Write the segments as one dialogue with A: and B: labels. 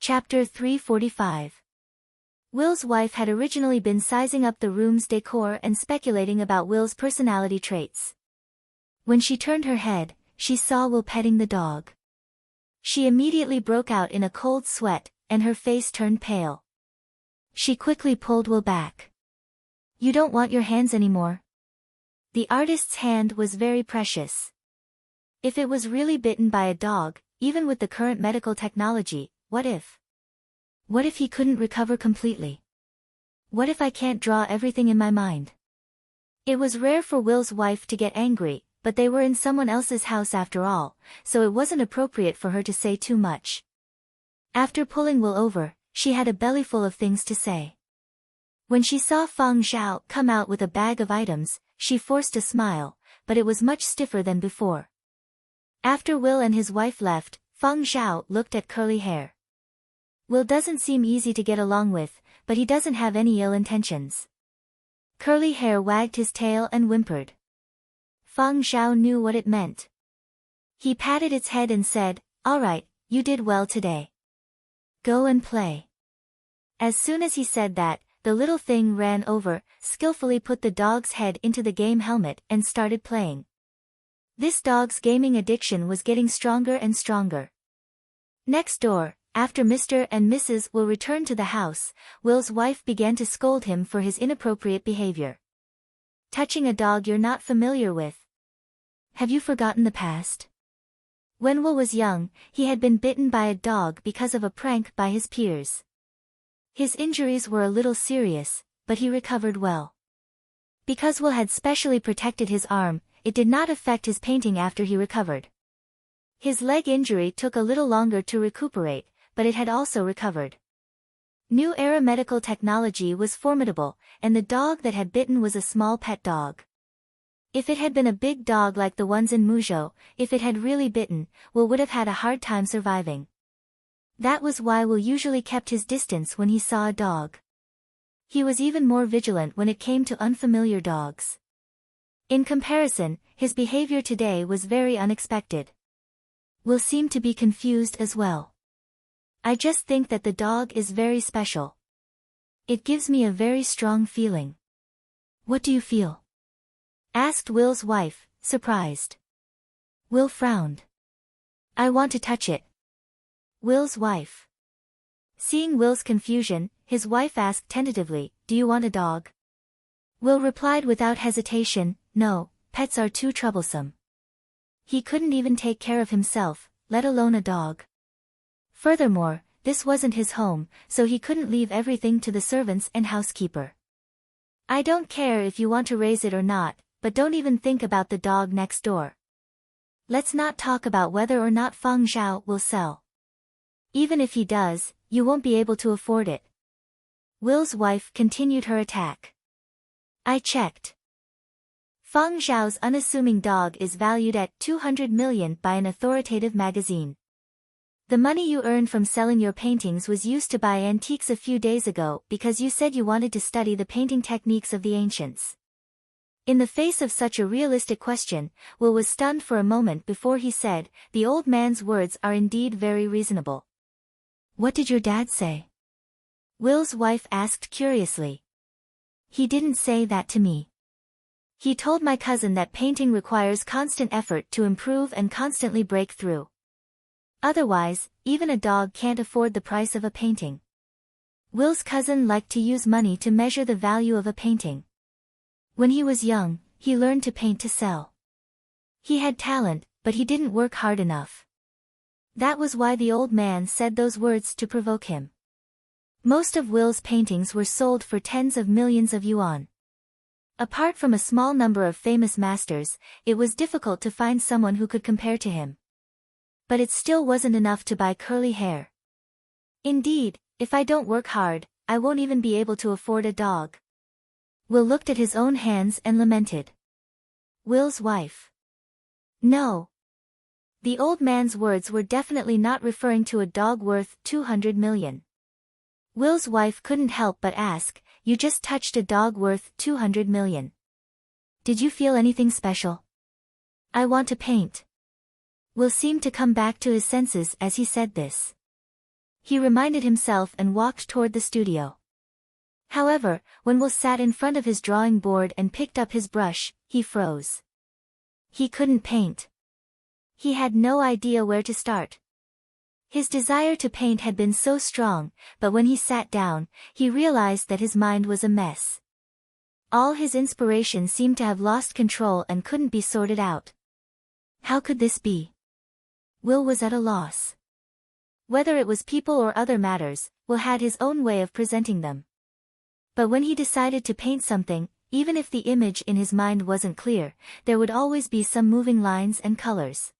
A: Chapter 345. Will's wife had originally been sizing up the room's decor and speculating about Will's personality traits. When she turned her head, she saw Will petting the dog. She immediately broke out in a cold sweat, and her face turned pale. She quickly pulled Will back. "You don't want your hands anymore?" The artist's hand was very precious. If it was really bitten by a dog, even with the current medical technology, what if? What if he couldn't recover completely? What if I can't draw everything in my mind? It was rare for Will's wife to get angry, but they were in someone else's house after all, so it wasn't appropriate for her to say too much. After pulling Will over, she had a bellyful of things to say. When she saw Feng Zhao come out with a bag of items, she forced a smile, but it was much stiffer than before. After Will and his wife left, Feng Zhao looked at Curly Hair. Will doesn't seem easy to get along with, but he doesn't have any ill intentions. Curly Hair wagged his tail and whimpered. Feng Zhao knew what it meant. He patted its head and said, "All right, you did well today. Go and play." As soon as he said that, the little thing ran over, skillfully put the dog's head into the game helmet and started playing. This dog's gaming addiction was getting stronger and stronger. Next door, after Mr. and Mrs. Will returned to the house, Will's wife began to scold him for his inappropriate behavior. Touching a dog you're not familiar with. Have you forgotten the past? When Will was young, he had been bitten by a dog because of a prank by his peers. His injuries were a little serious, but he recovered well. Because Will had specially protected his arm, it did not affect his painting after he recovered. His leg injury took a little longer to recuperate, but it had also recovered. New era medical technology was formidable, and the dog that had bitten was a small pet dog. If it had been a big dog like the ones in Muzhou, if it had really bitten, Will would have had a hard time surviving. That was why Will usually kept his distance when he saw a dog. He was even more vigilant when it came to unfamiliar dogs. In comparison, his behavior today was very unexpected. Will seemed to be confused as well. "I just think that the dog is very special. It gives me a very strong feeling." "What do you feel?" asked Will's wife, surprised. Will frowned. "I want to touch it." Will's wife. Seeing Will's confusion, his wife asked tentatively, "Do you want a dog?" Will replied without hesitation, "No, pets are too troublesome." He couldn't even take care of himself, let alone a dog. Furthermore, this wasn't his home, so he couldn't leave everything to the servants and housekeeper. "I don't care if you want to raise it or not, but don't even think about the dog next door. Let's not talk about whether or not Feng Zhao will sell. Even if he does, you won't be able to afford it." Will's wife continued her attack. "I checked. Feng Zhao's unassuming dog is valued at 200 million by an authoritative magazine. The money you earned from selling your paintings was used to buy antiques a few days ago because you said you wanted to study the painting techniques of the ancients." In the face of such a realistic question, Will was stunned for a moment before he said, "The old man's words are indeed very reasonable." "What did your dad say?" Will's wife asked curiously. "He didn't say that to me. He told my cousin that painting requires constant effort to improve and constantly break through. Otherwise, even a dog can't afford the price of a painting." Will's cousin liked to use money to measure the value of a painting. When he was young, he learned to paint to sell. He had talent, but he didn't work hard enough. That was why the old man said those words to provoke him. Most of Will's paintings were sold for tens of millions of yuan. Apart from a small number of famous masters, it was difficult to find someone who could compare to him. But it still wasn't enough to buy Curly Hair. "Indeed, if I don't work hard, I won't even be able to afford a dog." Will looked at his own hands and lamented. Will's wife. "No." The old man's words were definitely not referring to a dog worth 200 million. Will's wife couldn't help but ask, "You just touched a dog worth 200 million. Did you feel anything special?" "I want to paint." Will seemed to come back to his senses as he said this. he reminded himself and walked toward the studio. However, when Will sat in front of his drawing board and picked up his brush, he froze. He couldn't paint. He had no idea where to start. His desire to paint had been so strong, but when he sat down, he realized that his mind was a mess. All his inspiration seemed to have lost control and couldn't be sorted out. How could this be? Will was at a loss. Whether it was people or other matters, Will had his own way of presenting them. But when he decided to paint something, even if the image in his mind wasn't clear, there would always be some moving lines and colors.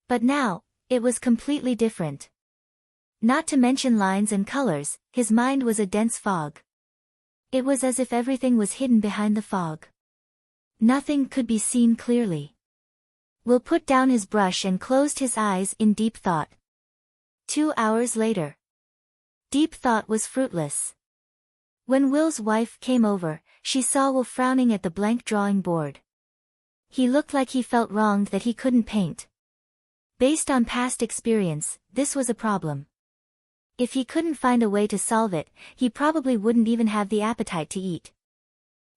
A: But now, it was completely different. Not to mention lines and colors, his mind was a dense fog. It was as if everything was hidden behind the fog. Nothing could be seen clearly. Will put down his brush and closed his eyes in deep thought. 2 hours later. Deep thought was fruitless. When Will's wife came over, she saw Will frowning at the blank drawing board. He looked like he felt wronged that he couldn't paint. Based on past experience, this was a problem. If he couldn't find a way to solve it, he probably wouldn't even have the appetite to eat.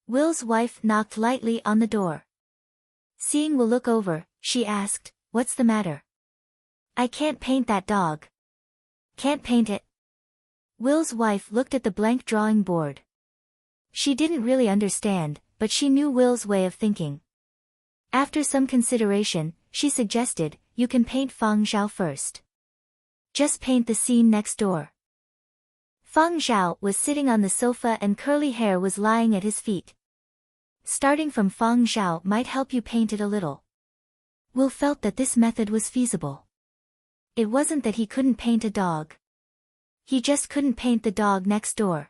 A: Will's wife knocked lightly on the door. Seeing Will look over, she asked, "What's the matter?" "I can't paint that dog." "Can't paint it?" Will's wife looked at the blank drawing board. She didn't really understand, but she knew Will's way of thinking. After some consideration, she suggested, "You can paint Feng Zhao first. Just paint the scene next door." Feng Zhao was sitting on the sofa and curly hair was lying at his feet. Starting from Feng Zhao might help you paint it a little. Will felt that this method was feasible. It wasn't that he couldn't paint a dog. He just couldn't paint the dog next door.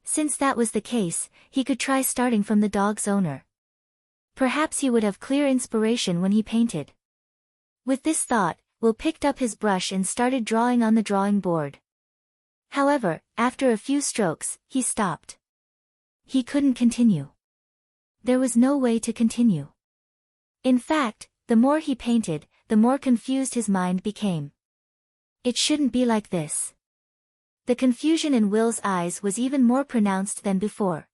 A: Since that was the case, he could try starting from the dog's owner. Perhaps he would have clear inspiration when he painted. With this thought, Will picked up his brush and started drawing on the drawing board. However, after a few strokes, he stopped. He couldn't continue. There was no way to continue. In fact, the more he painted, the more confused his mind became. It shouldn't be like this. The confusion in Will's eyes was even more pronounced than before.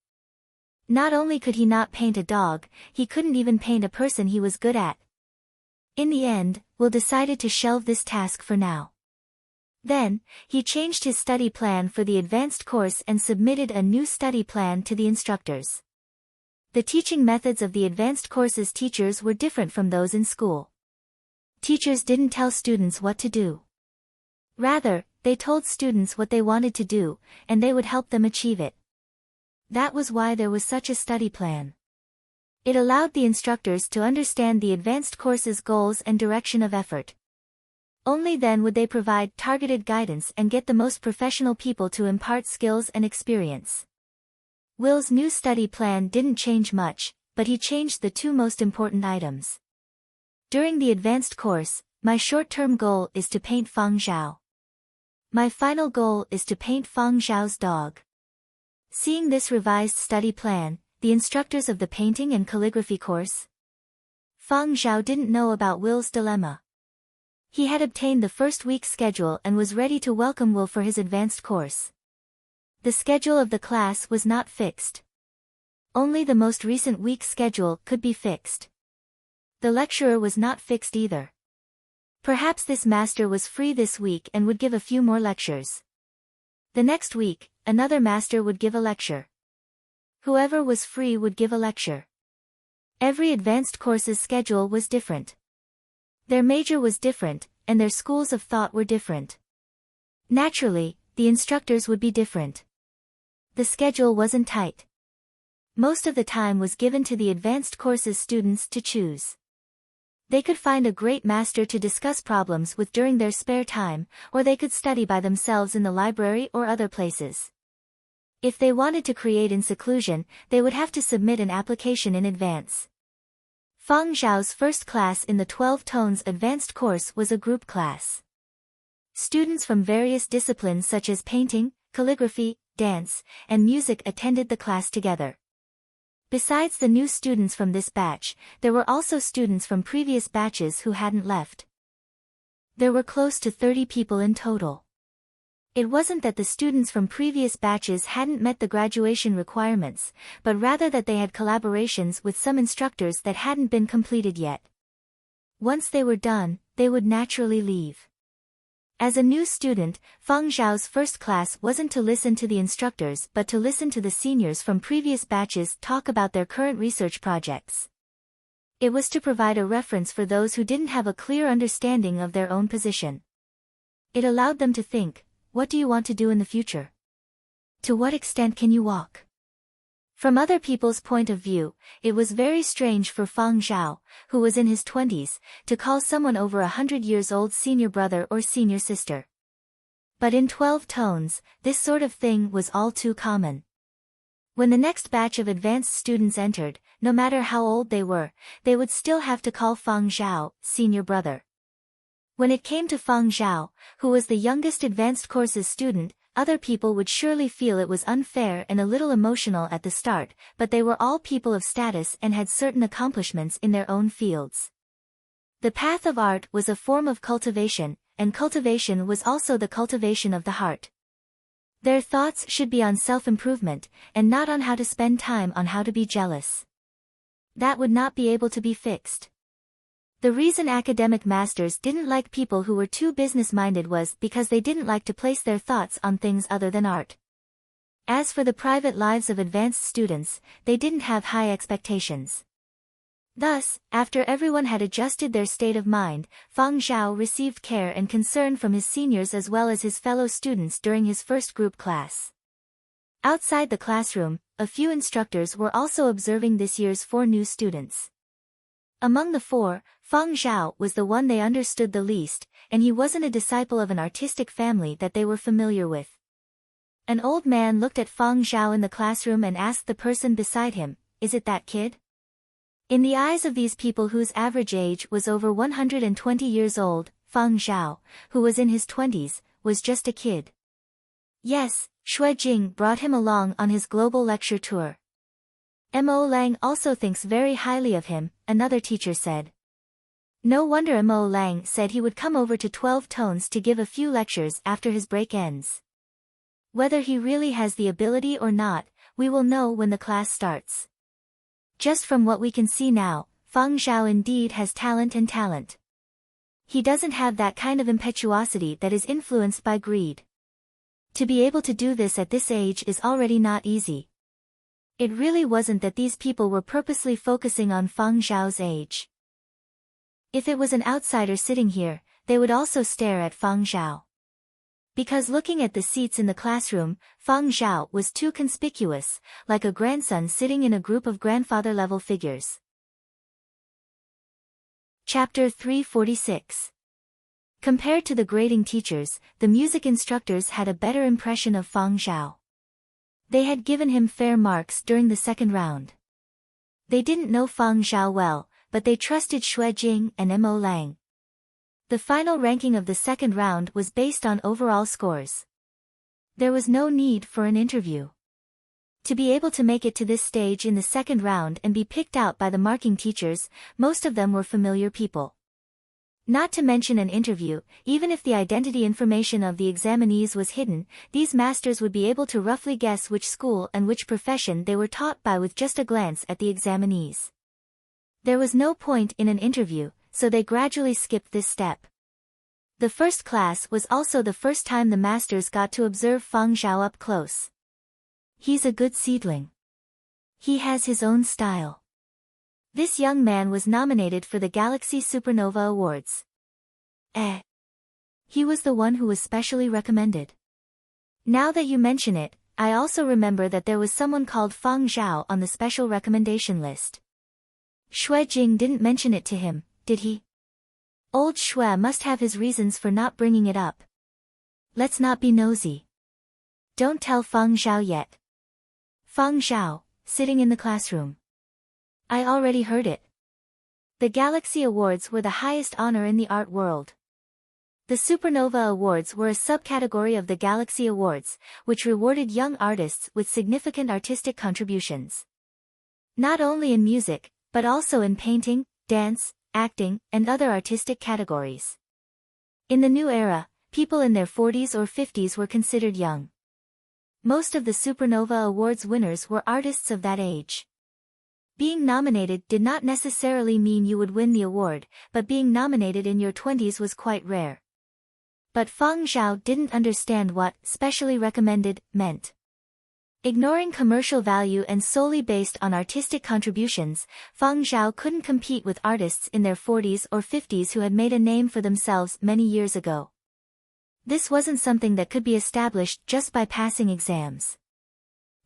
A: Not only could he not paint a dog, he couldn't even paint a person he was good at. In the end, Will decided to shelve this task for now. Then, he changed his study plan for the advanced course and submitted a new study plan to the instructors. The teaching methods of the advanced course's teachers were different from those in school. Teachers didn't tell students what to do. Rather, they told students what they wanted to do, and they would help them achieve it. That was why there was such a study plan. It allowed the instructors to understand the advanced course's goals and direction of effort. Only then would they provide targeted guidance and get the most professional people to impart skills and experience. Will's new study plan didn't change much, but he changed the two most important items. During the advanced course, my short-term goal is to paint Feng Zhao. My final goal is to paint Feng Zhao's dog. Seeing this revised study plan, the instructors of the painting and calligraphy course, Feng Zhao didn't know about Will's dilemma. He had obtained the first week's schedule and was ready to welcome Will for his advanced course. The schedule of the class was not fixed. Only the most recent week's schedule could be fixed. The lecturer was not fixed either. Perhaps this master was free this week and would give a few more lectures. The next week, another master would give a lecture. Whoever was free would give a lecture. Every advanced course's schedule was different. Their major was different, and their schools of thought were different. Naturally, the instructors would be different. The schedule wasn't tight. Most of the time was given to the advanced course's students to choose. They could find a great master to discuss problems with during their spare time, or they could study by themselves in the library or other places. If they wanted to create in seclusion, they would have to submit an application in advance. Feng Zhao's first class in the 12 Tones advanced course was a group class. Students from various disciplines such as painting, calligraphy, dance, and music attended the class together. Besides the new students from this batch, there were also students from previous batches who hadn't left. There were close to 30 people in total. It wasn't that the students from previous batches hadn't met the graduation requirements, but rather that they had collaborations with some instructors that hadn't been completed yet. Once they were done, they would naturally leave. As a new student, Feng Zhao's first class wasn't to listen to the instructors but to listen to the seniors from previous batches talk about their current research projects. It was to provide a reference for those who didn't have a clear understanding of their own position. It allowed them to think, what do you want to do in the future? To what extent can you walk? From other people's point of view, it was very strange for Feng Zhao, who was in his 20s, to call someone over 100 years old senior brother or senior sister. But in 12 tones, this sort of thing was all too common. When the next batch of advanced students entered, no matter how old they would still have to call Feng Zhao senior brother. When it came to Feng Zhao, who was the youngest advanced courses student, other people would surely feel it was unfair and a little emotional at the start, but they were all people of status and had certain accomplishments in their own fields. The path of art was a form of cultivation, and cultivation was also the cultivation of the heart. Their thoughts should be on self-improvement, and not on how to spend time on how to be jealous. That would not be able to be fixed. The reason academic masters didn't like people who were too business-minded was because they didn't like to place their thoughts on things other than art. As for the private lives of advanced students, they didn't have high expectations. Thus, after everyone had adjusted their state of mind, Feng Zhao received care and concern from his seniors as well as his fellow students during his first group class. Outside the classroom, a few instructors were also observing this year's 4 new students. Among the 4, Feng Zhao was the one they understood the least, and he wasn't a disciple of an artistic family that they were familiar with. An old man looked at Feng Zhao in the classroom and asked the person beside him, "Is it that kid?" In the eyes of these people whose average age was over 120 years old, Feng Zhao, who was in his 20s, was just a kid. Yes, Xue Jing brought him along on his global lecture tour. Mo Lang also thinks very highly of him, another teacher said. No wonder Mo Lang said he would come over to 12 tones to give a few lectures after his break ends. Whether he really has the ability or not, we will know when the class starts. Just from what we can see now, Feng Zhao indeed has talent and talent. He doesn't have that kind of impetuosity that is influenced by greed. To be able to do this at this age is already not easy. It really wasn't that these people were purposely focusing on Feng Zhao's age. If it was an outsider sitting here, they would also stare at Feng Zhao. Because looking at the seats in the classroom, Feng Zhao was too conspicuous, like a grandson sitting in a group of grandfather-level figures. Chapter 346. Compared to the grading teachers, the music instructors had a better impression of Feng Zhao. They had given him fair marks during the second round. They didn't know Feng Zhao well, but they trusted Xue Jing and Mo Lang. The final ranking of the second round was based on overall scores. There was no need for an interview. To be able to make it to this stage in the second round and be picked out by the marking teachers, most of them were familiar people. Not to mention an interview, even if the identity information of the examinees was hidden, these masters would be able to roughly guess which school and which profession they were taught by with just a glance at the examinees. There was no point in an interview, so they gradually skipped this step. The first class was also the first time the masters got to observe Feng Zhao up close. He's a good seedling. He has his own style. This young man was nominated for the Galaxy Supernova Awards. He was the one who was specially recommended. Now that you mention it, I also remember that there was someone called Feng Zhao on the special recommendation list. Xue Jing didn't mention it to him, did he? Old Xue must have his reasons for not bringing it up. Let's not be nosy. Don't tell Feng Zhao yet. Feng Zhao, sitting in the classroom. I already heard it. The Galaxy Awards were the highest honor in the art world. The Supernova Awards were a subcategory of the Galaxy Awards, which rewarded young artists with significant artistic contributions. Not only in music, but also in painting, dance, acting, and other artistic categories. In the new era, people in their 40s or 50s were considered young. Most of the Supernova Awards winners were artists of that age. Being nominated did not necessarily mean you would win the award, but being nominated in your 20s was quite rare. But Feng Zhao didn't understand what "specially recommended" meant. Ignoring commercial value and solely based on artistic contributions, Feng Zhao couldn't compete with artists in their 40s or 50s who had made a name for themselves many years ago. This wasn't something that could be established just by passing exams.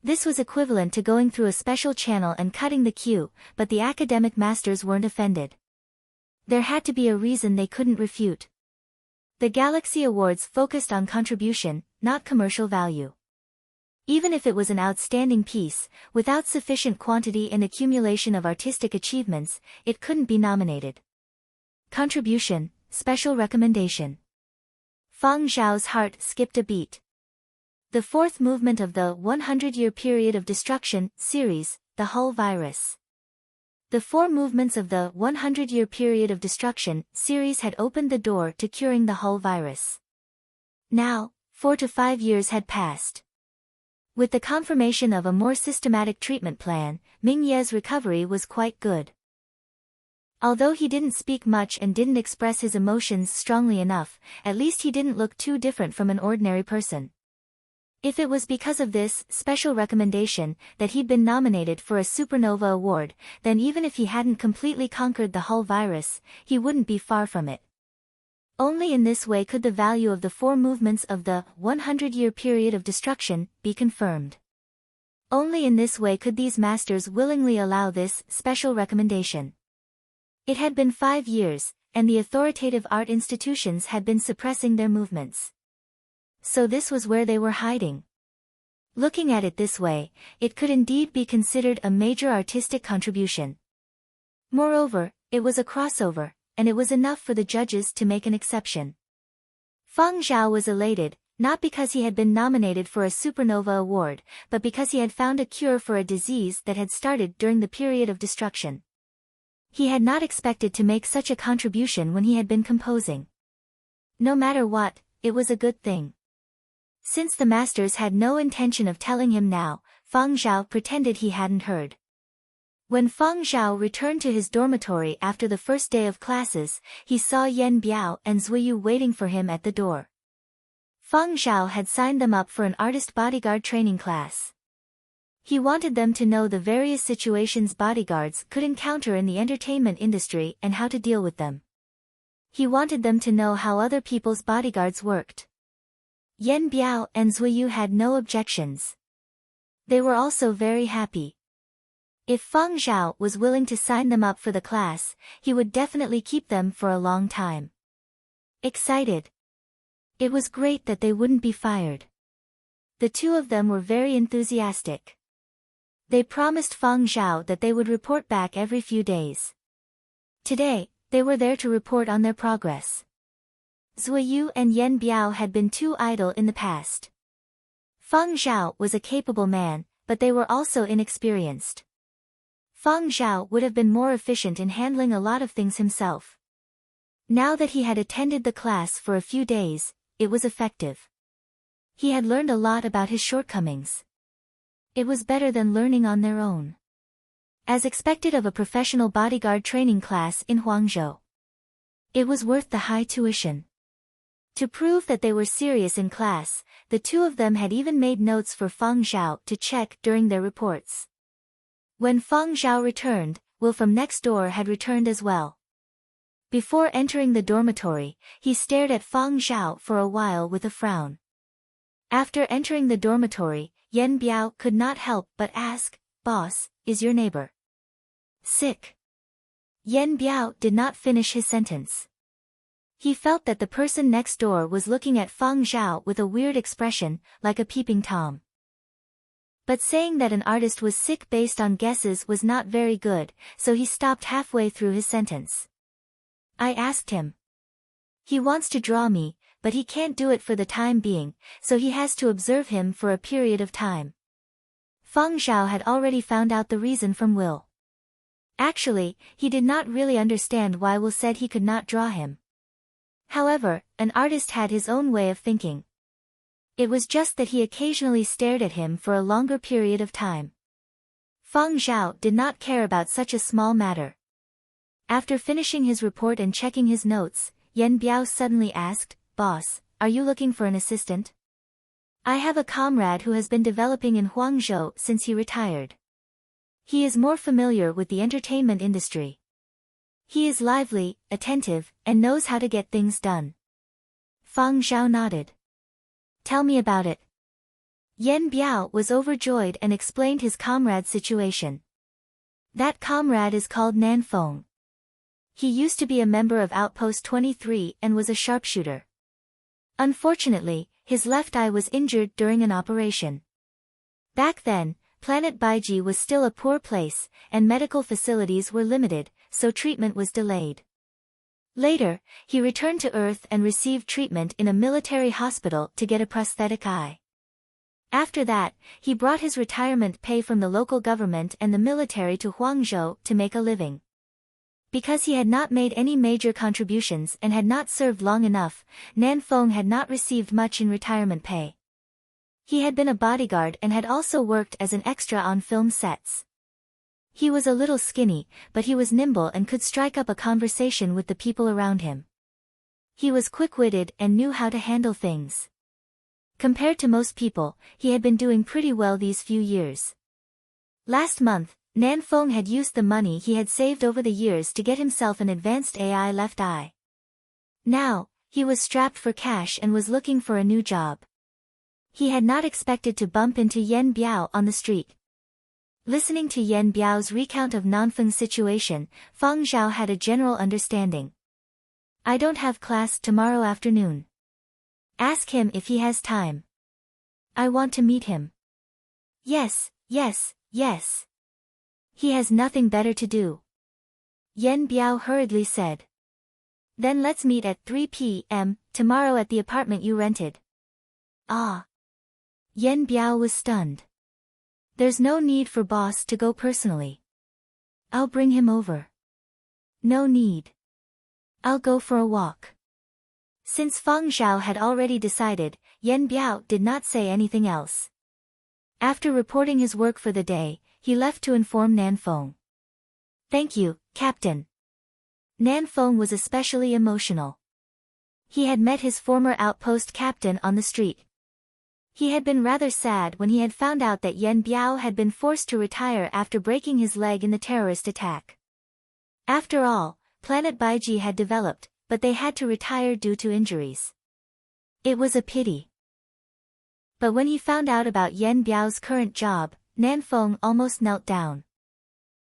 A: This was equivalent to going through a special channel and cutting the queue, but the academic masters weren't offended. There had to be a reason they couldn't refute. The Galaxy Awards focused on contribution, not commercial value. Even if it was an outstanding piece, without sufficient quantity and accumulation of artistic achievements, it couldn't be nominated. Contribution, special recommendation. Feng Zhao's heart skipped a beat. The fourth movement of the 100-Year Period of Destruction series, the Hull Virus. The 4 movements of the 100-Year Period of Destruction series had opened the door to curing the Hull virus. Now, 4 to 5 years had passed. With the confirmation of a more systematic treatment plan, Ming Ye's recovery was quite good. Although he didn't speak much and didn't express his emotions strongly enough, at least he didn't look too different from an ordinary person. If it was because of this special recommendation that he'd been nominated for a Supernova Award, then even if he hadn't completely conquered the Hull virus, he wouldn't be far from it. Only in this way could the value of the 4 movements of the 100-Year Period of Destruction be confirmed. Only in this way could these masters willingly allow this special recommendation. It had been 5 years, and the authoritative art institutions had been suppressing their movements. So this was where they were hiding. Looking at it this way, it could indeed be considered a major artistic contribution. Moreover, it was a crossover, and it was enough for the judges to make an exception. Feng Zhao was elated, not because he had been nominated for a Supernova Award, but because he had found a cure for a disease that had started during the period of destruction. He had not expected to make such a contribution when he had been composing. No matter what, it was a good thing. Since the masters had no intention of telling him now, Feng Zhao pretended he hadn't heard. When Feng Zhao returned to his dormitory after the first day of classes, he saw Yan Biao and Zuiyu waiting for him at the door. Feng Zhao had signed them up for an artist bodyguard training class. He wanted them to know the various situations bodyguards could encounter in the entertainment industry and how to deal with them. He wanted them to know how other people's bodyguards worked. Yan Biao and Zuiyu had no objections. They were also very happy. If Feng Zhao was willing to sign them up for the class, he would definitely keep them for a long time. Excited. It was great that they wouldn't be fired. The 2 of them were very enthusiastic. They promised Feng Zhao that they would report back every few days. Today, they were there to report on their progress. Zuiyu and Yan Biao had been too idle in the past. Feng Zhao was a capable man, but they were also inexperienced. Feng Zhao would have been more efficient in handling a lot of things himself. Now that he had attended the class for a few days, it was effective. He had learned a lot about his shortcomings. It was better than learning on their own. As expected of a professional bodyguard training class in Huangzhou. It was worth the high tuition. To prove that they were serious in class, the 2 of them had even made notes for Feng Zhao to check during their reports. When Feng Zhao returned, Will from next door had returned as well. Before entering the dormitory, he stared at Feng Zhao for a while with a frown. After entering the dormitory, Yan Biao could not help but ask, "Boss, is your neighbor sick?" Yan Biao did not finish his sentence. He felt that the person next door was looking at Feng Zhao with a weird expression, like a peeping Tom. But saying that an artist was sick based on guesses was not very good, so he stopped halfway through his sentence. I asked him. He wants to draw me, but he can't do it for the time being, so he has to observe him for a period of time. Feng Zhao had already found out the reason from Will. Actually, he did not really understand why Will said he could not draw him. However, an artist had his own way of thinking. It was just that he occasionally stared at him for a longer period of time. Feng Zhao did not care about such a small matter. After finishing his report and checking his notes, Yan Biao suddenly asked, "Boss, are you looking for an assistant? I have a comrade who has been developing in Huangzhou since he retired. He is more familiar with the entertainment industry. He is lively, attentive, and knows how to get things done." Feng Zhao nodded. "Tell me about it." Yan Biao was overjoyed and explained his comrade's situation. That comrade is called Nan Feng. He used to be a member of Outpost 23 and was a sharpshooter. Unfortunately, his left eye was injured during an operation. Back then, Planet Baiji was still a poor place, and medical facilities were limited, so treatment was delayed. Later, he returned to Earth and received treatment in a military hospital to get a prosthetic eye. After that, he brought his retirement pay from the local government and the military to Huangzhou to make a living. Because he had not made any major contributions and had not served long enough, Nan Feng had not received much in retirement pay. He had been a bodyguard and had also worked as an extra on film sets. He was a little skinny, but he was nimble and could strike up a conversation with the people around him. He was quick-witted and knew how to handle things. Compared to most people, he had been doing pretty well these few years. Last month, Nan Feng had used the money he had saved over the years to get himself an advanced AI left eye. Now, he was strapped for cash and was looking for a new job. He had not expected to bump into Yan Biao on the street. Listening to Yan Biao's recount of Nanfeng's situation, Feng Zhao had a general understanding. "I don't have class tomorrow afternoon. Ask him if he has time. I want to meet him." Yes. He has nothing better to do," Yan Biao hurriedly said. "Then let's meet at 3 p.m. tomorrow at the apartment you rented." "Ah." Yan Biao was stunned. "There's no need for boss to go personally. I'll bring him over." "No need. I'll go for a walk." Since Feng Zhao had already decided, Yan Biao did not say anything else. After reporting his work for the day, he left to inform Nan Feng. "Thank you, Captain." Nan Feng was especially emotional. He had met his former outpost captain on the street. He had been rather sad when he had found out that Yan Biao had been forced to retire after breaking his leg in the terrorist attack. After all, Planet Baiji had developed, but they had to retire due to injuries. It was a pity. But when he found out about Yan Biao's current job, Nan Feng almost knelt down.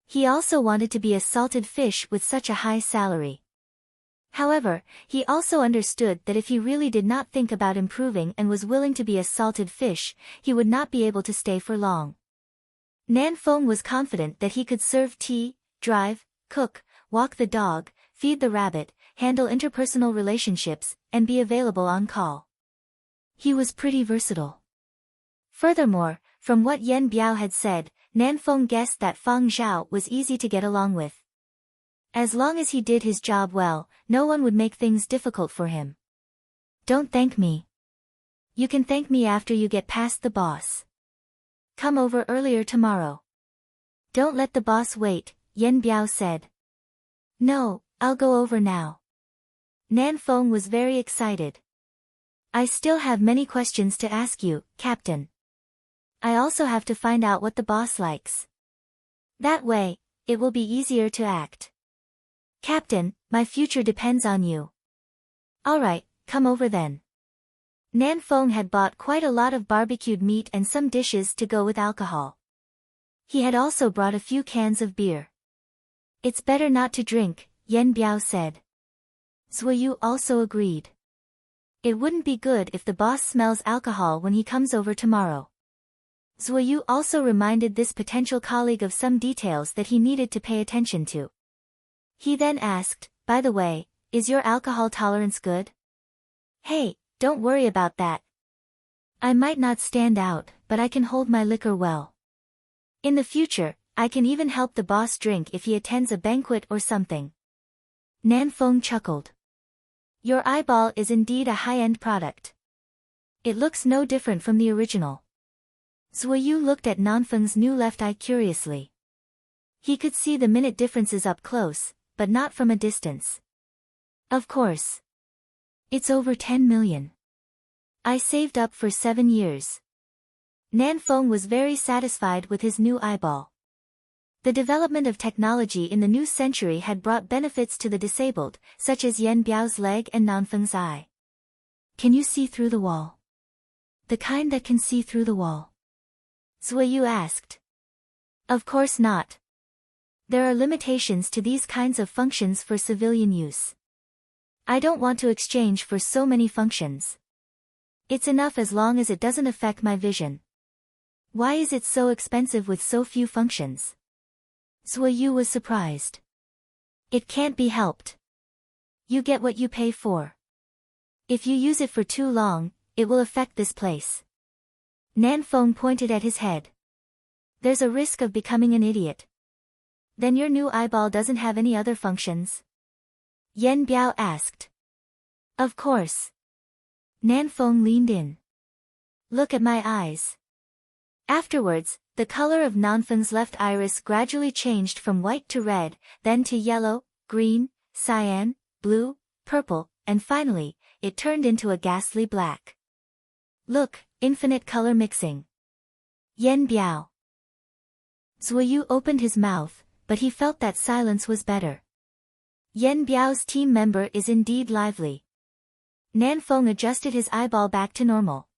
A: He also wanted to be a salted fish with such a high salary. However, he also understood that if he really did not think about improving and was willing to be a salted fish, he would not be able to stay for long. Nan Feng was confident that he could serve tea, drive, cook, walk the dog, feed the rabbit, handle interpersonal relationships, and be available on call. He was pretty versatile. Furthermore, from what Yan Biao had said, Nan Feng guessed that Feng Zhao was easy to get along with. As long as he did his job well, no one would make things difficult for him. "Don't thank me. You can thank me after you get past the boss. Come over earlier tomorrow." "Don't let the boss wait," Yan Biao said. "No, I'll go over now." Nan Feng was very excited. "I still have many questions to ask you, Captain. I also have to find out what the boss likes. That way, it will be easier to act. Captain, my future depends on you." "Alright, come over then." Nan Feng had bought quite a lot of barbecued meat and some dishes to go with alcohol. He had also brought a few cans of beer. "It's better not to drink," Yan Biao said. Zhuyu also agreed. "It wouldn't be good if the boss smells alcohol when he comes over tomorrow." Zhuyu also reminded this potential colleague of some details that he needed to pay attention to. He then asked, "By the way, is your alcohol tolerance good?" "Hey, don't worry about that. I might not stand out, but I can hold my liquor well. In the future, I can even help the boss drink if he attends a banquet or something." Nan Feng chuckled. Your eyeball is indeed a high-end product. It looks no different from the original. Zuoyu looked at Nanfeng's new left eye curiously. He could see the minute differences up close, but not from a distance. Of course. It's over 10 million. I saved up for 7 years. Nanfeng was very satisfied with his new eyeball. The development of technology in the new century had brought benefits to the disabled, such as Yen Biao's leg and Nanfeng's eye. Can you see through the wall? The kind that can see through the wall? Zuoyu asked. Of course not. There are limitations to these kinds of functions for civilian use. I don't want to exchange for so many functions. It's enough as long as it doesn't affect my vision. Why is it so expensive with so few functions? Zuoyu was surprised. It can't be helped. You get what you pay for. If you use it for too long, it will affect this place. Nanfeng pointed at his head. There's a risk of becoming an idiot. Then your new eyeball doesn't have any other functions? Yen Biao asked. Of course. Nanfeng leaned in. Look at my eyes. Afterwards, the color of Nanfeng's left iris gradually changed from white to red, then to yellow, green, cyan, blue, purple, and finally, it turned into a ghastly black. Look, infinite color mixing. Yen Biao. Zuoyu opened his mouth, but he felt that silence was better. Yen Biao's team member is indeed lively. Nanfeng adjusted his eyeball back to normal.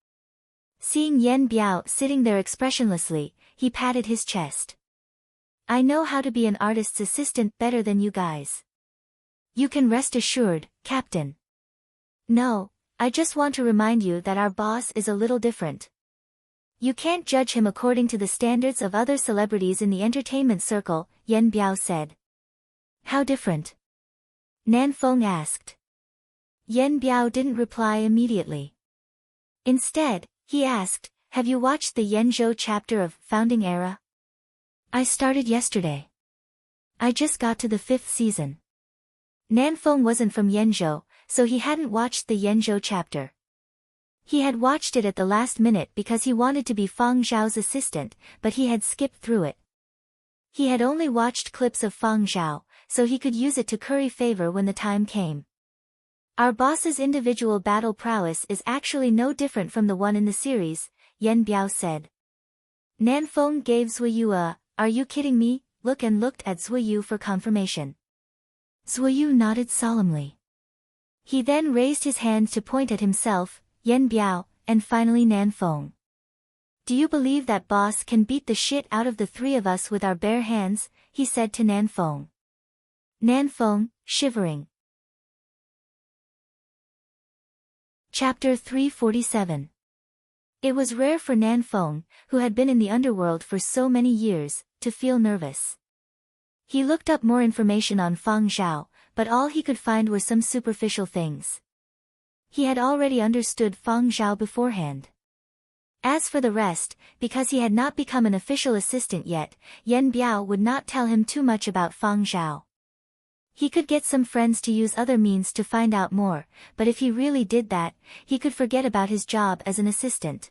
A: Seeing Yen Biao sitting there expressionlessly, he patted his chest. I know how to be an artist's assistant better than you guys. You can rest assured, Captain. No, I just want to remind you that our boss is a little different. You can't judge him according to the standards of other celebrities in the entertainment circle, Yen Biao said. How different? Nanfeng asked. Yen Biao didn't reply immediately. Instead, he asked, have you watched the Yenzhou chapter of Founding Era? I started yesterday. I just got to the 5th season. Nanfeng wasn't from Yenzhou, so he hadn't watched the Yenzhou chapter. He had watched it at the last minute because he wanted to be Fang Zhao's assistant, but he had skipped through it. He had only watched clips of Fang Zhao, so he could use it to curry favor when the time came. Our boss's individual battle prowess is actually no different from the one in the series, Yen Biao said. Nanfeng gave Zuoyu a, are you kidding me, look and looked at Zuoyu for confirmation. Zuoyu nodded solemnly. He then raised his hand to point at himself, Yen Biao, and finally Nanfeng. Do you believe that boss can beat the shit out of the 3 of us with our bare hands? He said to Nanfeng. Nanfeng, shivering. Chapter 347. It was rare for Nanfeng, who had been in the underworld for so many years, to feel nervous. He looked up more information on Fang Zhao, but all he could find were some superficial things. He had already understood Fang Zhao beforehand. As for the rest, because he had not become an official assistant yet, Yen Biao would not tell him too much about Fang Zhao. He could get some friends to use other means to find out more, but if he really did that, he could forget about his job as an assistant.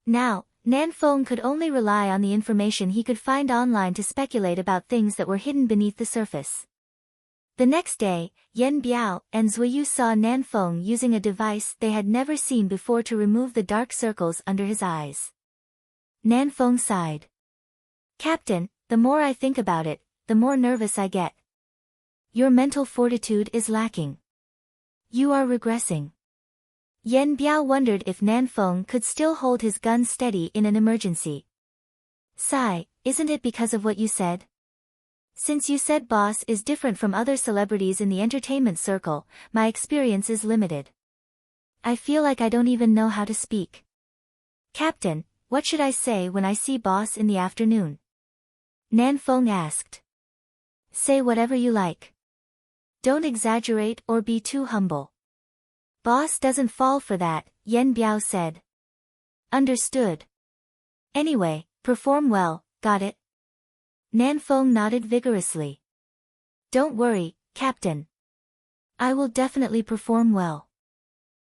A: Now, Nanfeng could only rely on the information he could find online to speculate about things that were hidden beneath the surface. The next day, Yen Biao and Zuoyu saw Nanfeng using a device they had never seen before to remove the dark circles under his eyes. Nanfeng sighed. Captain, the more I think about it, the more nervous I get. Your mental fortitude is lacking. You are regressing. Yen Biao wondered if Nanfeng could still hold his gun steady in an emergency. Sigh, isn't it because of what you said? Since you said boss is different from other celebrities in the entertainment circle, my experience is limited. I feel like I don't even know how to speak. Captain, what should I say when I see boss in the afternoon? Nanfeng asked. Say whatever you like. Don't exaggerate or be too humble. Boss doesn't fall for that, Yen Biao said. Understood. Anyway, perform well, got it? Nanfeng nodded vigorously. Don't worry, Captain. I will definitely perform well.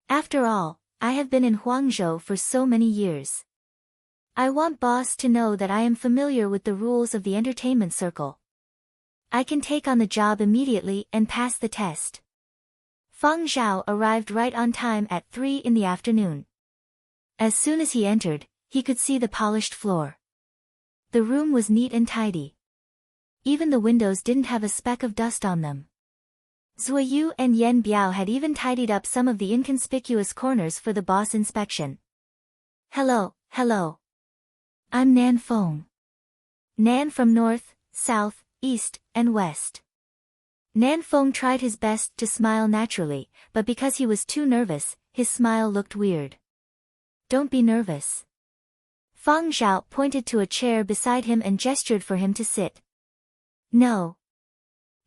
A: After all, I have been in Huangzhou for so many years. I want boss to know that I am familiar with the rules of the entertainment circle. I can take on the job immediately and pass the test. Feng Zhao arrived right on time at 3 in the afternoon. As soon as he entered, he could see the polished floor. The room was neat and tidy. Even the windows didn't have a speck of dust on them. Zuoyu and Yan Biao had even tidied up some of the inconspicuous corners for the boss inspection. Hello. I'm Nan Feng. Nan from north, south, east, and west. Nan Feng tried his best to smile naturally, but because he was too nervous, his smile looked weird. Don't be nervous. Feng Zhao pointed to a chair beside him and gestured for him to sit. No.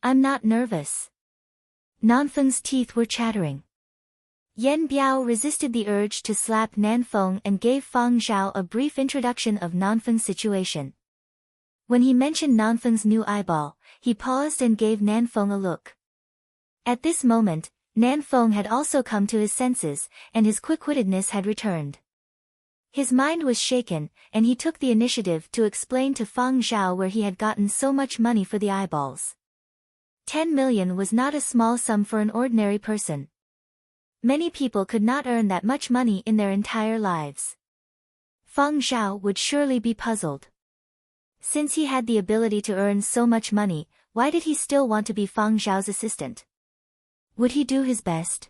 A: I'm not nervous. Nanfeng's teeth were chattering. Yan Biao resisted the urge to slap Nanfeng and gave Feng Zhao a brief introduction of Nanfeng's situation. When he mentioned Nanfeng's new eyeball, he paused and gave Nanfeng a look. At this moment, Nanfeng had also come to his senses, and his quick-wittedness had returned. His mind was shaken, and he took the initiative to explain to Feng Zhao where he had gotten so much money for the eyeballs. 10 million was not a small sum for an ordinary person. Many people could not earn that much money in their entire lives. Feng Zhao would surely be puzzled. Since he had the ability to earn so much money, why did he still want to be Feng Zhao's assistant? Would he do his best?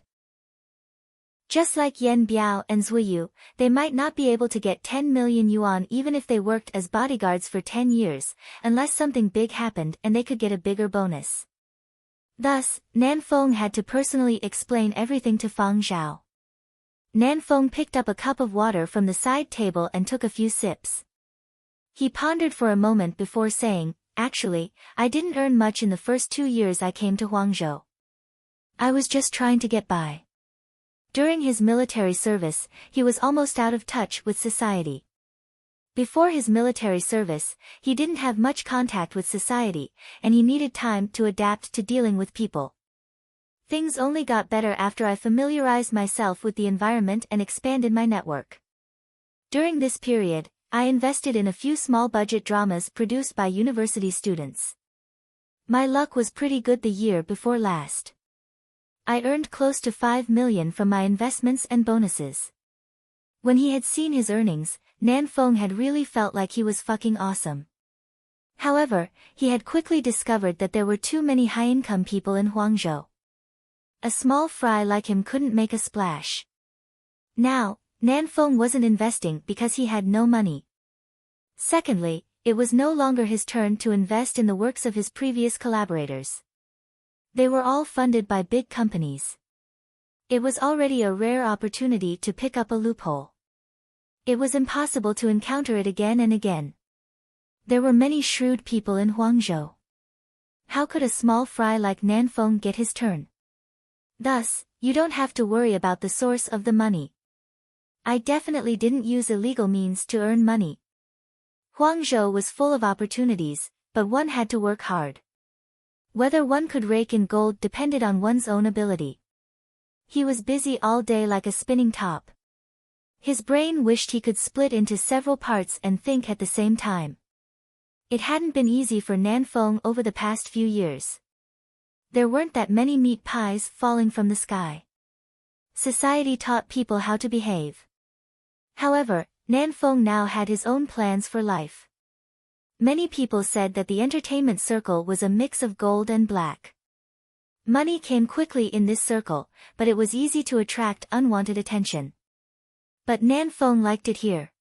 A: Just like Yan Biao and Zuoyu, they might not be able to get 10 million yuan even if they worked as bodyguards for 10 years, unless something big happened and they could get a bigger bonus. Thus, Nanfeng had to personally explain everything to Feng Zhao. Nanfeng picked up a cup of water from the side table and took a few sips. He pondered for a moment before saying, "Actually, I didn't earn much in the first 2 years I came to Huangzhou. I was just trying to get by." During his military service, he was almost out of touch with society. Before his military service, he didn't have much contact with society, and he needed time to adapt to dealing with people. Things only got better after I familiarized myself with the environment and expanded my network. During this period, I invested in a few small-budget dramas produced by university students. My luck was pretty good the year before last. I earned close to 5 million from my investments and bonuses. When he had seen his earnings, Nanfeng had really felt like he was fucking awesome. However, he had quickly discovered that there were too many high-income people in Huangzhou. A small fry like him couldn't make a splash. Now, Nanfeng wasn't investing because he had no money. Secondly, it was no longer his turn to invest in the works of his previous collaborators. They were all funded by big companies. It was already a rare opportunity to pick up a loophole. It was impossible to encounter it again and again. There were many shrewd people in Huangzhou. How could a small fry like Nanfeng get his turn? Thus, you don't have to worry about the source of the money. I definitely didn't use illegal means to earn money. Huangzhou was full of opportunities, but one had to work hard. Whether one could rake in gold depended on one's own ability. He was busy all day like a spinning top. His brain wished he could split into several parts and think at the same time. It hadn't been easy for Nanfeng over the past few years. There weren't that many meat pies falling from the sky. Society taught people how to behave. However, Nanfeng now had his own plans for life. Many people said that the entertainment circle was a mix of gold and black. Money came quickly in this circle, but it was easy to attract unwanted attention. But Nanfeng liked it here.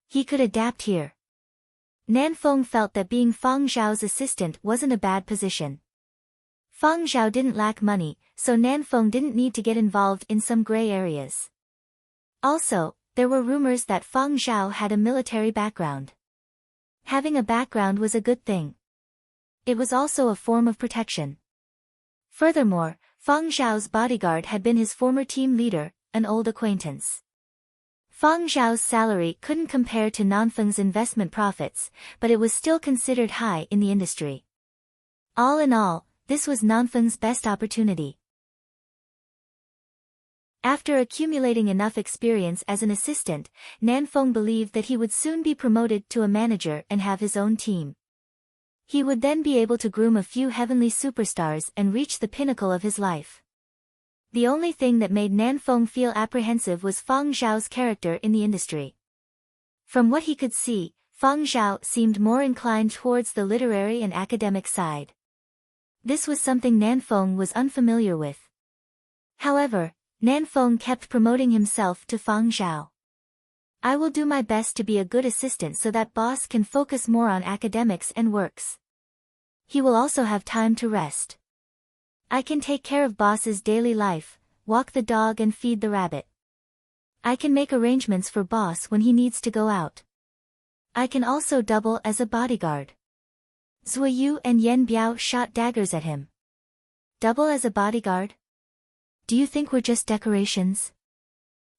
A: He could adapt here. Nanfeng felt that being Feng Zhao's assistant wasn't a bad position. Feng Zhao didn't lack money, so Nanfeng didn't need to get involved in some gray areas. Also, there were rumors that Feng Zhao had a military background. Having a background was a good thing. It was also a form of protection. Furthermore, Feng Zhao's bodyguard had been his former team leader, an old acquaintance. Feng Zhao's salary couldn't compare to Nanfeng's investment profits, but it was still considered high in the industry. All in all, this was Nanfeng's best opportunity. After accumulating enough experience as an assistant, Nanfeng believed that he would soon be promoted to a manager and have his own team. He would then be able to groom a few heavenly superstars and reach the pinnacle of his life. The only thing that made Nanfeng feel apprehensive was Fang Zhao's character in the industry. From what he could see, Fang Zhao seemed more inclined towards the literary and academic side. This was something Nanfeng was unfamiliar with. However, Nanfeng kept promoting himself to Fang Zhao. I will do my best to be a good assistant so that boss can focus more on academics and works. He will also have time to rest. I can take care of boss's daily life, walk the dog and feed the rabbit. I can make arrangements for boss when he needs to go out. I can also double as a bodyguard. Zuoyu and Yen Biao shot daggers at him. Double as a bodyguard? Do you think we're just decorations?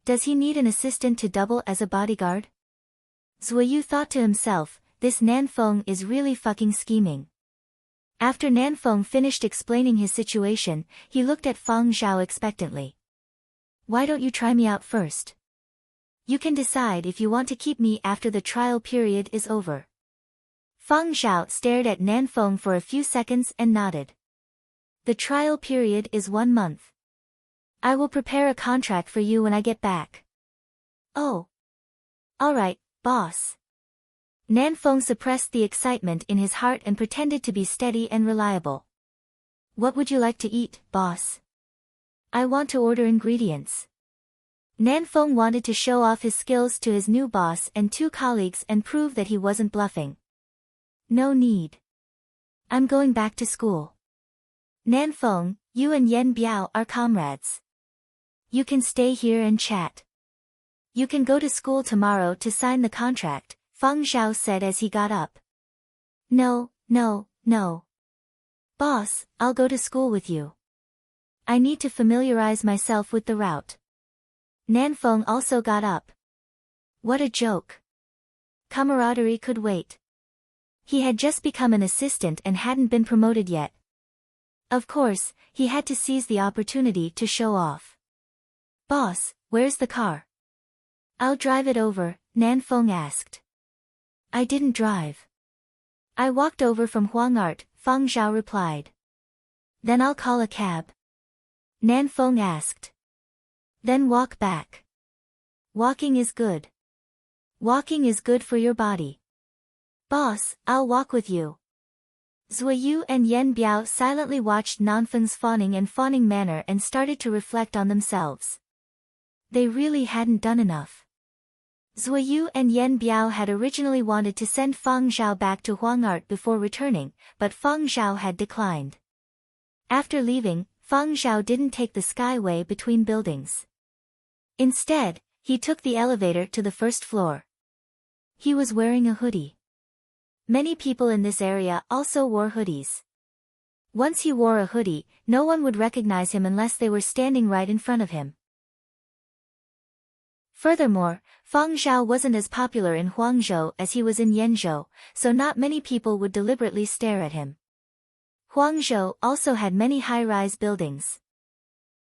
A: Does he need an assistant to double as a bodyguard? Zuoyu thought to himself, this Nanfeng is really fucking scheming. After Nanfeng finished explaining his situation, he looked at Fang Zhao expectantly. Why don't you try me out first? You can decide if you want to keep me after the trial period is over. Fang Zhao stared at Nanfeng for a few seconds and nodded. The trial period is 1 month. I will prepare a contract for you when I get back. Oh. Alright, boss. Nanfeng suppressed the excitement in his heart and pretended to be steady and reliable. What would you like to eat, boss? I want to order ingredients. Nanfeng wanted to show off his skills to his new boss and 2 colleagues and prove that he wasn't bluffing. No need. I'm going back to school. Nanfeng, you and Yen Biao are comrades. You can stay here and chat. You can go to school tomorrow to sign the contract, Fang Zhao said as he got up. No. Boss, I'll go to school with you. I need to familiarize myself with the route. Nanfeng also got up. What a joke. Camaraderie could wait. He had just become an assistant and hadn't been promoted yet. Of course, he had to seize the opportunity to show off. Boss, where's the car? I'll drive it over, Nanfeng asked. I didn't drive. I walked over from Huangart, Fang Zhao replied. Then I'll call a cab. Nanfeng asked. Then walk back. Walking is good. Walking is good for your body. Boss, I'll walk with you. Zuoyu and Yen Biao silently watched Nanfeng's fawning manner and started to reflect on themselves. They really hadn't done enough. Zuoyu and Yen Biao had originally wanted to send Fang Zhao back to Huangart before returning, but Fang Zhao had declined. After leaving, Fang Zhao didn't take the skyway between buildings. Instead, he took the elevator to the first floor. He was wearing a hoodie. Many people in this area also wore hoodies. Once he wore a hoodie, no one would recognize him unless they were standing right in front of him. Furthermore, Fang Zhao wasn't as popular in Huangzhou as he was in Yanzhou, so not many people would deliberately stare at him. Huangzhou also had many high-rise buildings.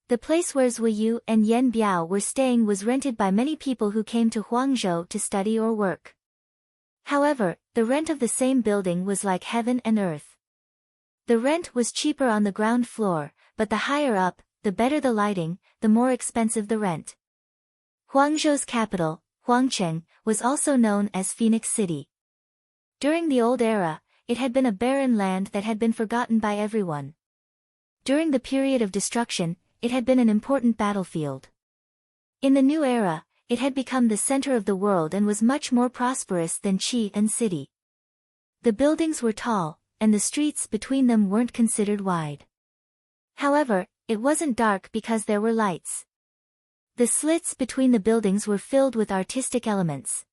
A: The place where Zuoyu and Yen Biao were staying was rented by many people who came to Huangzhou to study or work. However, the rent of the same building was like heaven and earth. The rent was cheaper on the ground floor, but the higher up, the better the lighting, the more expensive the rent. Huangzhou's capital, Huangcheng, was also known as Phoenix City. During the old era, it had been a barren land that had been forgotten by everyone. During the period of destruction, it had been an important battlefield. In the new era, it had become the center of the world and was much more prosperous than Qi'an City. The buildings were tall, and the streets between them weren't considered wide. However, it wasn't dark because there were lights. The slits between the buildings were filled with artistic elements.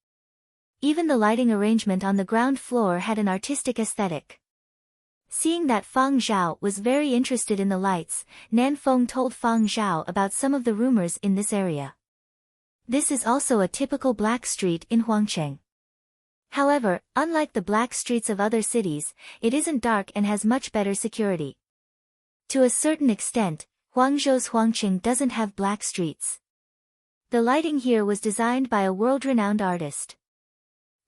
A: Even the lighting arrangement on the ground floor had an artistic aesthetic. Seeing that Fang Zhao was very interested in the lights, Nanfeng told Fang Zhao about some of the rumors in this area. This is also a typical black street in Huangcheng. However, unlike the black streets of other cities, it isn't dark and has much better security. To a certain extent, Huangzhou's Huangqing doesn't have black streets. The lighting here was designed by a world-renowned artist.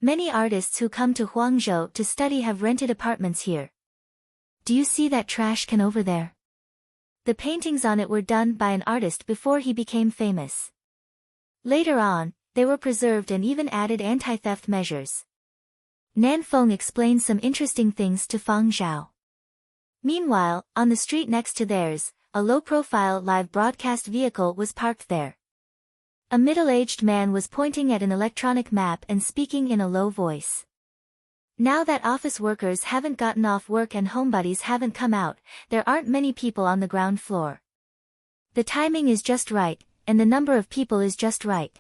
A: Many artists who come to Huangzhou to study have rented apartments here. Do you see that trash can over there? The paintings on it were done by an artist before he became famous. Later on, they were preserved and even added anti-theft measures. Nan Feng explained some interesting things to Fang Zhao. Meanwhile, on the street next to theirs, a low-profile live broadcast vehicle was parked there. A middle-aged man was pointing at an electronic map and speaking in a low voice. Now that office workers haven't gotten off work and homebodies haven't come out, there aren't many people on the ground floor. The timing is just right, and the number of people is just right.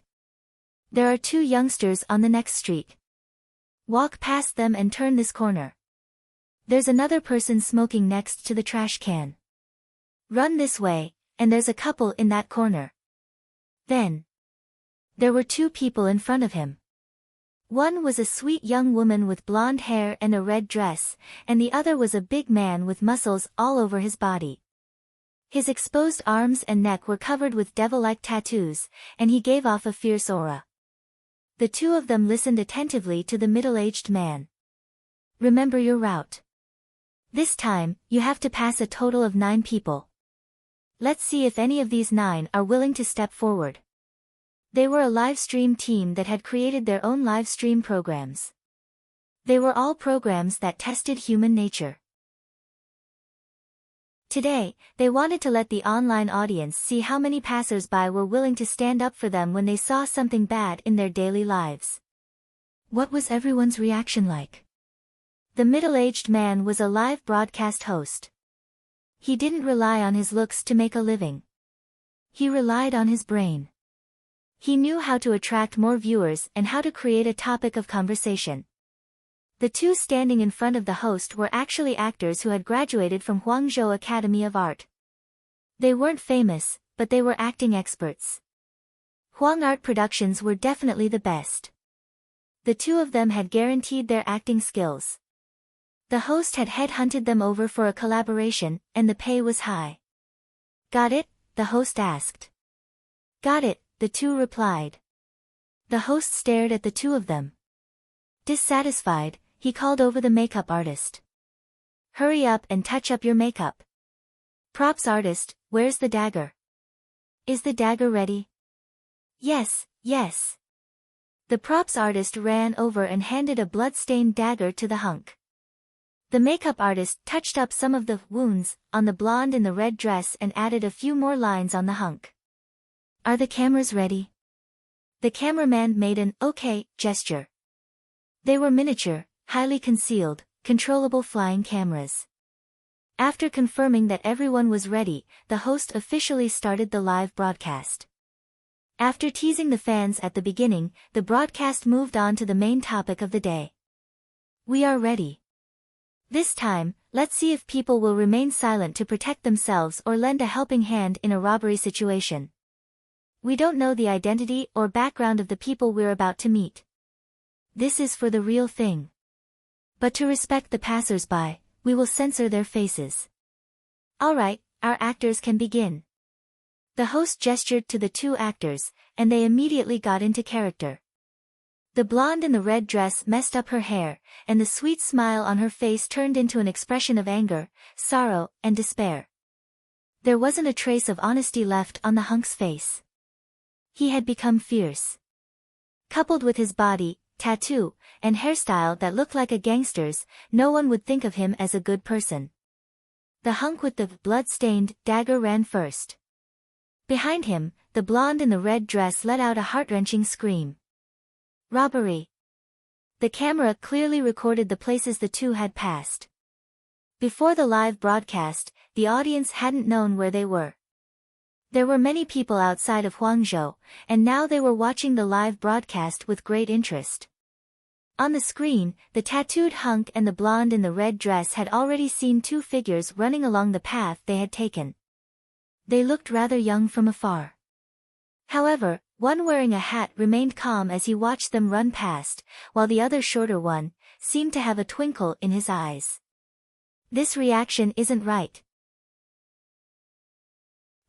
A: There are 2 youngsters on the next street. Walk past them and turn this corner. There's another person smoking next to the trash can. Run this way, and there's a couple in that corner. Then, there were 2 people in front of him. One was a sweet young woman with blonde hair and a red dress, and the other was a big man with muscles all over his body. His exposed arms and neck were covered with devil-like tattoos, and he gave off a fierce aura. The 2 of them listened attentively to the middle-aged man. Remember your route. This time, you have to pass a total of 9 people. Let's see if any of these 9 are willing to step forward. They were a live stream team that had created their own live stream programs. They were all programs that tested human nature. Today, they wanted to let the online audience see how many passers-by were willing to stand up for them when they saw something bad in their daily lives. What was everyone's reaction like? The middle-aged man was a live broadcast host. He didn't rely on his looks to make a living. He relied on his brain. He knew how to attract more viewers and how to create a topic of conversation. The 2 standing in front of the host were actually actors who had graduated from Huangzhou Academy of Art. They weren't famous, but they were acting experts. Huang Art Productions were definitely the best. The 2 of them had guaranteed their acting skills. The host had headhunted them over for a collaboration, and the pay was high. Got it? The host asked. Got it, the 2 replied. The host stared at the 2 of them. Dissatisfied, he called over the makeup artist. Hurry up and touch up your makeup. Props artist, where's the dagger? Is the dagger ready? Yes, yes. The props artist ran over and handed a blood-stained dagger to the hunk. The makeup artist touched up some of the wounds on the blonde in the red dress and added a few more lines on the hunk. Are the cameras ready? The cameraman made an okay gesture. They were miniature, highly concealed, controllable flying cameras. After confirming that everyone was ready, the host officially started the live broadcast. After teasing the fans at the beginning, the broadcast moved on to the main topic of the day. We are ready. This time, let's see if people will remain silent to protect themselves or lend a helping hand in a robbery situation. We don't know the identity or background of the people we're about to meet. This is for the real thing. But to respect the passers-by, we will censor their faces. Alright, our actors can begin. The host gestured to the 2 actors, and they immediately got into character. The blonde in the red dress messed up her hair, and the sweet smile on her face turned into an expression of anger, sorrow, and despair. There wasn't a trace of honesty left on the hunk's face. He had become fierce. Coupled with his body, tattoo, and hairstyle that looked like a gangster's, no one would think of him as a good person. The hunk with the blood-stained dagger ran first. Behind him, the blonde in the red dress let out a heart-wrenching scream. Robbery. The camera clearly recorded the places the 2 had passed. Before the live broadcast, the audience hadn't known where they were. There were many people outside of Huangzhou, and now they were watching the live broadcast with great interest. On the screen, the tattooed hunk and the blonde in the red dress had already seen 2 figures running along the path they had taken. They looked rather young from afar. However, one wearing a hat remained calm as he watched them run past, while the other shorter one seemed to have a twinkle in his eyes. This reaction isn't right.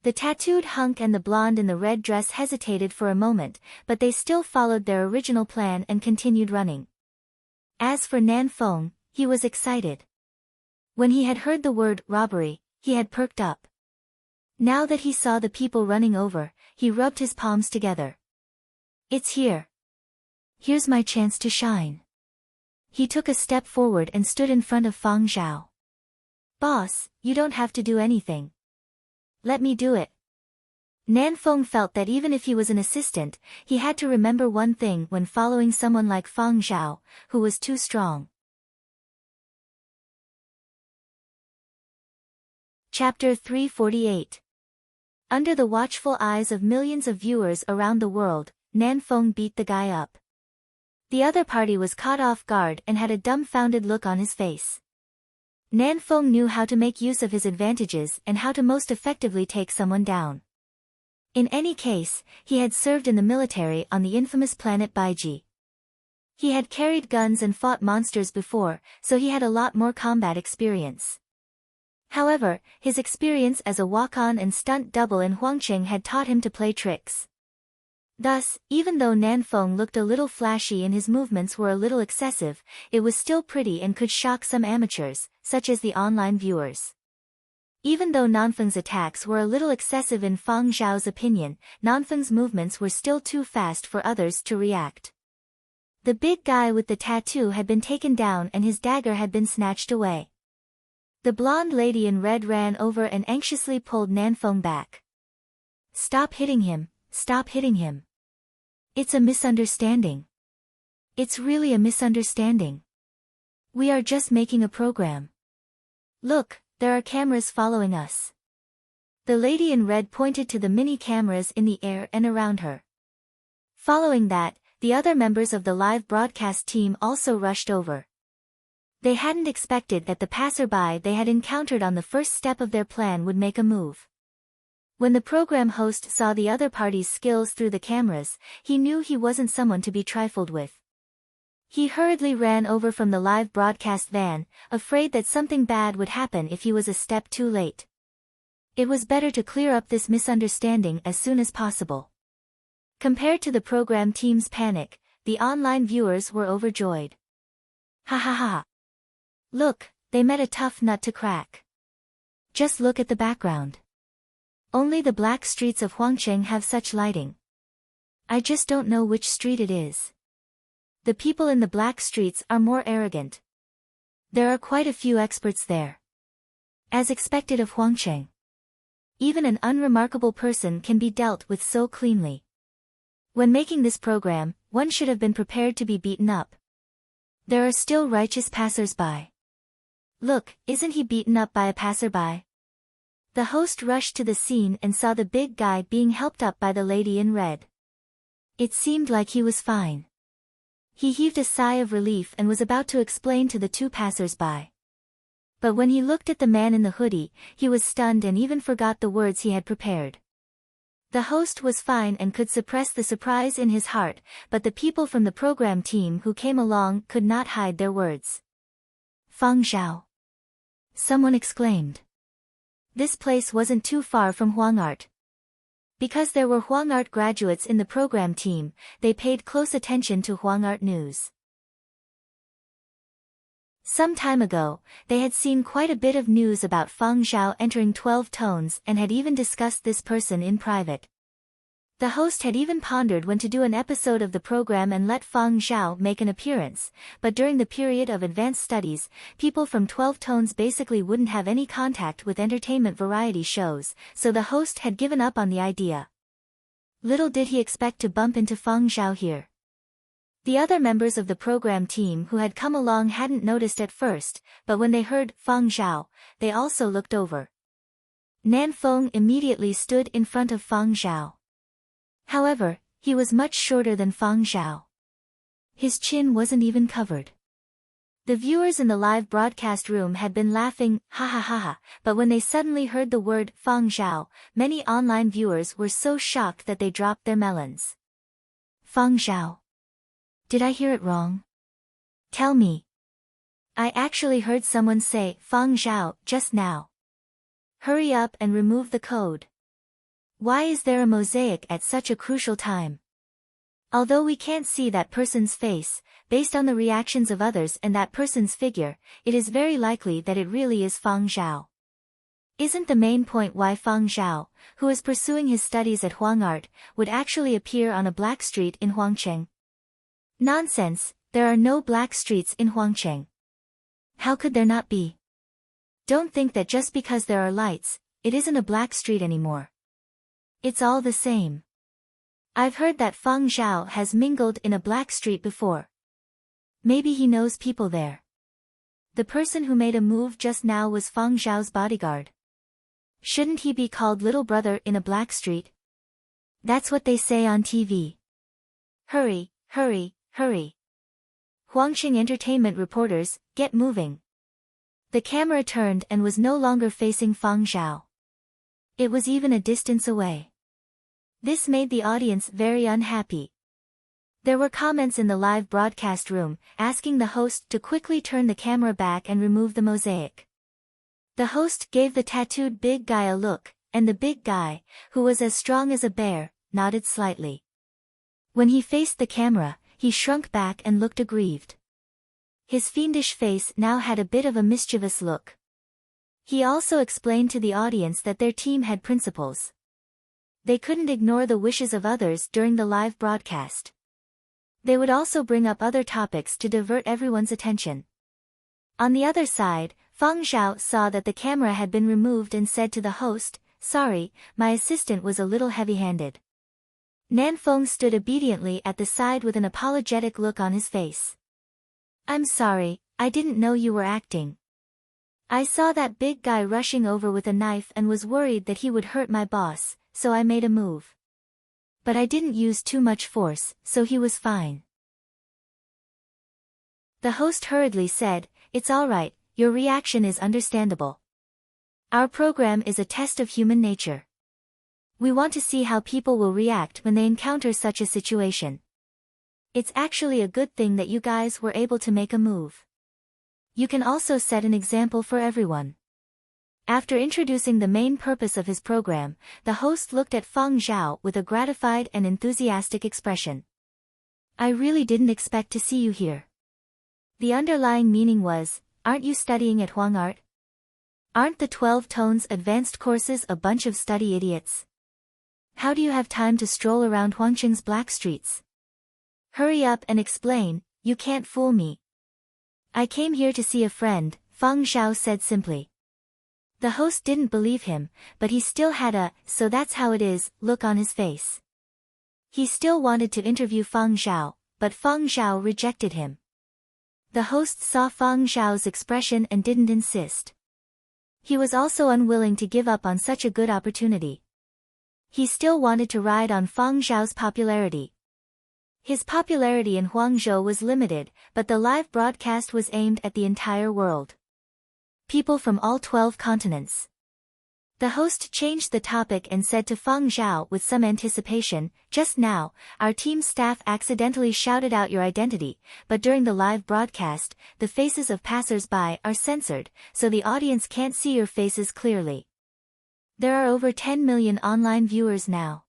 A: The tattooed hunk and the blonde in the red dress hesitated for a moment, but they still followed their original plan and continued running. As for Nan Feng, he was excited. When he had heard the word robbery, he had perked up. Now that he saw the people running over, he rubbed his palms together. It's here. Here's my chance to shine. He took a step forward and stood in front of Fang Zhao. Boss, you don't have to do anything. Let me do it. Nan Feng felt that even if he was an assistant, he had to remember one thing when following someone like Fang Zhao, who was too strong. Chapter 348. Under the watchful eyes of millions of viewers around the world, Nan Feng beat the guy up. The other party was caught off guard and had a dumbfounded look on his face. Nan Feng knew how to make use of his advantages and how to most effectively take someone down. In any case, he had served in the military on the infamous planet Baiji. He had carried guns and fought monsters before, so he had a lot more combat experience. However, his experience as a walk-on and stunt double in Huangqing had taught him to play tricks. Thus, even though Nan Feng looked a little flashy and his movements were a little excessive, it was still pretty and could shock some amateurs, such as the online viewers. Even though Nanfeng's attacks were a little excessive in Fang Zhao's opinion, Nanfeng's movements were still too fast for others to react. The big guy with the tattoo had been taken down and his dagger had been snatched away. The blonde lady in red ran over and anxiously pulled Nan Feng back. Stop hitting him, stop hitting him. It's a misunderstanding. It's really a misunderstanding. We are just making a program. Look, there are cameras following us. The lady in red pointed to the mini cameras in the air and around her. Following that, the other members of the live broadcast team also rushed over. They hadn't expected that the passerby they had encountered on the first step of their plan would make a move. When the program host saw the other party's skills through the cameras, he knew he wasn't someone to be trifled with. He hurriedly ran over from the live broadcast van, afraid that something bad would happen if he was a step too late. It was better to clear up this misunderstanding as soon as possible. Compared to the program team's panic, the online viewers were overjoyed. Ha ha ha. Look, they met a tough nut to crack. Just look at the background. Only the black streets of Huangqing have such lighting. I just don't know which street it is. The people in the black streets are more arrogant. There are quite a few experts there. As expected of Huangqing. Even an unremarkable person can be dealt with so cleanly. When making this program, one should have been prepared to be beaten up. There are still righteous passers-by. Look, isn't he beaten up by a passerby? The host rushed to the scene and saw the big guy being helped up by the lady in red. It seemed like he was fine. He heaved a sigh of relief and was about to explain to the two passers-by. But when he looked at the man in the hoodie, he was stunned and even forgot the words he had prepared. The host was fine and could suppress the surprise in his heart, but the people from the program team who came along could not hide their words. Fang Zhao. Someone exclaimed. This place wasn't too far from Huangart. Because there were Huangart graduates in the program team, they paid close attention to Huangart news. Some time ago, they had seen quite a bit of news about Fang Zhao entering 12 tones and had even discussed this person in private. The host had even pondered when to do an episode of the program and let Fang Zhao make an appearance, but during the period of advanced studies, people from 12 tones basically wouldn't have any contact with entertainment variety shows, so the host had given up on the idea. Little did he expect to bump into Fang Zhao here. The other members of the program team who had come along hadn't noticed at first, but when they heard Fang Zhao, they also looked over. Nan Feng immediately stood in front of Fang Zhao. However, he was much shorter than Fang Zhao. His chin wasn't even covered. The viewers in the live broadcast room had been laughing, ha ha ha ha, but when they suddenly heard the word Fang Zhao, many online viewers were so shocked that they dropped their melons. Fang Zhao. Did I hear it wrong? Tell me. I actually heard someone say Fang Zhao just now. Hurry up and remove the code. Why is there a mosaic at such a crucial time? Although we can't see that person's face, based on the reactions of others and that person's figure, it is very likely that it really is Fang Zhao. Isn't the main point why Fang Zhao, who is pursuing his studies at Huangart, would actually appear on a black street in Huangcheng? Nonsense, there are no black streets in Huangcheng. How could there not be? Don't think that just because there are lights, it isn't a black street anymore. It's all the same. I've heard that Fang Zhao has mingled in a black street before. Maybe he knows people there. The person who made a move just now was Fang Zhao's bodyguard. Shouldn't he be called little brother in a black street? That's what they say on TV. Hurry, hurry, hurry. Huangqing Entertainment reporters, get moving. The camera turned and was no longer facing Fang Zhao. It was even a distance away. This made the audience very unhappy. There were comments in the live broadcast room, asking the host to quickly turn the camera back and remove the mosaic. The host gave the tattooed big guy a look, and the big guy, who was as strong as a bear, nodded slightly. When he faced the camera, he shrunk back and looked aggrieved. His fiendish face now had a bit of a mischievous look. He also explained to the audience that their team had principles. They couldn't ignore the wishes of others during the live broadcast. They would also bring up other topics to divert everyone's attention. On the other side, Fang Zhao saw that the camera had been removed and said to the host, "Sorry, my assistant was a little heavy-handed." Nan Feng stood obediently at the side with an apologetic look on his face. "I'm sorry, I didn't know you were acting. I saw that big guy rushing over with a knife and was worried that he would hurt my boss, so I made a move. But I didn't use too much force, so he was fine." The host hurriedly said, "It's all right, your reaction is understandable. Our program is a test of human nature. We want to see how people will react when they encounter such a situation. It's actually a good thing that you guys were able to make a move. You can also set an example for everyone." After introducing the main purpose of his program, the host looked at Fang Zhao with a gratified and enthusiastic expression. "I really didn't expect to see you here." The underlying meaning was, "Aren't you studying at Huangart? Aren't the 12 Tones advanced courses a bunch of study idiots? How do you have time to stroll around Huangqing's black streets? Hurry up and explain, you can't fool me." "I came here to see a friend," Fang Zhao said simply. The host didn't believe him, but he still had a "so that's how it is" look on his face. He still wanted to interview Fang Zhao, but Fang Zhao rejected him. The host saw Fang Zhao's expression and didn't insist. He was also unwilling to give up on such a good opportunity. He still wanted to ride on Fang Zhao's popularity. His popularity in Huangzhou was limited, but the live broadcast was aimed at the entire world. People from all 12 continents. The host changed the topic and said to Fang Zhao with some anticipation, "Just now, our team staff accidentally shouted out your identity, but during the live broadcast, the faces of passers-by are censored, so the audience can't see your faces clearly. There are over 10 million online viewers now."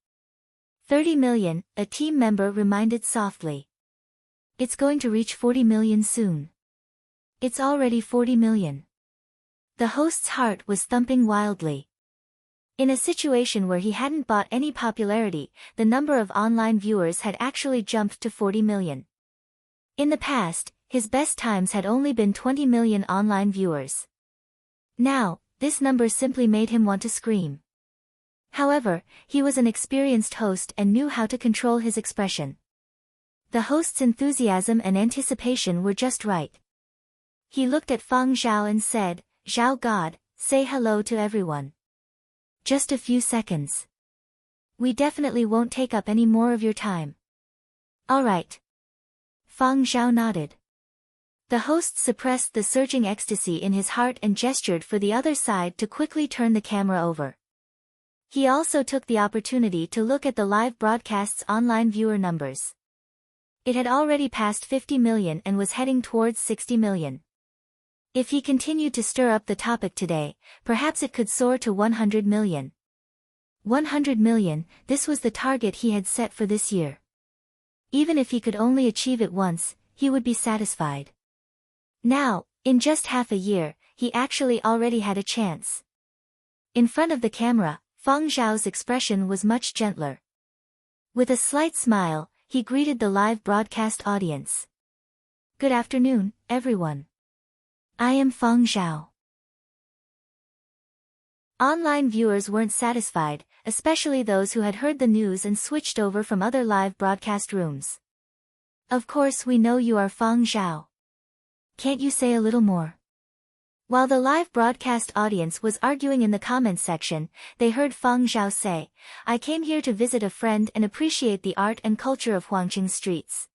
A: 30 million, a team member reminded softly. "It's going to reach 40 million soon. It's already 40 million. The host's heart was thumping wildly. In a situation where he hadn't bought any popularity, the number of online viewers had actually jumped to 40 million. In the past, his best times had only been 20 million online viewers. Now, this number simply made him want to scream. However, he was an experienced host and knew how to control his expression. The host's enthusiasm and anticipation were just right. He looked at Fang Zhao and said, "Zhao God, say hello to everyone. Just a few seconds. We definitely won't take up any more of your time." "All right." Fang Zhao nodded. The host suppressed the surging ecstasy in his heart and gestured for the other side to quickly turn the camera over. He also took the opportunity to look at the live broadcast's online viewer numbers. It had already passed 50 million and was heading towards 60 million. If he continued to stir up the topic today, perhaps it could soar to 100 million. 100 million, this was the target he had set for this year. Even if he could only achieve it once, he would be satisfied. Now, in just half a year, he actually already had a chance. In front of the camera, Feng Zhao's expression was much gentler. With a slight smile, he greeted the live broadcast audience. Good afternoon, everyone. I am Feng Zhao. Online viewers weren't satisfied, especially those who had heard the news and switched over from other live broadcast rooms. Of course we know you are Feng Zhao. Can't you say a little more? While the live broadcast audience was arguing in the comments section, they heard Feng Zhao say, I came here to visit a friend and appreciate the art and culture of Huangqing streets.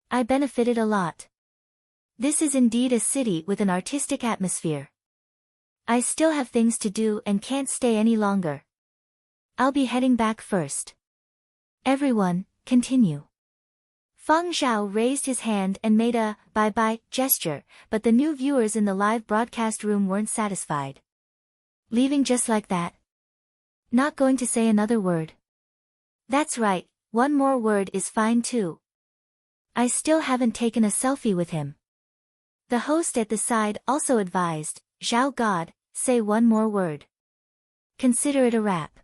A: I benefited a lot. This is indeed a city with an artistic atmosphere. I still have things to do and can't stay any longer. I'll be heading back first. Everyone, continue. Feng Zhao raised his hand and made a bye-bye gesture, but the new viewers in the live broadcast room weren't satisfied. Leaving just like that? Not going to say another word? That's right, one more word is fine too. I still haven't taken a selfie with him. The host at the side also advised, Zhao God, say one more word. Consider it a wrap.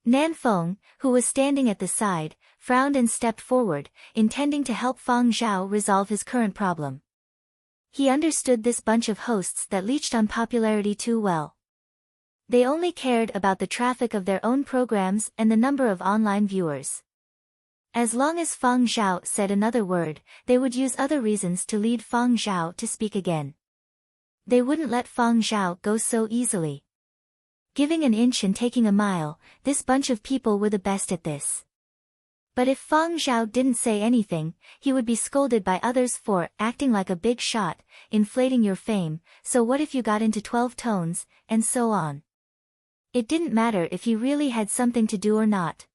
A: Nan Feng, who was standing at the side, frowned and stepped forward, intending to help Feng Zhao resolve his current problem. He understood this bunch of hosts that leached on popularity too well. They only cared about the traffic of their own programs and the number of online viewers. As long as Feng Zhao said another word, they would use other reasons to lead Feng Zhao to speak again. They wouldn't let Feng Zhao go so easily. Giving an inch and taking a mile, this bunch of people were the best at this. But if Feng Zhao didn't say anything, he would be scolded by others for acting like a big shot, inflating your fame, so what if you got into 12 tones, and so on. It didn't matter if he really had something to do or not.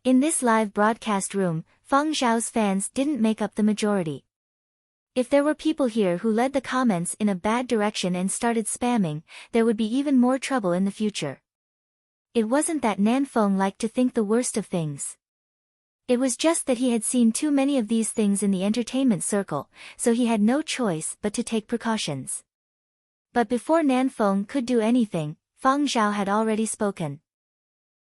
A: In this live broadcast room, Feng Zhao's fans didn't make up the majority. If there were people here who led the comments in a bad direction and started spamming, there would be even more trouble in the future. It wasn't that Nan Feng liked to think the worst of things. It was just that he had seen too many of these things in the entertainment circle, so he had no choice but to take precautions. But before Nan Feng could do anything, Feng Zhao had already spoken.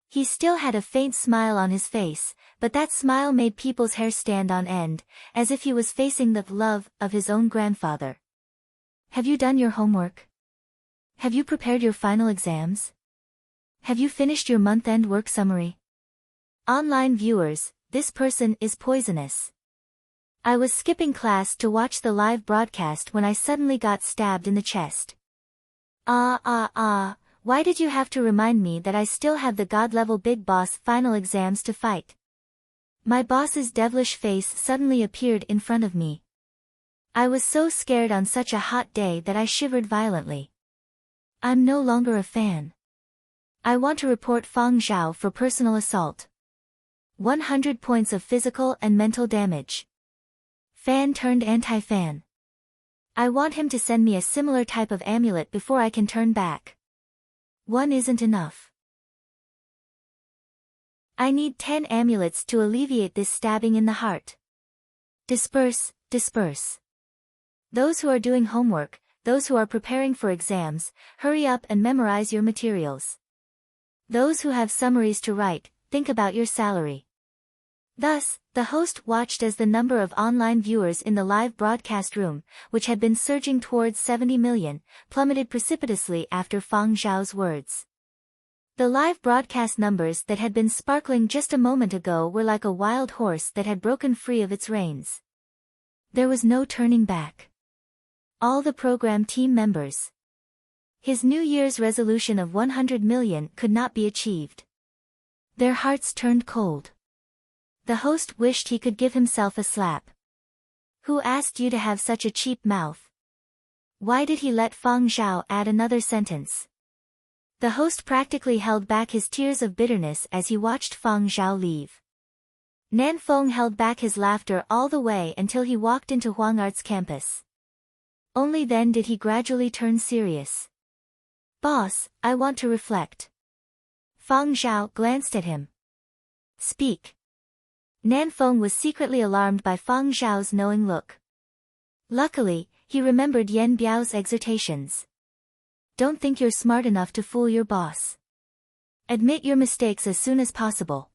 A: He still had a faint smile on his face, but that smile made people's hair stand on end, as if he was facing the love of his own grandfather. Have you done your homework? Have you prepared your final exams? Have you finished your month-end work summary? Online viewers, this person is poisonous. I was skipping class to watch the live broadcast when I suddenly got stabbed in the chest. Why did you have to remind me that I still have the god-level big boss final exams to fight? My boss's devilish face suddenly appeared in front of me. I was so scared on such a hot day that I shivered violently. I'm no longer a fan. I want to report Feng Zhao for personal assault. 100 points of physical and mental damage. Fan turned anti-fan. I want him to send me a similar type of amulet before I can turn back. One isn't enough. I need 10 amulets to alleviate this stabbing in the heart. Disperse, disperse. Those who are doing homework, those who are preparing for exams, hurry up and memorize your materials. Those who have summaries to write, think about your salary. Thus, the host watched as the number of online viewers in the live broadcast room, which had been surging towards 70 million, plummeted precipitously after Feng Zhao's words. The live broadcast numbers that had been sparkling just a moment ago were like a wild horse that had broken free of its reins. There was no turning back. All the program team members. His New Year's resolution of 100 million could not be achieved. Their hearts turned cold. The host wished he could give himself a slap. Who asked you to have such a cheap mouth? Why did he let Feng Zhao add another sentence? The host practically held back his tears of bitterness as he watched Feng Zhao leave. Nan Feng held back his laughter all the way until he walked into Huang Art's campus. Only then did he gradually turn serious. Boss, I want to reflect. Fang Zhao glanced at him. Speak. Nan Feng was secretly alarmed by Fang Zhao's knowing look. Luckily, he remembered Yan Biao's exhortations. Don't think you're smart enough to fool your boss. Admit your mistakes as soon as possible.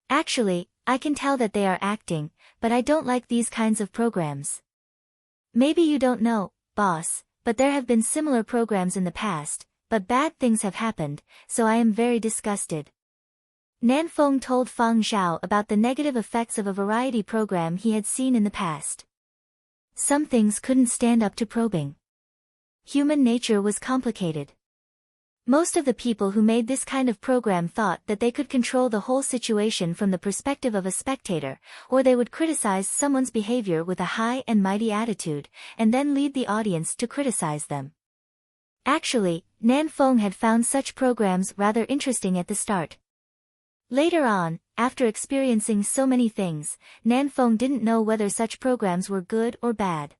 A: Actually, I can tell that they are acting, but I don't like these kinds of programs. Maybe you don't know, boss, but there have been similar programs in the past, but bad things have happened, so I am very disgusted. Nan Feng told Fang Zhao about the negative effects of a variety program he had seen in the past. Some things couldn't stand up to probing. Human nature was complicated. Most of the people who made this kind of program thought that they could control the whole situation from the perspective of a spectator, or they would criticize someone's behavior with a high and mighty attitude, and then lead the audience to criticize them. Actually, Nan Feng had found such programs rather interesting at the start. Later on, after experiencing so many things, Nan Feng didn't know whether such programs were good or bad.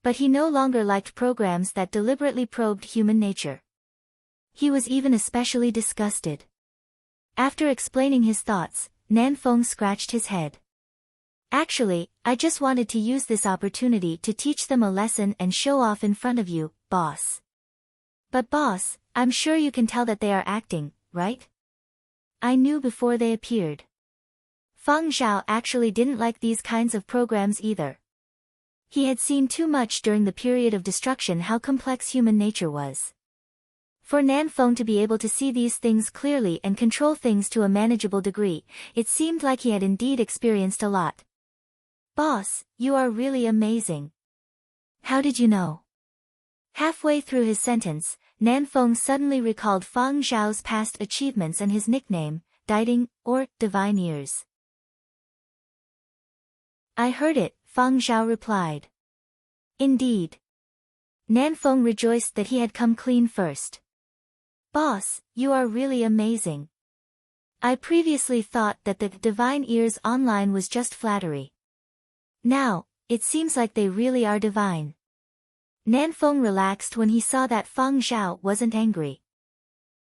A: But he no longer liked programs that deliberately probed human nature. He was even especially disgusted. After explaining his thoughts, Nan Feng scratched his head. Actually, I just wanted to use this opportunity to teach them a lesson and show off in front of you, boss. But boss, I'm sure you can tell that they are acting, right? I knew before they appeared. Fang Zhao actually didn't like these kinds of programs either. He had seen too much during the period of destruction how complex human nature was. For Nan Feng to be able to see these things clearly and control things to a manageable degree, it seemed like he had indeed experienced a lot. Boss, you are really amazing. How did you know? Halfway through his sentence, Nan Feng suddenly recalled Fang Zhao's past achievements and his nickname, Diding, or Divine Ears. I heard it, Fang Zhao replied. Indeed. Nan Feng rejoiced that he had come clean first. Boss, you are really amazing. I previously thought that the Divine Ears online was just flattery. Now, it seems like they really are divine. Nan Feng relaxed when he saw that Fang Zhao wasn't angry.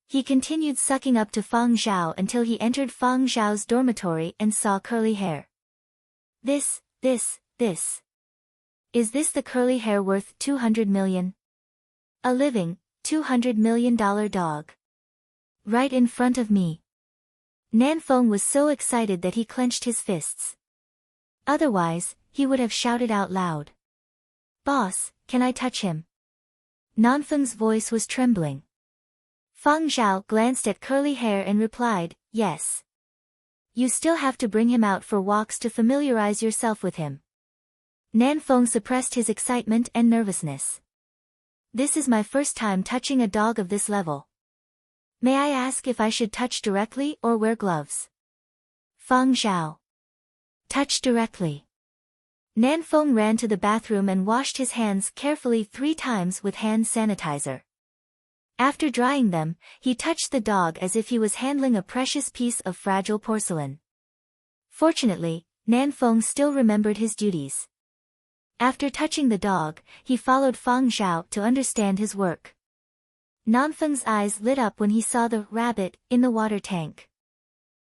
A: He continued sucking up to Fang Zhao until he entered Fang Zhao's dormitory and saw curly hair. This. Is this the curly hair worth 200 million? A living, $200 million dog. Right in front of me. Nan Feng was so excited that he clenched his fists. Otherwise, he would have shouted out loud. Boss, can I touch him? Nan Feng's voice was trembling. Fang Zhao glanced at curly hair and replied, yes. You still have to bring him out for walks to familiarize yourself with him. Nan Feng suppressed his excitement and nervousness. This is my first time touching a dog of this level. May I ask if I should touch directly or wear gloves? Fang Zhao. Touch directly. Nan Feng ran to the bathroom and washed his hands carefully 3 times with hand sanitizer. After drying them, he touched the dog as if he was handling a precious piece of fragile porcelain. Fortunately, Nan Feng still remembered his duties. After touching the dog, he followed Fang Zhao to understand his work. Nan Feng's eyes lit up when he saw the rabbit in the water tank.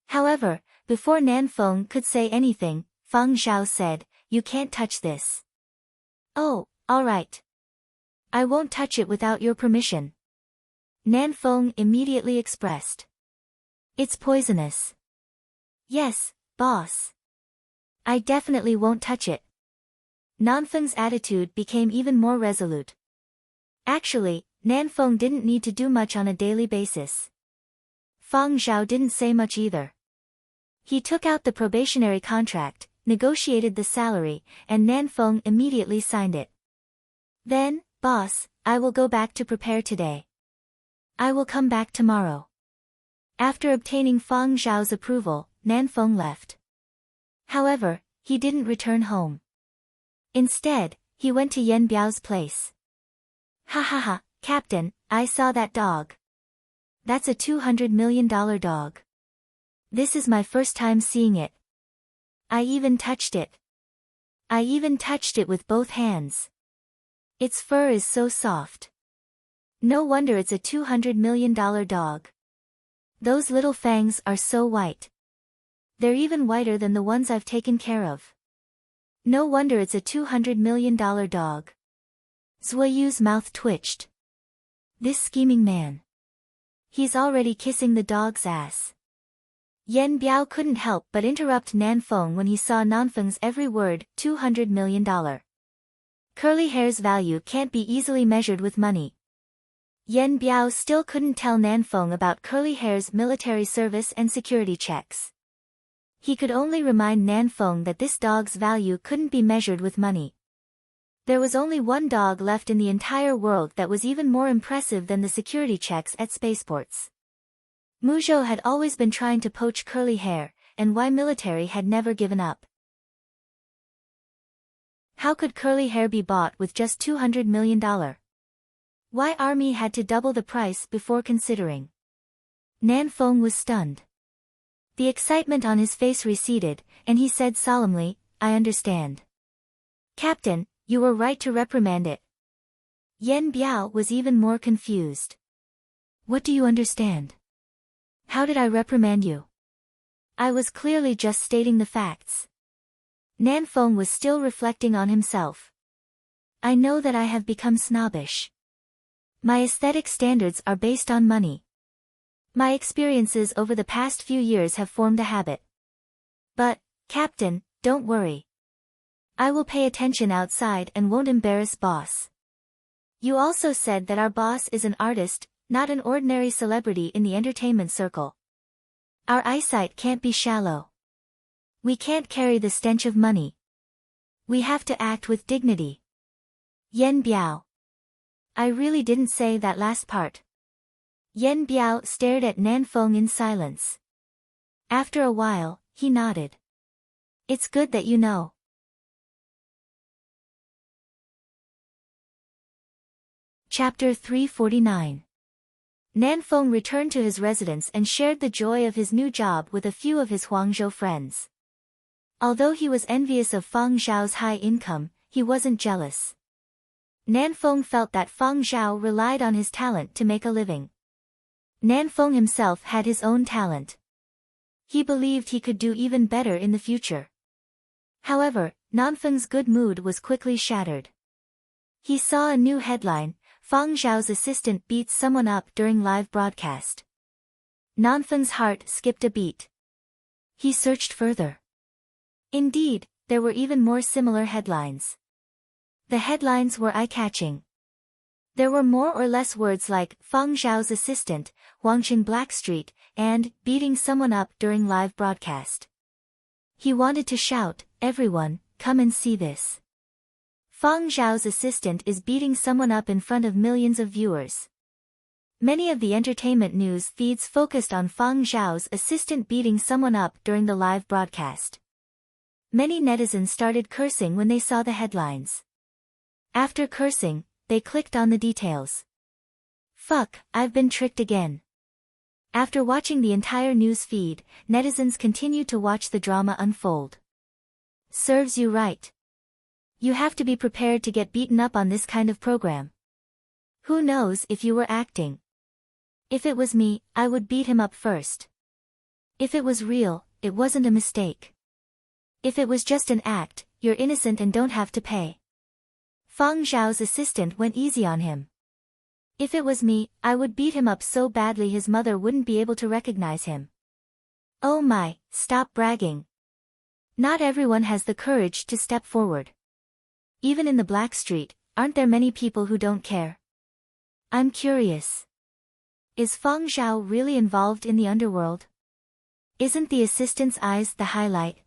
A: However, before Nan Feng could say anything, Fang Zhao said, you can't touch this. Oh, all right. I won't touch it without your permission. Nan Feng immediately expressed. It's poisonous. Yes, boss. I definitely won't touch it. Nan Feng's attitude became even more resolute. Actually, Nan Feng didn't need to do much on a daily basis. Fang Zhao didn't say much either. He took out the probationary contract, negotiated the salary, and Nan Feng immediately signed it. Then, boss, I will go back to prepare today. I will come back tomorrow. After obtaining Fang Zhao's approval, Nan Feng left. However, he didn't return home. Instead, he went to Yan Biao's place. Ha ha ha, Captain, I saw that dog. That's a $200 million dog. This is my first time seeing it. I even touched it. I even touched it with both hands. Its fur is so soft. No wonder it's a $200 million dog. Those little fangs are so white. They're even whiter than the ones I've taken care of. No wonder it's a $200 million dog. Zhuoyu's mouth twitched. This scheming man. He's already kissing the dog's ass. Yen Biao couldn't help but interrupt Nanfeng when he saw Nanfeng's every word, $200 million. Curly hair's value can't be easily measured with money. Yen Biao still couldn't tell Nanfeng about curly hair's military service and security checks. He could only remind Nanfeng that this dog's value couldn't be measured with money. There was only one dog left in the entire world that was even more impressive than the security checks at spaceports. Muzhou had always been trying to poach curly hair, and why military had never given up. How could curly hair be bought with just $200 million? Why army had to double the price before considering? Nanfeng was stunned. The excitement on his face receded, and he said solemnly, I understand. Captain, you were right to reprimand it. Yen Biao was even more confused. What do you understand? How did I reprimand you? I was clearly just stating the facts. Nanfeng was still reflecting on himself. I know that I have become snobbish. My aesthetic standards are based on money. My experiences over the past few years have formed a habit. But, Captain, don't worry. I will pay attention outside and won't embarrass boss. You also said that our boss is an artist, not an ordinary celebrity in the entertainment circle. Our eyesight can't be shallow. We can't carry the stench of money. We have to act with dignity. Yen Biao. I really didn't say that last part. Yen Biao stared at Nanfeng in silence. After a while, he nodded. It's good that you know. Chapter 349. Nanfeng returned to his residence and shared the joy of his new job with a few of his Huangzhou friends. Although he was envious of Fang Zhao's high income, he wasn't jealous. Nanfeng felt that Fang Zhao relied on his talent to make a living. Nanfeng himself had his own talent. He believed he could do even better in the future. However, Nanfeng's good mood was quickly shattered. He saw a new headline, Fang Zhao's assistant beats someone up during live broadcast. Nanfeng's heart skipped a beat. He searched further. Indeed, there were even more similar headlines. The headlines were eye-catching. There were more or less words like, Fang Zhao's assistant, Huangqing Blackstreet, and, beating someone up during live broadcast. He wanted to shout, everyone, come and see this. Fang Zhao's assistant is beating someone up in front of millions of viewers. Many of the entertainment news feeds focused on Fang Zhao's assistant beating someone up during the live broadcast. Many netizens started cursing when they saw the headlines. After cursing, they clicked on the details. Fuck, I've been tricked again. After watching the entire news feed, netizens continued to watch the drama unfold. Serves you right. You have to be prepared to get beaten up on this kind of program. Who knows if you were acting? If it was me, I would beat him up first. If it was real, it wasn't a mistake. If it was just an act, you're innocent and don't have to pay. Fang Zhao's assistant went easy on him. If it was me, I would beat him up so badly his mother wouldn't be able to recognize him. Oh my, stop bragging. Not everyone has the courage to step forward. Even in the Black Street, aren't there many people who don't care? I'm curious. Is Fang Zhao really involved in the underworld? Isn't the assistant's eyes the highlight?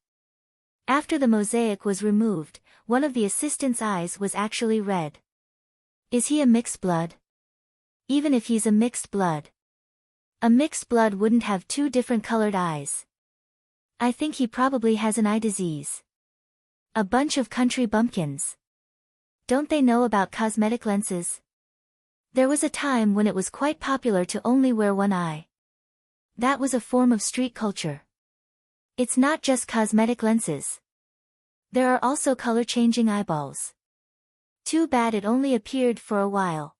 A: After the mosaic was removed, one of the assistant's eyes was actually red. Is he a mixed blood? Even if he's a mixed blood. A mixed blood wouldn't have two different colored eyes. I think he probably has an eye disease. A bunch of country bumpkins. Don't they know about cosmetic lenses? There was a time when it was quite popular to only wear one eye. That was a form of street culture. It's not just cosmetic lenses. There are also color-changing eyeballs. Too bad it only appeared for a while.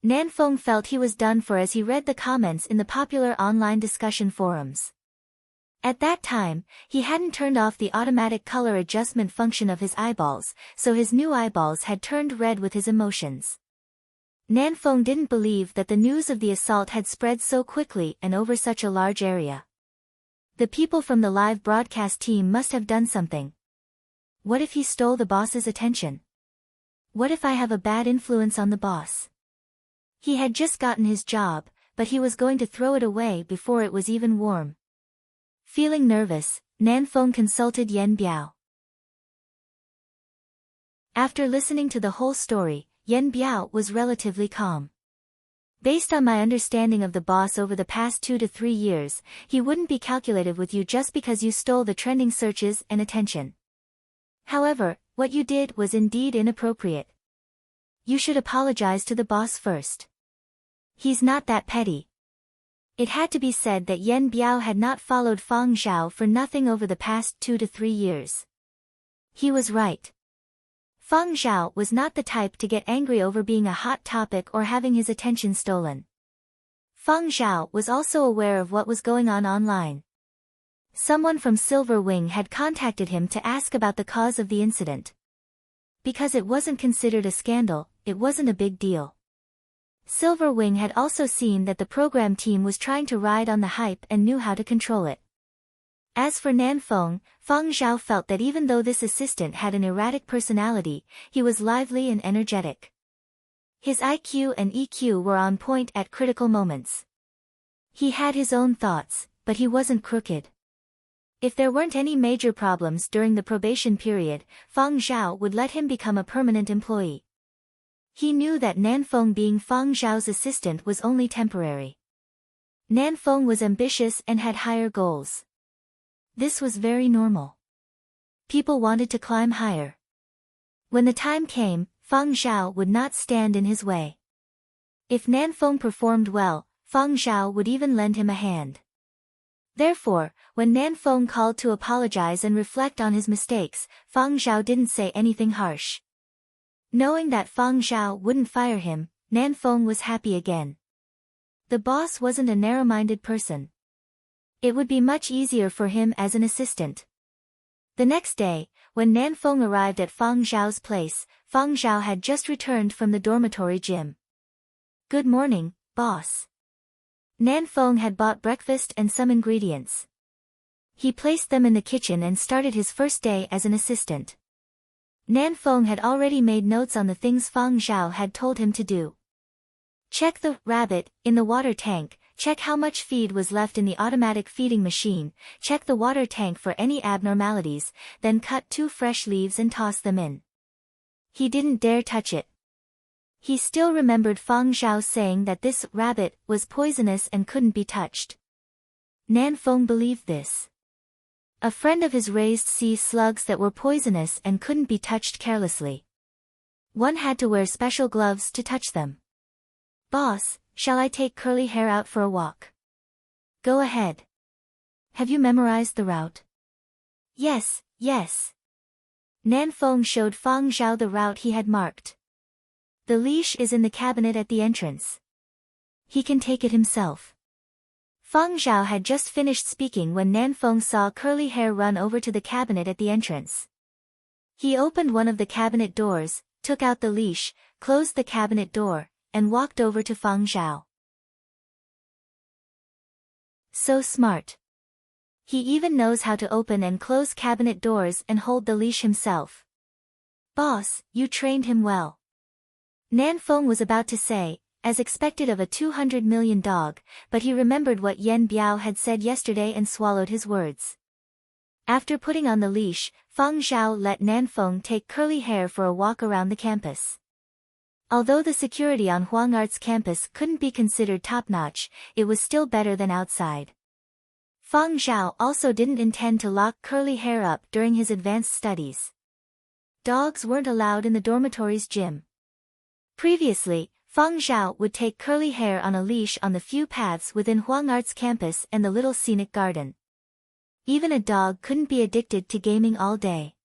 A: Nanfeng felt he was done for as he read the comments in the popular online discussion forums. At that time, he hadn't turned off the automatic color adjustment function of his eyeballs, so his new eyeballs had turned red with his emotions. Nanfeng didn't believe that the news of the assault had spread so quickly and over such a large area. The people from the live broadcast team must have done something. What if he stole the boss's attention? What if I have a bad influence on the boss? He had just gotten his job, but he was going to throw it away before it was even warm. Feeling nervous, Nanfeng consulted Yen Biao. After listening to the whole story, Yen Biao was relatively calm. Based on my understanding of the boss over the past 2 to 3 years, he wouldn't be calculative with you just because you stole the trending searches and attention. However, what you did was indeed inappropriate. You should apologize to the boss first. He's not that petty. It had to be said that Yen Biao had not followed Feng Zhao for nothing over the past 2 to 3 years. He was right. Feng Zhao was not the type to get angry over being a hot topic or having his attention stolen. Feng Zhao was also aware of what was going on online. Someone from Silver Wing had contacted him to ask about the cause of the incident. Because it wasn't considered a scandal, it wasn't a big deal. Silver Wing had also seen that the program team was trying to ride on the hype and knew how to control it. As for Nanfeng, Feng Zhao felt that even though this assistant had an erratic personality, he was lively and energetic. His IQ and EQ were on point at critical moments. He had his own thoughts, but he wasn't crooked. If there weren't any major problems during the probation period, Feng Zhao would let him become a permanent employee. He knew that Nanfeng being Feng Zhao's assistant was only temporary. Nanfeng was ambitious and had higher goals. This was very normal. People wanted to climb higher. When the time came, Feng Zhao would not stand in his way. If Nanfeng performed well, Feng Zhao would even lend him a hand. Therefore, when Nanfeng called to apologize and reflect on his mistakes, Feng Zhao didn't say anything harsh. Knowing that Feng Zhao wouldn't fire him, Nanfeng was happy again. The boss wasn't a narrow-minded person. It would be much easier for him as an assistant. The next day, when Nanfeng arrived at Feng Zhao's place, Feng Zhao had just returned from the dormitory gym. "Good morning, boss." Nanfeng had bought breakfast and some ingredients. He placed them in the kitchen and started his first day as an assistant. Nanfeng had already made notes on the things Feng Zhao had told him to do. Check the rabbit in the water tank, check how much feed was left in the automatic feeding machine, check the water tank for any abnormalities, then cut 2 fresh leaves and toss them in. He didn't dare touch it. He still remembered Feng Zhao saying that this rabbit was poisonous and couldn't be touched. Nanfeng believed this. A friend of his raised sea slugs that were poisonous and couldn't be touched carelessly. One had to wear special gloves to touch them. "Boss, shall I take Curly Hair out for a walk?" "Go ahead." "Have you memorized the route?" Yes. Nanfeng showed Feng Zhao the route he had marked. "The leash is in the cabinet at the entrance. He can take it himself." Feng Zhao had just finished speaking when Nanfeng saw Curly Hair run over to the cabinet at the entrance. He opened one of the cabinet doors, took out the leash, closed the cabinet door, and walked over to Feng Zhao. So smart. He even knows how to open and close cabinet doors and hold the leash himself. "Boss, you trained him well." Nanfeng was about to say, as expected of a 200 million dog, but he remembered what Yen Biao had said yesterday and swallowed his words. After putting on the leash, Feng Zhao let Nanfeng take Curly Hair for a walk around the campus. Although the security on Huang Art's campus couldn't be considered top-notch, it was still better than outside. Feng Zhao also didn't intend to lock Curly Hair up during his advanced studies. Dogs weren't allowed in the dormitory's gym. Previously, Feng Zhao would take Curly Hair on a leash on the few paths within Huang Art's campus and the little scenic garden. Even a dog couldn't be addicted to gaming all day.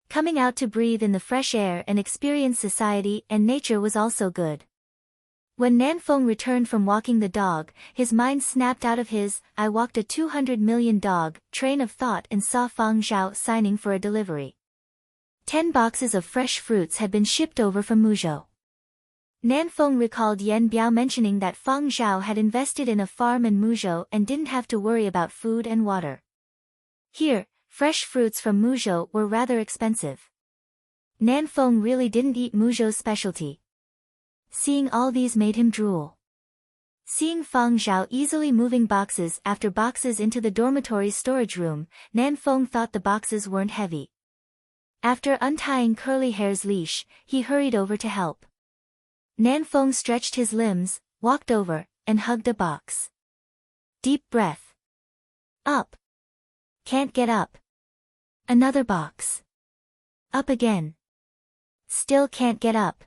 A: Coming out to breathe in the fresh air and experience society and nature was also good. When Nanfeng returned from walking the dog, his mind snapped out of his "I walked a 200 million dog" train of thought and saw Fang Zhao signing for a delivery. 10 boxes of fresh fruits had been shipped over from Muzhou. Nanfeng recalled Yan Biao mentioning that Fang Zhao had invested in a farm in Muzhou and didn't have to worry about food and water. Here, fresh fruits from Muzhou were rather expensive. Nanfeng really didn't eat Muzhou's specialty. Seeing all these made him drool. Seeing Fang Zhao easily moving boxes after boxes into the dormitory's storage room, Nanfeng thought the boxes weren't heavy. After untying Curly Hair's leash, he hurried over to help. Nanfeng stretched his limbs, walked over, and hugged a box. Deep breath. Up. Can't get up. Another box. Up again. Still can't get up.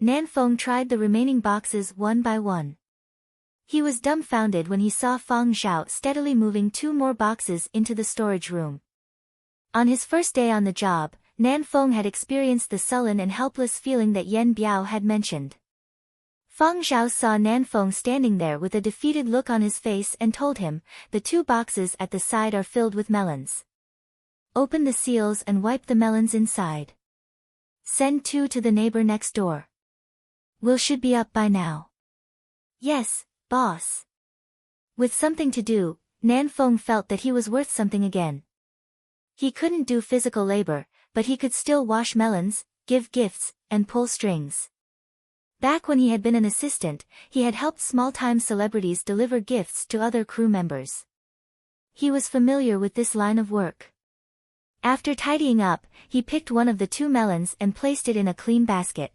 A: Nanfeng tried the remaining boxes one by one. He was dumbfounded when he saw Fang Zhao steadily moving 2 more boxes into the storage room. On his first day on the job, Nanfeng had experienced the sullen and helpless feeling that Yan Biao had mentioned. Fang Zhao saw Nanfeng standing there with a defeated look on his face and told him, "The 2 boxes at the side are filled with melons. Open the seals and wipe the melons inside. Send 2 to the neighbor next door. Will should be up by now." "Yes, boss." With something to do, Nanfeng felt that he was worth something again. He couldn't do physical labor, but he could still wash melons, give gifts, and pull strings. Back when he had been an assistant, he had helped small-time celebrities deliver gifts to other crew members. He was familiar with this line of work. After tidying up, he picked one of the 2 melons and placed it in a clean basket.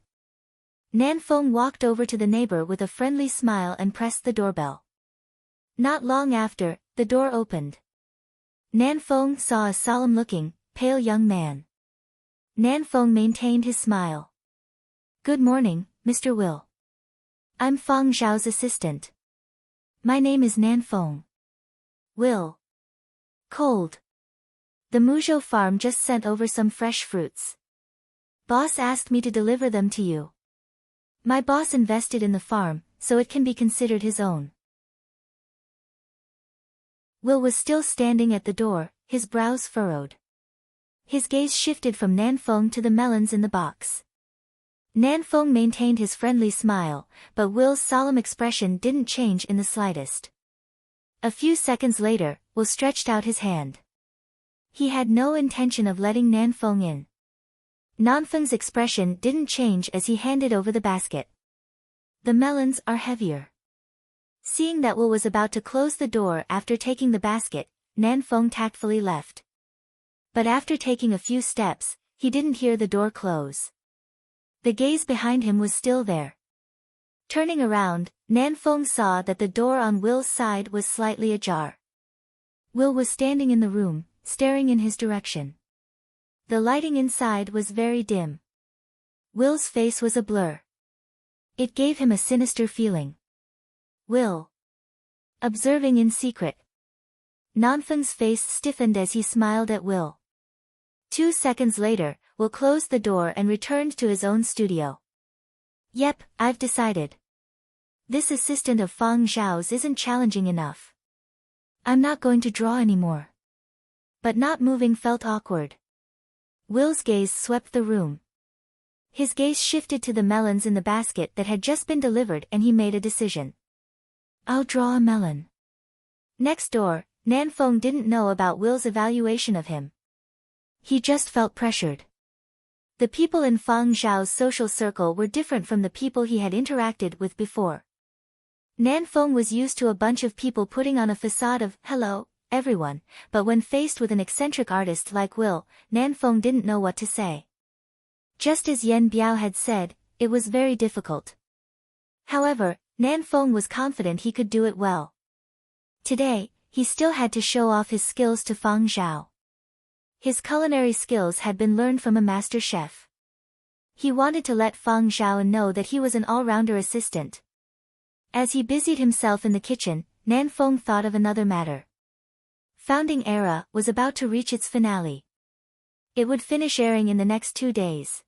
A: Nanfeng walked over to the neighbor with a friendly smile and pressed the doorbell. Not long after, the door opened. Nanfeng saw a solemn-looking, pale young man. Nanfeng maintained his smile. "Good morning, Mr. Will. I'm Fang Zhao's assistant. My name is Nanfeng." "Will." "Cold. The Muzhou farm just sent over some fresh fruits. Boss asked me to deliver them to you. My boss invested in the farm, so it can be considered his own." Will was still standing at the door, his brows furrowed. His gaze shifted from Nanfeng to the melons in the box. Nanfeng maintained his friendly smile, but Will's solemn expression didn't change in the slightest. A few seconds later, Will stretched out his hand. He had no intention of letting Nanfeng in. Nanfeng's expression didn't change as he handed over the basket. "The melons are heavier." Seeing that Will was about to close the door after taking the basket, Nanfeng tactfully left. But after taking a few steps, he didn't hear the door close. The gaze behind him was still there. Turning around, Nanfeng saw that the door on Will's side was slightly ajar. Will was standing in the room, staring in his direction. The lighting inside was very dim. Will's face was a blur. It gave him a sinister feeling. "Will." Observing in secret. Nanfeng's face stiffened as he smiled at Will. 2 seconds later, Will closed the door and returned to his own studio. "Yep, I've decided. This assistant of Fang Zhao's isn't challenging enough. I'm not going to draw anymore." But not moving felt awkward. Will's gaze swept the room. His gaze shifted to the melons in the basket that had just been delivered and he made a decision. "I'll draw a melon." Next door, Nanfeng didn't know about Will's evaluation of him. He just felt pressured. The people in Fang Zhao's social circle were different from the people he had interacted with before. Nanfeng was used to a bunch of people putting on a facade of, "Hello, everyone," but when faced with an eccentric artist like Will, Nanfeng didn't know what to say. Just as Yan Biao had said, it was very difficult. However, Nanfeng was confident he could do it well. Today, he still had to show off his skills to Fang Zhao. His culinary skills had been learned from a master chef. He wanted to let Fang Zhao know that he was an all-rounder assistant. As he busied himself in the kitchen, Nanfeng thought of another matter. Founding Era was about to reach its finale. It would finish airing in the next 2 days.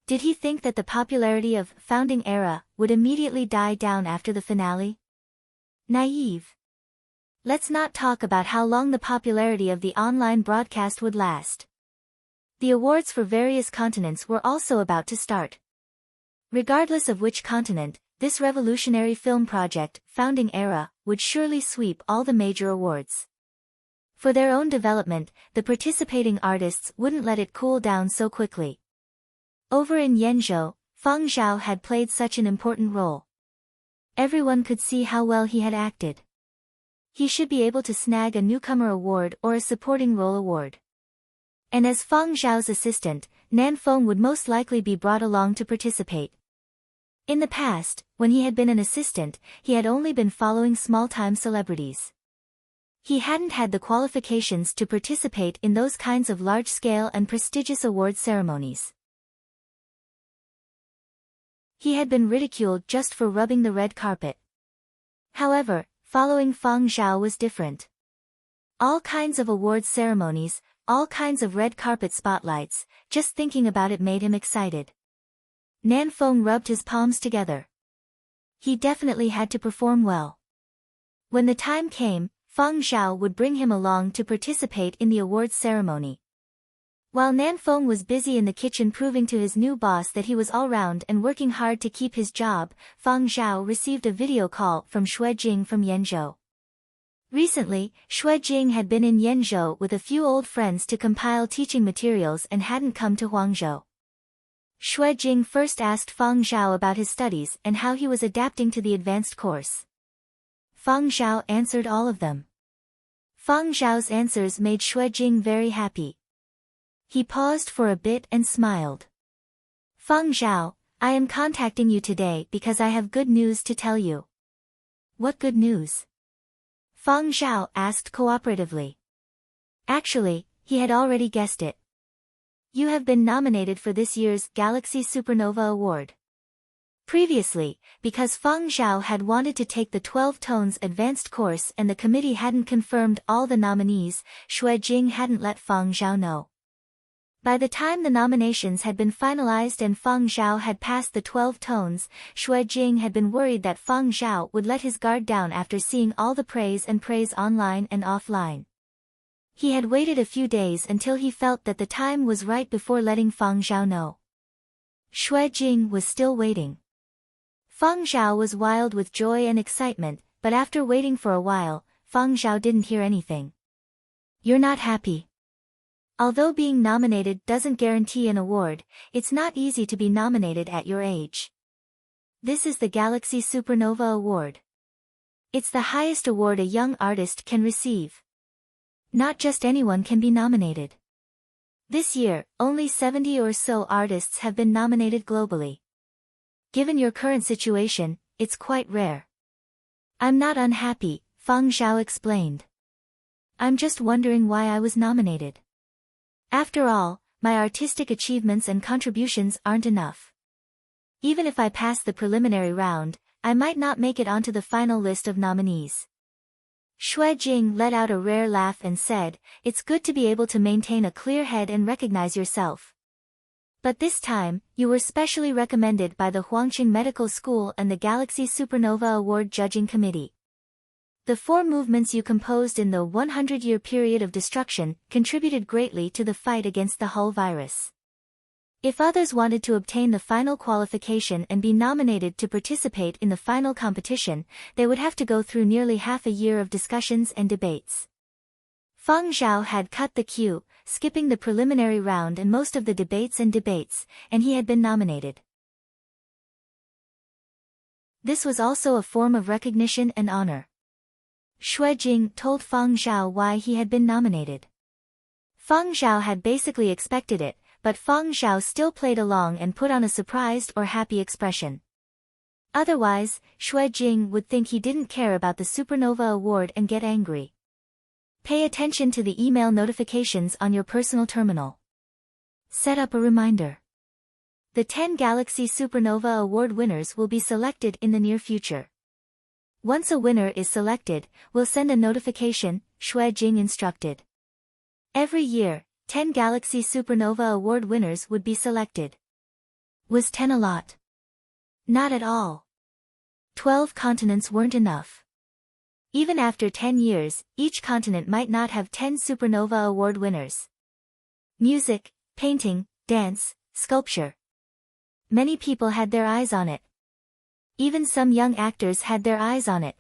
A: Did he think that the popularity of Founding Era would immediately die down after the finale? Naive. Let's not talk about how long the popularity of the online broadcast would last. The awards for various continents were also about to start. Regardless of which continent, this revolutionary film project, Founding Era, would surely sweep all the major awards. For their own development, the participating artists wouldn't let it cool down so quickly. Over in Yenzhou, Feng Zhao had played such an important role. Everyone could see how well he had acted. He should be able to snag a newcomer award or a supporting role award. And as Feng Zhao's assistant, Nan Feng would most likely be brought along to participate. In the past, when he had been an assistant, he had only been following small-time celebrities. He hadn't had the qualifications to participate in those kinds of large-scale and prestigious award ceremonies. He had been ridiculed just for rubbing the red carpet. However, following Feng Zhao was different. All kinds of awards ceremonies, all kinds of red carpet spotlights, just thinking about it made him excited. Nan Feng rubbed his palms together. He definitely had to perform well. When the time came, Feng Zhao would bring him along to participate in the awards ceremony. While Nan Feng was busy in the kitchen proving to his new boss that he was all-round and working hard to keep his job, Feng Zhao received a video call from Xue Jing from Yenzhou. Recently, Xue Jing had been in Yenzhou with a few old friends to compile teaching materials and hadn't come to Huangzhou. Xue Jing first asked Feng Zhao about his studies and how he was adapting to the advanced course. Feng Zhao answered all of them. Feng Zhao's answers made Xue Jing very happy. He paused for a bit and smiled. Feng Zhao, I am contacting you today because I have good news to tell you. What good news? Feng Zhao asked cooperatively. Actually, he had already guessed it. You have been nominated for this year's Galaxy Supernova Award. Previously, because Feng Zhao had wanted to take the 12 Tones advanced course and the committee hadn't confirmed all the nominees, Xue Jing hadn't let Feng Zhao know. By the time the nominations had been finalized and Feng Zhao had passed the 12 Tones, Xue Jing had been worried that Feng Zhao would let his guard down after seeing all the praise online and offline. He had waited a few days until he felt that the time was right before letting Feng Zhao know. Xue Jing was still waiting. Feng Zhao was wild with joy and excitement, but after waiting for a while, Feng Zhao didn't hear anything. You're not happy. Although being nominated doesn't guarantee an award, it's not easy to be nominated at your age. This is the Galaxy Supernova Award. It's the highest award a young artist can receive. Not just anyone can be nominated. This year, only 70 or so artists have been nominated globally. Given your current situation, it's quite rare. I'm not unhappy, Feng Zhao explained. I'm just wondering why I was nominated. After all, my artistic achievements and contributions aren't enough. Even if I pass the preliminary round, I might not make it onto the final list of nominees. Xue Jing let out a rare laugh and said, it's good to be able to maintain a clear head and recognize yourself. But this time, you were specially recommended by the Huangqing Medical School and the Galaxy Supernova Award Judging Committee. The 4 movements you composed in the 100-year period of destruction contributed greatly to the fight against the Hull virus. If others wanted to obtain the final qualification and be nominated to participate in the final competition, they would have to go through nearly half a year of discussions and debates. Feng Zhao had cut the queue, skipping the preliminary round and most of the debates, and he had been nominated. This was also a form of recognition and honor. Xue Jing told Feng Zhao why he had been nominated. Feng Zhao had basically expected it, but Feng Zhao still played along and put on a surprised or happy expression. Otherwise, Xue Jing would think he didn't care about the Supernova Award and get angry. Pay attention to the email notifications on your personal terminal. Set up a reminder. The 10 Galaxy Supernova Award winners will be selected in the near future. Once a winner is selected, we'll send a notification, Xue Jing instructed. Every year, 10 Galaxy Supernova Award winners would be selected. Was 10 a lot? Not at all. 12 continents weren't enough. Even after 10 years, each continent might not have 10 Supernova Award winners. Music, painting, dance, sculpture. Many people had their eyes on it. Even some young actors had their eyes on it.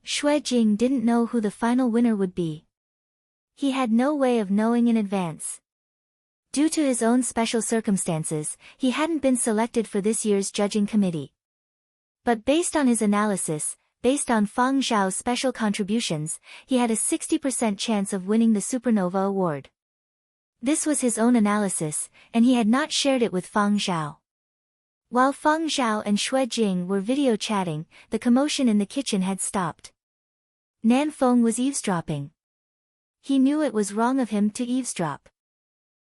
A: Xue Jing didn't know who the final winner would be. He had no way of knowing in advance. Due to his own special circumstances, he hadn't been selected for this year's judging committee. But based on his analysis, based on Fang Zhao's special contributions, he had a 60% chance of winning the Supernova Award. This was his own analysis, and he had not shared it with Fang Zhao. While Fang Zhao and Xue Jing were video chatting, the commotion in the kitchen had stopped. Nan Feng was eavesdropping. He knew it was wrong of him to eavesdrop.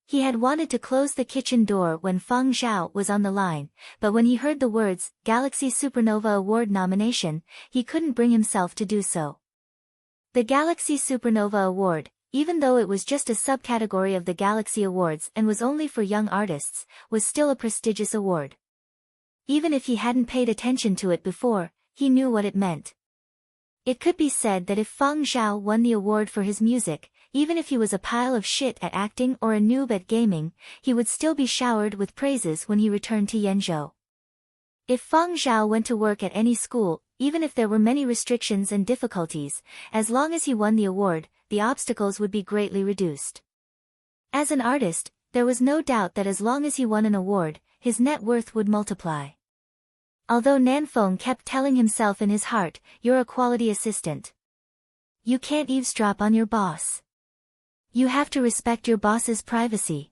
A: He had wanted to close the kitchen door when Fang Zhao was on the line, but when he heard the words, Galaxy Supernova Award nomination, he couldn't bring himself to do so. The Galaxy Supernova Award, even though it was just a subcategory of the Galaxy Awards and was only for young artists, was still a prestigious award. Even if he hadn't paid attention to it before, he knew what it meant. It could be said that if Fang Zhao won the award for his music, even if he was a pile of shit at acting or a noob at gaming, he would still be showered with praises when he returned to Yenzhou. If Fang Zhao went to work at any school, even if there were many restrictions and difficulties, as long as he won the award, the obstacles would be greatly reduced. As an artist, there was no doubt that as long as he won an award, his net worth would multiply. Although Nan Feng kept telling himself in his heart, "You're a quality assistant. You can't eavesdrop on your boss. You have to respect your boss's privacy."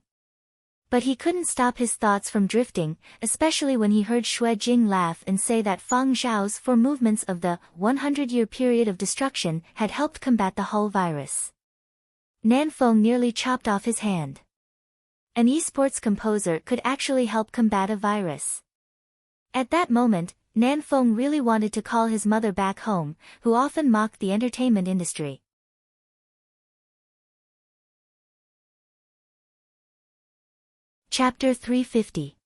A: But he couldn't stop his thoughts from drifting, especially when he heard Xue Jing laugh and say that Fang Zhao's 4 movements of the 100-year period of destruction had helped combat the Hull virus. Nan Feng nearly chopped off his hand. An esports composer could actually help combat a virus. At that moment, Nan Feng really wanted to call his mother back home, who often mocked the entertainment industry. Chapter 350.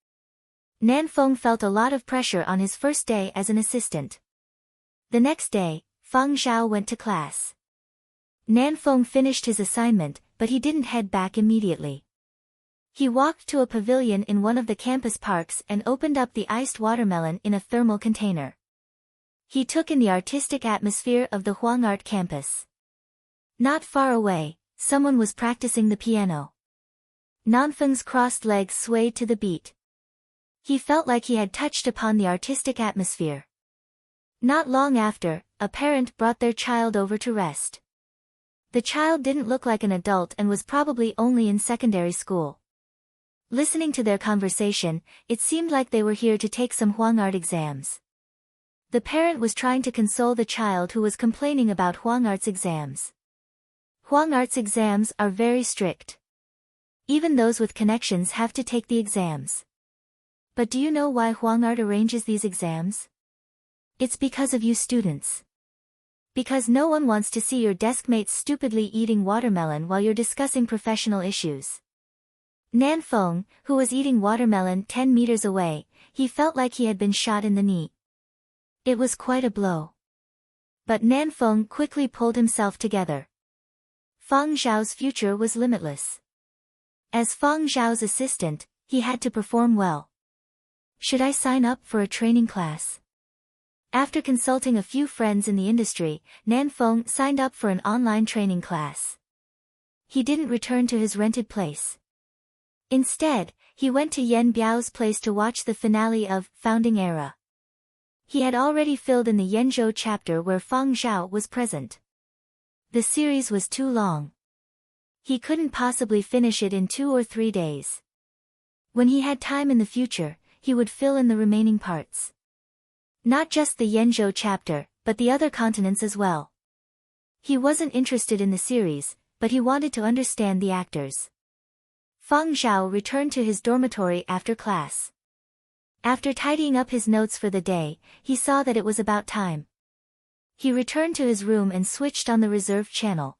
A: Nan Feng felt a lot of pressure on his first day as an assistant. The next day, Fang Zhao went to class. Nan Feng finished his assignment, but he didn't head back immediately. He walked to a pavilion in one of the campus parks and opened up the iced watermelon in a thermal container. He took in the artistic atmosphere of the Huang Art campus. Not far away, someone was practicing the piano. Nanfeng's crossed legs swayed to the beat. He felt like he had touched upon the artistic atmosphere. Not long after, a parent brought their child over to rest. The child didn't look like an adult and was probably only in secondary school. Listening to their conversation, it seemed like they were here to take some Huang Art exams. The parent was trying to console the child who was complaining about Huang Art's exams. Huang Art's exams are very strict. Even those with connections have to take the exams. But do you know why Huang Art arranges these exams? It's because of you students. Because no one wants to see your deskmates stupidly eating watermelon while you're discussing professional issues. Nan Feng, who was eating watermelon 10 meters away, he felt like he had been shot in the knee. It was quite a blow. But Nan Feng quickly pulled himself together. Fang Zhao's future was limitless. As Fang Zhao's assistant, he had to perform well. Should I sign up for a training class? After consulting a few friends in the industry, Nan Feng signed up for an online training class. He didn't return to his rented place. Instead, he went to Yen Biao's place to watch the finale of Founding Era. He had already filled in the Yenzhou chapter where Fang Zhao was present. The series was too long. He couldn't possibly finish it in 2 or 3 days. When he had time in the future, he would fill in the remaining parts. Not just the Yenzhou chapter, but the other continents as well. He wasn't interested in the series, but he wanted to understand the actors. Fang Zhao returned to his dormitory after class. After tidying up his notes for the day, he saw that it was about time. He returned to his room and switched on the reserved channel.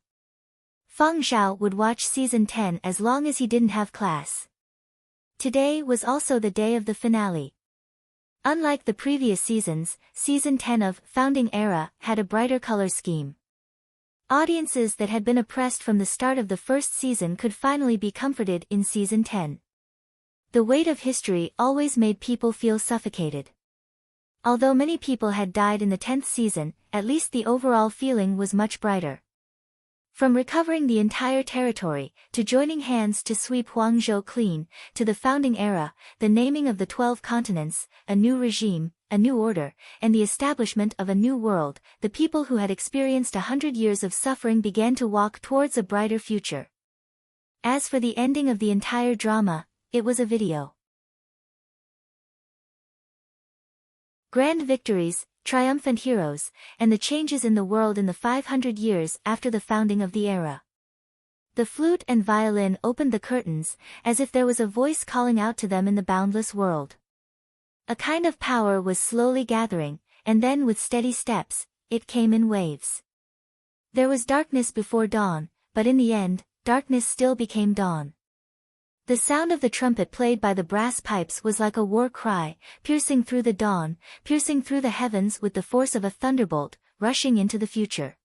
A: Fang Zhao would watch season 10 as long as he didn't have class. Today was also the day of the finale. Unlike the previous seasons, Season 10 of Founding Era had a brighter color scheme. Audiences that had been oppressed from the start of the first season could finally be comforted in Season 10. The weight of history always made people feel suffocated. Although many people had died in the 10th season, at least the overall feeling was much brighter. From recovering the entire territory, to joining hands to sweep Huangzhou clean, to the founding era, the naming of the 12 continents, a new regime, a new order, and the establishment of a new world, the people who had experienced 100 years of suffering began to walk towards a brighter future. As for the ending of the entire drama, it was a video. Grand victories, triumphant heroes, and the changes in the world in the 500 years after the founding of the era. The flute and violin opened the curtains, as if there was a voice calling out to them in the boundless world. A kind of power was slowly gathering, and then with steady steps, it came in waves. There was darkness before dawn, but in the end, darkness still became dawn. The sound of the trumpet played by the brass pipes was like a war cry, piercing through the dawn, piercing through the heavens with the force of a thunderbolt, rushing into the future.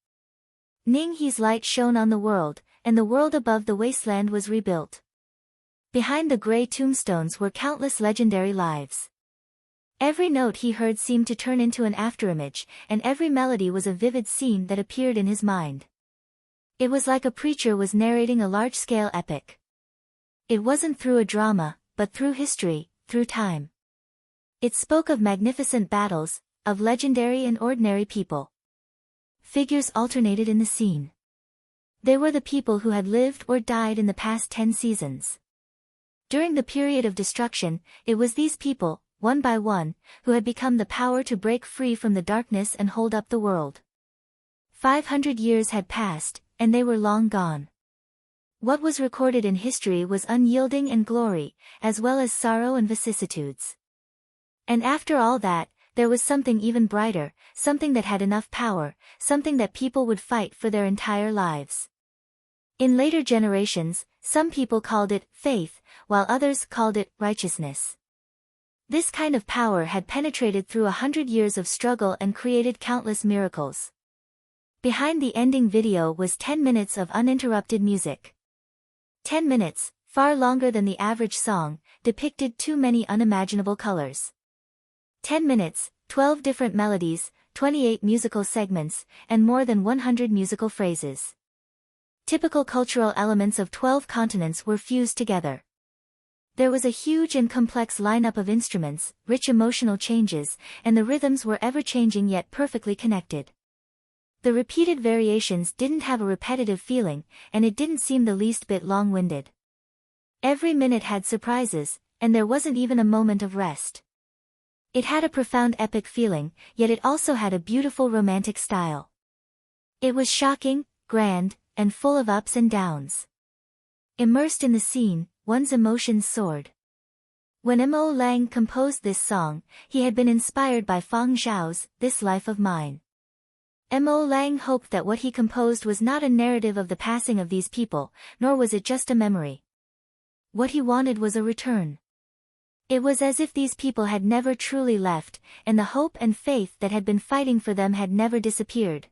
A: Ninghe's light shone on the world, and the world above the wasteland was rebuilt. Behind the gray tombstones were countless legendary lives. Every note he heard seemed to turn into an afterimage, and every melody was a vivid scene that appeared in his mind. It was like a preacher was narrating a large-scale epic. It wasn't through a drama, but through history, through time. It spoke of magnificent battles, of legendary and ordinary people. Figures alternated in the scene. They were the people who had lived or died in the past 10 seasons. During the period of destruction, it was these people, one by one, who had become the power to break free from the darkness and hold up the world. 500 years had passed, and they were long gone. What was recorded in history was unyielding and glory, as well as sorrow and vicissitudes. And after all that, there was something even brighter, something that had enough power, something that people would fight for their entire lives. In later generations, some people called it faith, while others called it righteousness. This kind of power had penetrated through 100 years of struggle and created countless miracles. Behind the ending video was 10 minutes of uninterrupted music. 10 minutes, far longer than the average song, depicted too many unimaginable colors. 10 minutes, 12 different melodies, 28 musical segments, and more than 100 musical phrases. Typical cultural elements of 12 continents were fused together. There was a huge and complex lineup of instruments, rich emotional changes, and the rhythms were ever-changing yet perfectly connected. The repeated variations didn't have a repetitive feeling, and it didn't seem the least bit long-winded. Every minute had surprises, and there wasn't even a moment of rest. It had a profound epic feeling, yet it also had a beautiful romantic style. It was shocking, grand, and full of ups and downs. Immersed in the scene, one's emotions soared. When Mo Lang composed this song, he had been inspired by Fang Zhao's This Life of Mine. Mo Lang hoped that what he composed was not a narrative of the passing of these people, nor was it just a memory. What he wanted was a return. It was as if these people had never truly left, and the hope and faith that had been fighting for them had never disappeared.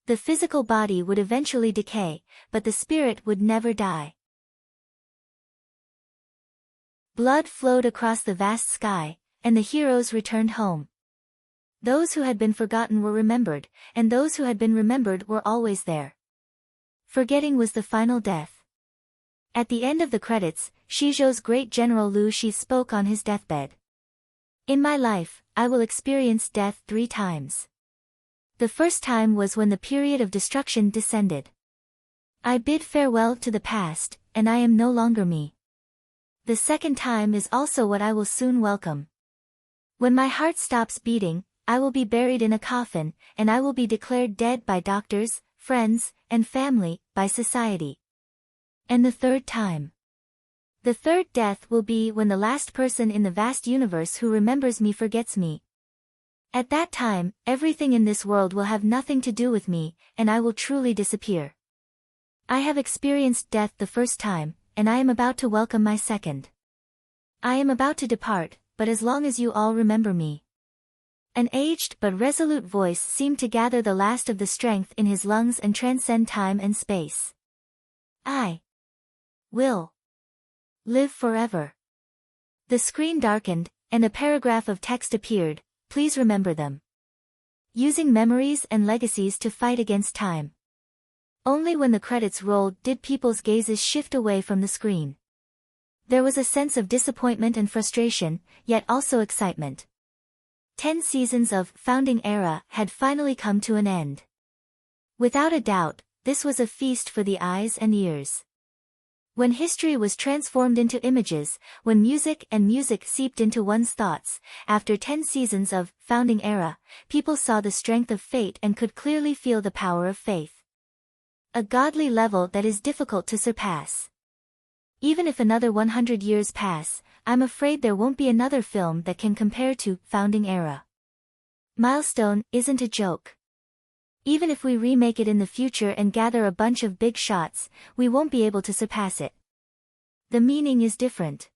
A: The physical body would eventually decay, but the spirit would never die. Blood flowed across the vast sky, and the heroes returned home. Those who had been forgotten were remembered, and those who had been remembered were always there. Forgetting was the final death. At the end of the credits, Shizhou's great general Lu Shi spoke on his deathbed. In my life, I will experience death 3 times. The first time was when the period of destruction descended. I bid farewell to the past, and I am no longer me. The second time is also what I will soon welcome. When my heart stops beating, I will be buried in a coffin, and I will be declared dead by doctors, friends, and family, by society. And the third time. The third death will be when the last person in the vast universe who remembers me forgets me. At that time, everything in this world will have nothing to do with me, and I will truly disappear. I have experienced death the first time, and I am about to welcome my second. I am about to depart, but as long as you all remember me. An aged but resolute voice seemed to gather the last of the strength in his lungs and transcend time and space. I will live forever. The screen darkened, and a paragraph of text appeared. Please remember them. Using memories and legacies to fight against time. Only when the credits rolled did people's gazes shift away from the screen. There was a sense of disappointment and frustration, yet also excitement. 10 seasons of Founding Era had finally come to an end. Without a doubt, this was a feast for the eyes and ears. When history was transformed into images, when music seeped into one's thoughts, after 10 seasons of Founding Era, people saw the strength of fate and could clearly feel the power of faith. A godly level that is difficult to surpass. Even if another 100 years pass, I'm afraid there won't be another film that can compare to Founding Era. Milestone isn't a joke. Even if we remake it in the future and gather a bunch of big shots, we won't be able to surpass it. The meaning is different.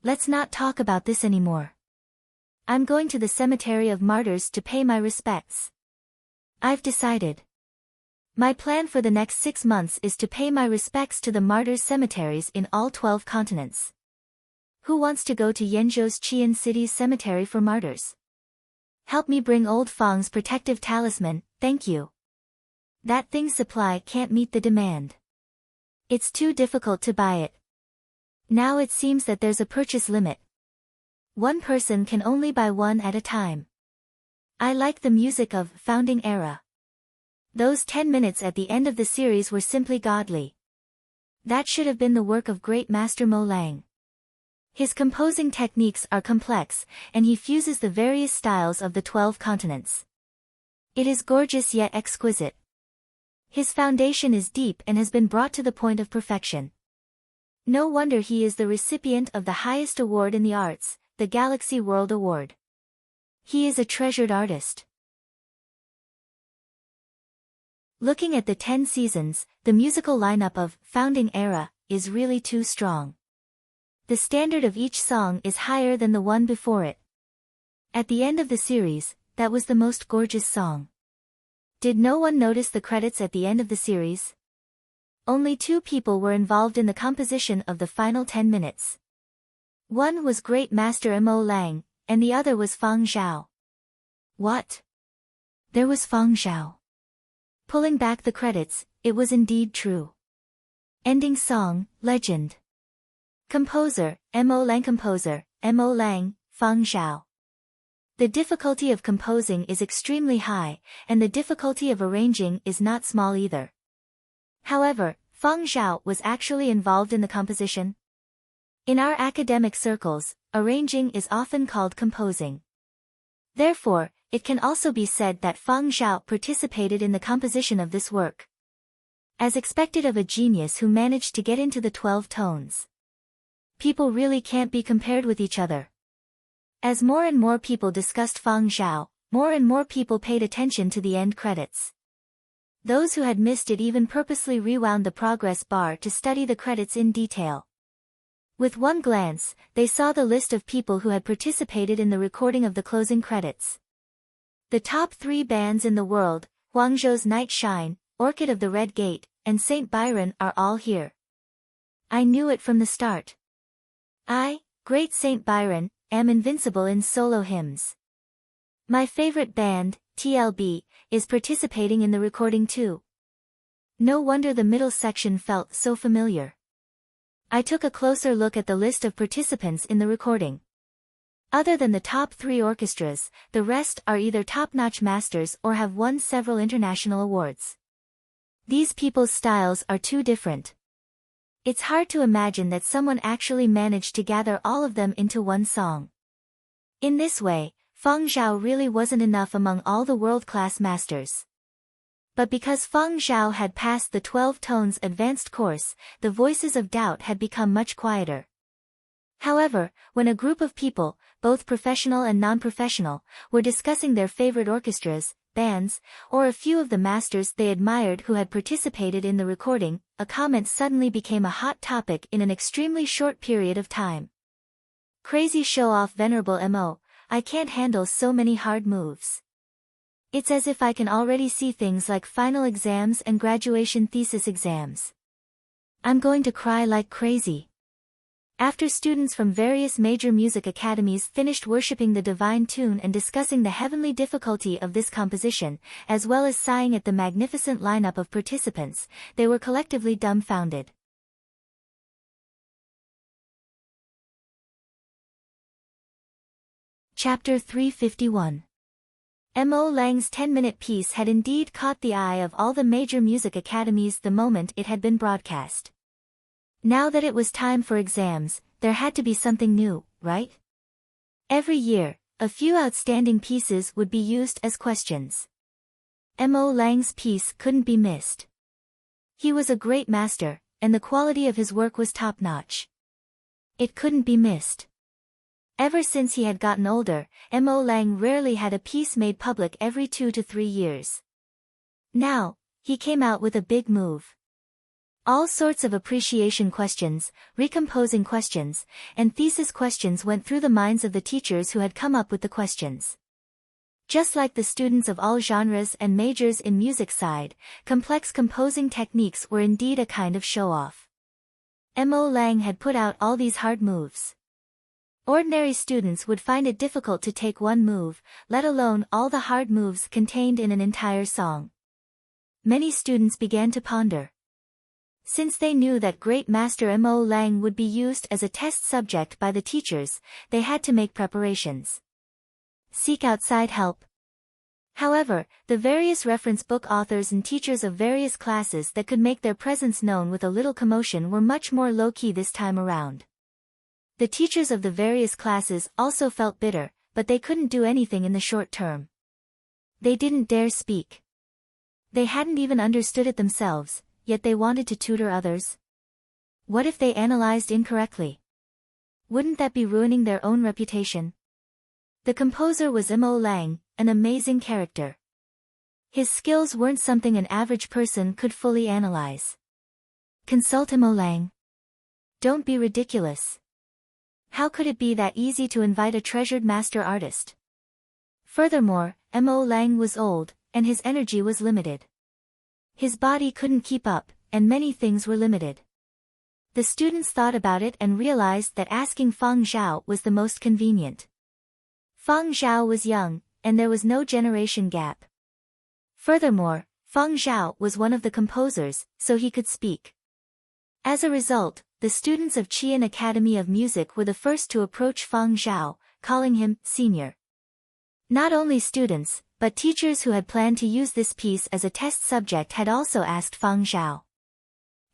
A: Let's not talk about this anymore. I'm going to the cemetery of martyrs to pay my respects. I've decided. My plan for the next 6 months is to pay my respects to the martyrs' cemeteries in all 12 continents. Who wants to go to Yenzhou's Qian City's cemetery for martyrs? Help me bring old Fang's protective talisman, thank you. That thing's supply can't meet the demand. It's too difficult to buy it. Now it seems that there's a purchase limit. One person can only buy one at a time. I like the music of Founding Era. Those 10 minutes at the end of the series were simply godly. That should have been the work of great master Mo Lang. His composing techniques are complex, and he fuses the various styles of the 12 continents. It is gorgeous yet exquisite. His foundation is deep and has been brought to the point of perfection. No wonder he is the recipient of the highest award in the arts, the Galaxy World Award. He is a treasured artist. Looking at the 10 seasons, the musical lineup of Founding Era is really too strong. The standard of each song is higher than the one before it. At the end of the series, that was the most gorgeous song. Did no one notice the credits at the end of the series? Only 2 people were involved in the composition of the final 10 minutes. One was Great Master Mo Lang, and the other was Fang Zhao. What? There was Fang Zhao. Pulling back the credits, it was indeed true. Ending song, legend. Composer, Mo Lang. Composer, Mo Lang, Fang Zhao. The difficulty of composing is extremely high, and the difficulty of arranging is not small either. However, Fang Zhao was actually involved in the composition. In our academic circles, arranging is often called composing. Therefore, it can also be said that Fang Zhao participated in the composition of this work. As expected of a genius who managed to get into the 12 tones. People really can't be compared with each other. As more and more people discussed Fang Zhao, more and more people paid attention to the end credits. Those who had missed it even purposely rewound the progress bar to study the credits in detail. With one glance, they saw the list of people who had participated in the recording of the closing credits. The top 3 bands in the world, Guangzhou's Night Shine, Orchid of the Red Gate, and St. Byron are all here. I knew it from the start. I, Great St. Byron, am invincible in solo hymns. My favorite band, TLB, is participating in the recording too. No wonder the middle section felt so familiar. I took a closer look at the list of participants in the recording. Other than the top 3 orchestras, the rest are either top-notch masters or have won several international awards. These people's styles are too different. It's hard to imagine that someone actually managed to gather all of them into one song. In this way, Fang Zhao really wasn't enough among all the world-class masters. But because Fang Zhao had passed the 12 tones advanced course, the voices of doubt had become much quieter. However, when a group of people, both professional and non-professional, were discussing their favorite orchestras, bands, or a few of the masters they admired who had participated in the recording, a comment suddenly became a hot topic in an extremely short period of time. Crazy show-off venerable Mo, I can't handle so many hard moves. It's as if I can already see things like final exams and graduation thesis exams. I'm going to cry like crazy. After students from various major music academies finished worshipping the divine tune and discussing the heavenly difficulty of this composition, as well as sighing at the magnificent lineup of participants, they were collectively dumbfounded. Chapter 351. Mo Lang's 10-minute piece had indeed caught the eye of all the major music academies the moment it had been broadcast. Now that it was time for exams, there had to be something new, right? Every year, a few outstanding pieces would be used as questions. Mo Lang's piece couldn't be missed. He was a great master, and the quality of his work was top-notch. It couldn't be missed. Ever since he had gotten older, Mo Lang rarely had a piece made public every 2 to 3 years. Now, he came out with a big move. All sorts of appreciation questions, recomposing questions, and thesis questions went through the minds of the teachers who had come up with the questions. Just like the students of all genres and majors in music side, complex composing techniques were indeed a kind of show-off. Mo Lang had put out all these hard moves. Ordinary students would find it difficult to take one move, let alone all the hard moves contained in an entire song. Many students began to ponder. Since they knew that great master Mo Lang would be used as a test subject by the teachers, they had to make preparations. Seek outside help. However, the various reference book authors and teachers of various classes that could make their presence known with a little commotion were much more low-key this time around. The teachers of the various classes also felt bitter, but they couldn't do anything in the short term. They didn't dare speak. They hadn't even understood it themselves, yet they wanted to tutor others. What if they analyzed incorrectly? Wouldn't that be ruining their own reputation? The composer was Mo Lang, an amazing character. His skills weren't something an average person could fully analyze. Consult Mo Lang. Don't be ridiculous. How could it be that easy to invite a treasured master artist? Furthermore, Mo Lang was old, and his energy was limited. His body couldn't keep up, and many things were limited. The students thought about it and realized that asking Feng Zhao was the most convenient. Feng Zhao was young, and there was no generation gap. Furthermore, Feng Zhao was one of the composers, so he could speak. As a result, the students of Qian Academy of Music were the first to approach Feng Zhao, calling him senior. Not only students, but teachers who had planned to use this piece as a test subject had also asked Feng Zhao.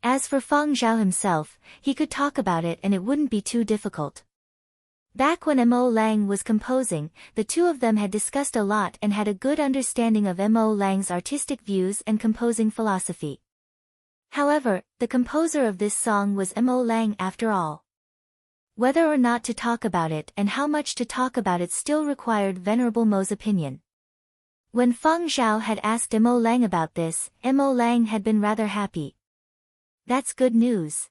A: As for Feng Zhao himself, he could talk about it and it wouldn't be too difficult. Back when Mo Lang was composing, the two of them had discussed a lot and had a good understanding of Mo Lang's artistic views and composing philosophy. However, the composer of this song was Mo Lang after all. Whether or not to talk about it and how much to talk about it still required Venerable Mo's opinion. When Feng Zhao had asked Mo Lang about this, Mo Lang had been rather happy. That's good news.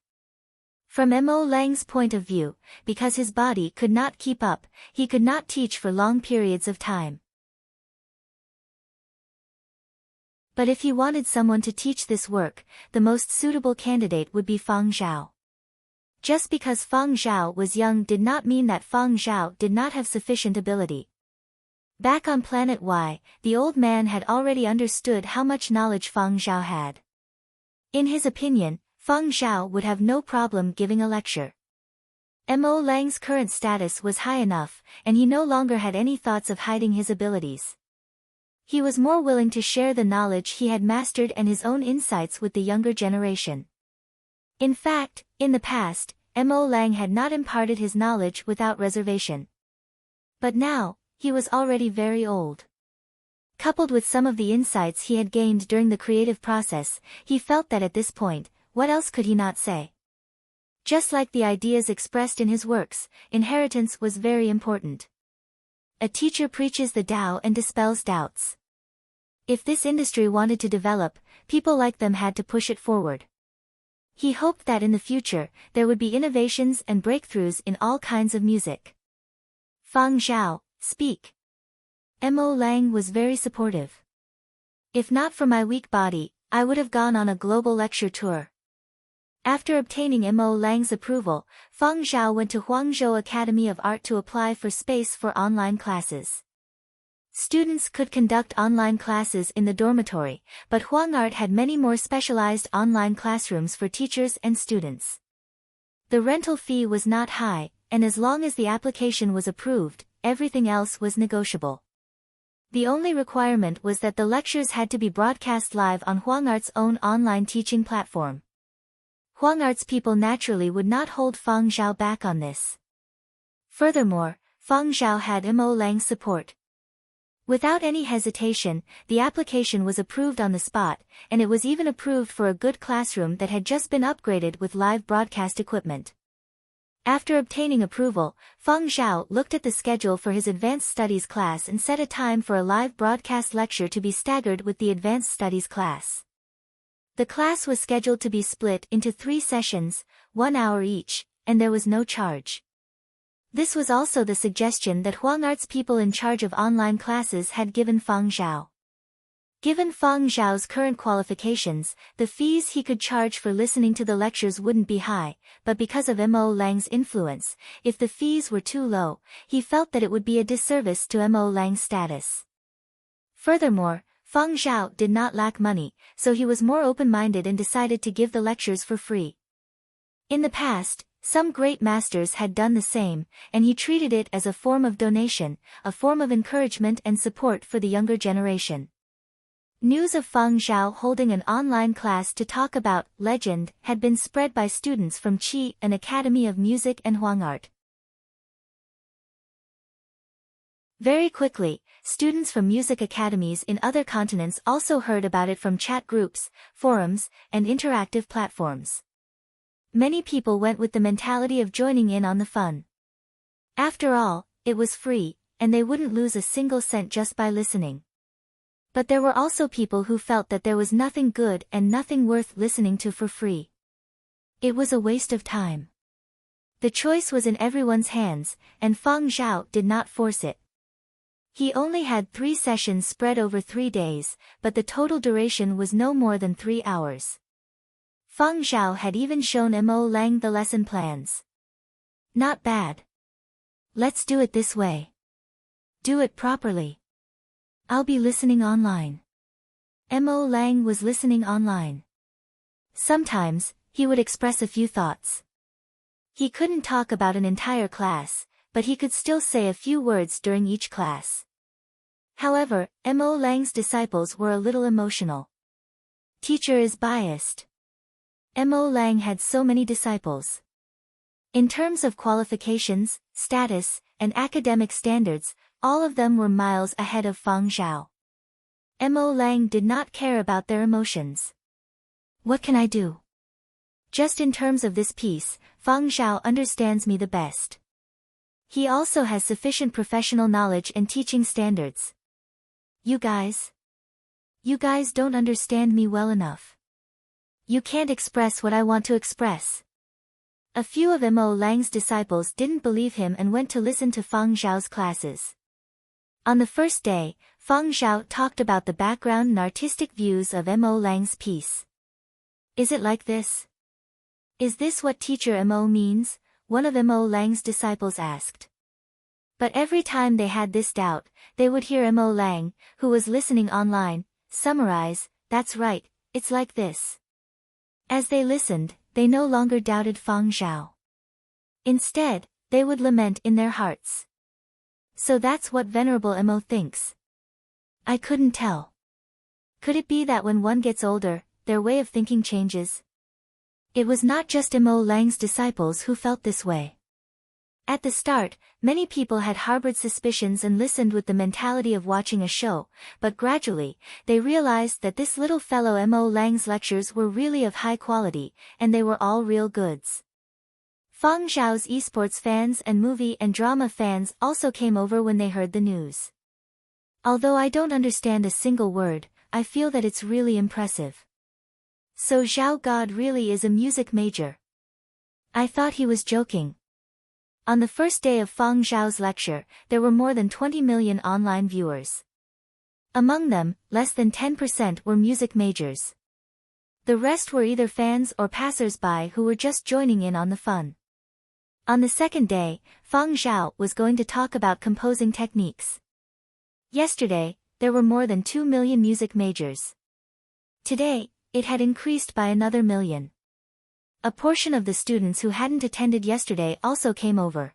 A: From Mo Lang's point of view, because his body could not keep up, he could not teach for long periods of time. But if he wanted someone to teach this work, the most suitable candidate would be Feng Zhao. Just because Feng Zhao was young did not mean that Feng Zhao did not have sufficient ability. Back on Planet Y, the old man had already understood how much knowledge Feng Zhao had. In his opinion, Feng Zhao would have no problem giving a lecture. Mo Lang's current status was high enough, and he no longer had any thoughts of hiding his abilities. He was more willing to share the knowledge he had mastered and his own insights with the younger generation. In fact, in the past, Mo Lang had not imparted his knowledge without reservation. But now, he was already very old. Coupled with some of the insights he had gained during the creative process, he felt that at this point, what else could he not say? Just like the ideas expressed in his works, inheritance was very important. A teacher preaches the Tao and dispels doubts. If this industry wanted to develop, people like them had to push it forward. He hoped that in the future, there would be innovations and breakthroughs in all kinds of music. Fang Zhao, speak. Mo Lang was very supportive. If not for my weak body, I would have gone on a global lecture tour. After obtaining Mo Lang's approval, Fang Zhao went to Huangzhou Academy of Art to apply for space for online classes. Students could conduct online classes in the dormitory, but HuangArt had many more specialized online classrooms for teachers and students. The rental fee was not high, and as long as the application was approved, everything else was negotiable. The only requirement was that the lectures had to be broadcast live on HuangArt's own online teaching platform. HuangArt's people naturally would not hold Fang Zhao back on this. Furthermore, Fang Zhao had Mo Lang's support. Without any hesitation, the application was approved on the spot, and it was even approved for a good classroom that had just been upgraded with live broadcast equipment. After obtaining approval, Fang Zhao looked at the schedule for his advanced studies class and set a time for a live broadcast lecture to be staggered with the advanced studies class. The class was scheduled to be split into 3 sessions, 1 hour each, and there was no charge. This was also the suggestion that HuangArt's people in charge of online classes had given Fang Zhao. Given Fang Zhao's current qualifications, the fees he could charge for listening to the lectures wouldn't be high, but because of Mo Lang's influence, if the fees were too low, he felt that it would be a disservice to Mo Lang's status. Furthermore, Fang Zhao did not lack money, so he was more open-minded and decided to give the lectures for free. In the past, some great masters had done the same, and he treated it as a form of donation, a form of encouragement and support for the younger generation. News of Fang Zhao holding an online class to talk about legend had been spread by students from Qi, an academy of music and HuangArt. Very quickly, students from music academies in other continents also heard about it from chat groups, forums, and interactive platforms. Many people went with the mentality of joining in on the fun. After all, it was free, and they wouldn't lose a single cent just by listening. But there were also people who felt that there was nothing good and nothing worth listening to for free. It was a waste of time. The choice was in everyone's hands, and Fang Zhao did not force it. He only had 3 sessions spread over 3 days, but the total duration was no more than 3 hours. Fang Zhao had even shown Mo Lang the lesson plans. Not bad. Let's do it this way. Do it properly. I'll be listening online. Mo Lang was listening online. Sometimes, he would express a few thoughts. He couldn't talk about an entire class, but he could still say a few words during each class. However, Mo Lang's disciples were a little emotional. Teacher is biased. Mo Lang had so many disciples. In terms of qualifications, status, and academic standards, all of them were miles ahead of Fang Zhao. Mo Lang did not care about their emotions. What can I do? Just in terms of this piece, Fang Zhao understands me the best. He also has sufficient professional knowledge and teaching standards. You guys don't understand me well enough. You can't express what I want to express. A few of Mo Lang's disciples didn't believe him and went to listen to Fang Zhao's classes. On the first day, Fang Zhao talked about the background and artistic views of Mo Lang's piece. Is it like this? Is this what Teacher Mo means? One of Mo Lang's disciples asked. But every time they had this doubt, they would hear Mo Lang, who was listening online, summarize, "That's right, it's like this." As they listened, they no longer doubted Fang Zhao. Instead, they would lament in their hearts. So that's what Venerable Mo thinks. I couldn't tell. Could it be that when one gets older, their way of thinking changes? It was not just Mo Lang's disciples who felt this way. At the start, many people had harbored suspicions and listened with the mentality of watching a show, but gradually, they realized that this little fellow Mo Lang's lectures were really of high quality, and they were all real goods. Fang Zhao's esports fans and movie and drama fans also came over when they heard the news. Although I don't understand a single word, I feel that it's really impressive. So Zhao God really is a music major. I thought he was joking. On the first day of Fang Zhao's lecture, there were more than 20 million online viewers. Among them, less than 10% were music majors. The rest were either fans or passers-by who were just joining in on the fun. On the second day, Fang Zhao was going to talk about composing techniques. Yesterday, there were more than 2 million music majors. Today, it had increased by another million. A portion of the students who hadn't attended yesterday also came over.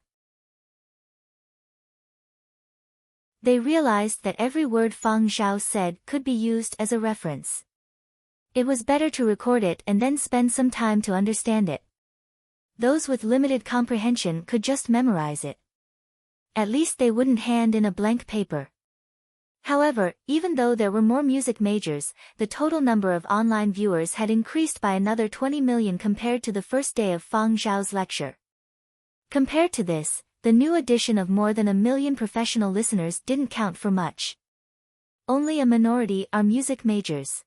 A: They realized that every word Fang Zhao said could be used as a reference. It was better to record it and then spend some time to understand it. Those with limited comprehension could just memorize it. At least they wouldn't hand in a blank paper. However, even though there were more music majors, the total number of online viewers had increased by another 20 million compared to the first day of Fang Zhao's lecture. Compared to this, the new addition of more than 1 million professional listeners didn't count for much. Only a minority are music majors.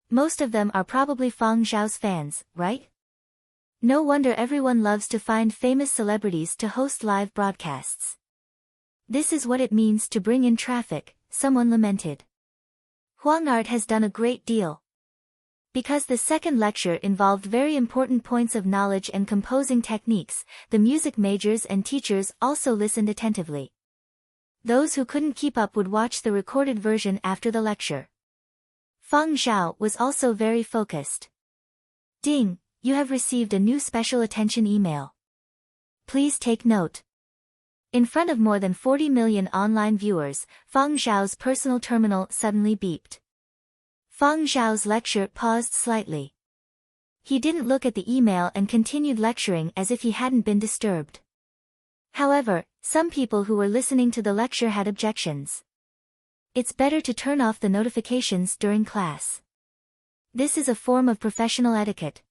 A: Most of them are probably Fang Zhao's fans, right? No wonder everyone loves to find famous celebrities to host live broadcasts. This is what it means to bring in traffic, someone lamented. Huang Art has done a great deal. Because the second lecture involved very important points of knowledge and composing techniques, the music majors and teachers also listened attentively. Those who couldn't keep up would watch the recorded version after the lecture. Fang Zhao was also very focused. Ding, you have received a new special attention email. Please take note. In front of more than 40 million online viewers, Fang Zhao's personal terminal suddenly beeped. Fang Zhao's lecture paused slightly. He didn't look at the email and continued lecturing as if he hadn't been disturbed. However, some people who were listening to the lecture had objections. It's better to turn off the notifications during class. This is a form of professional etiquette.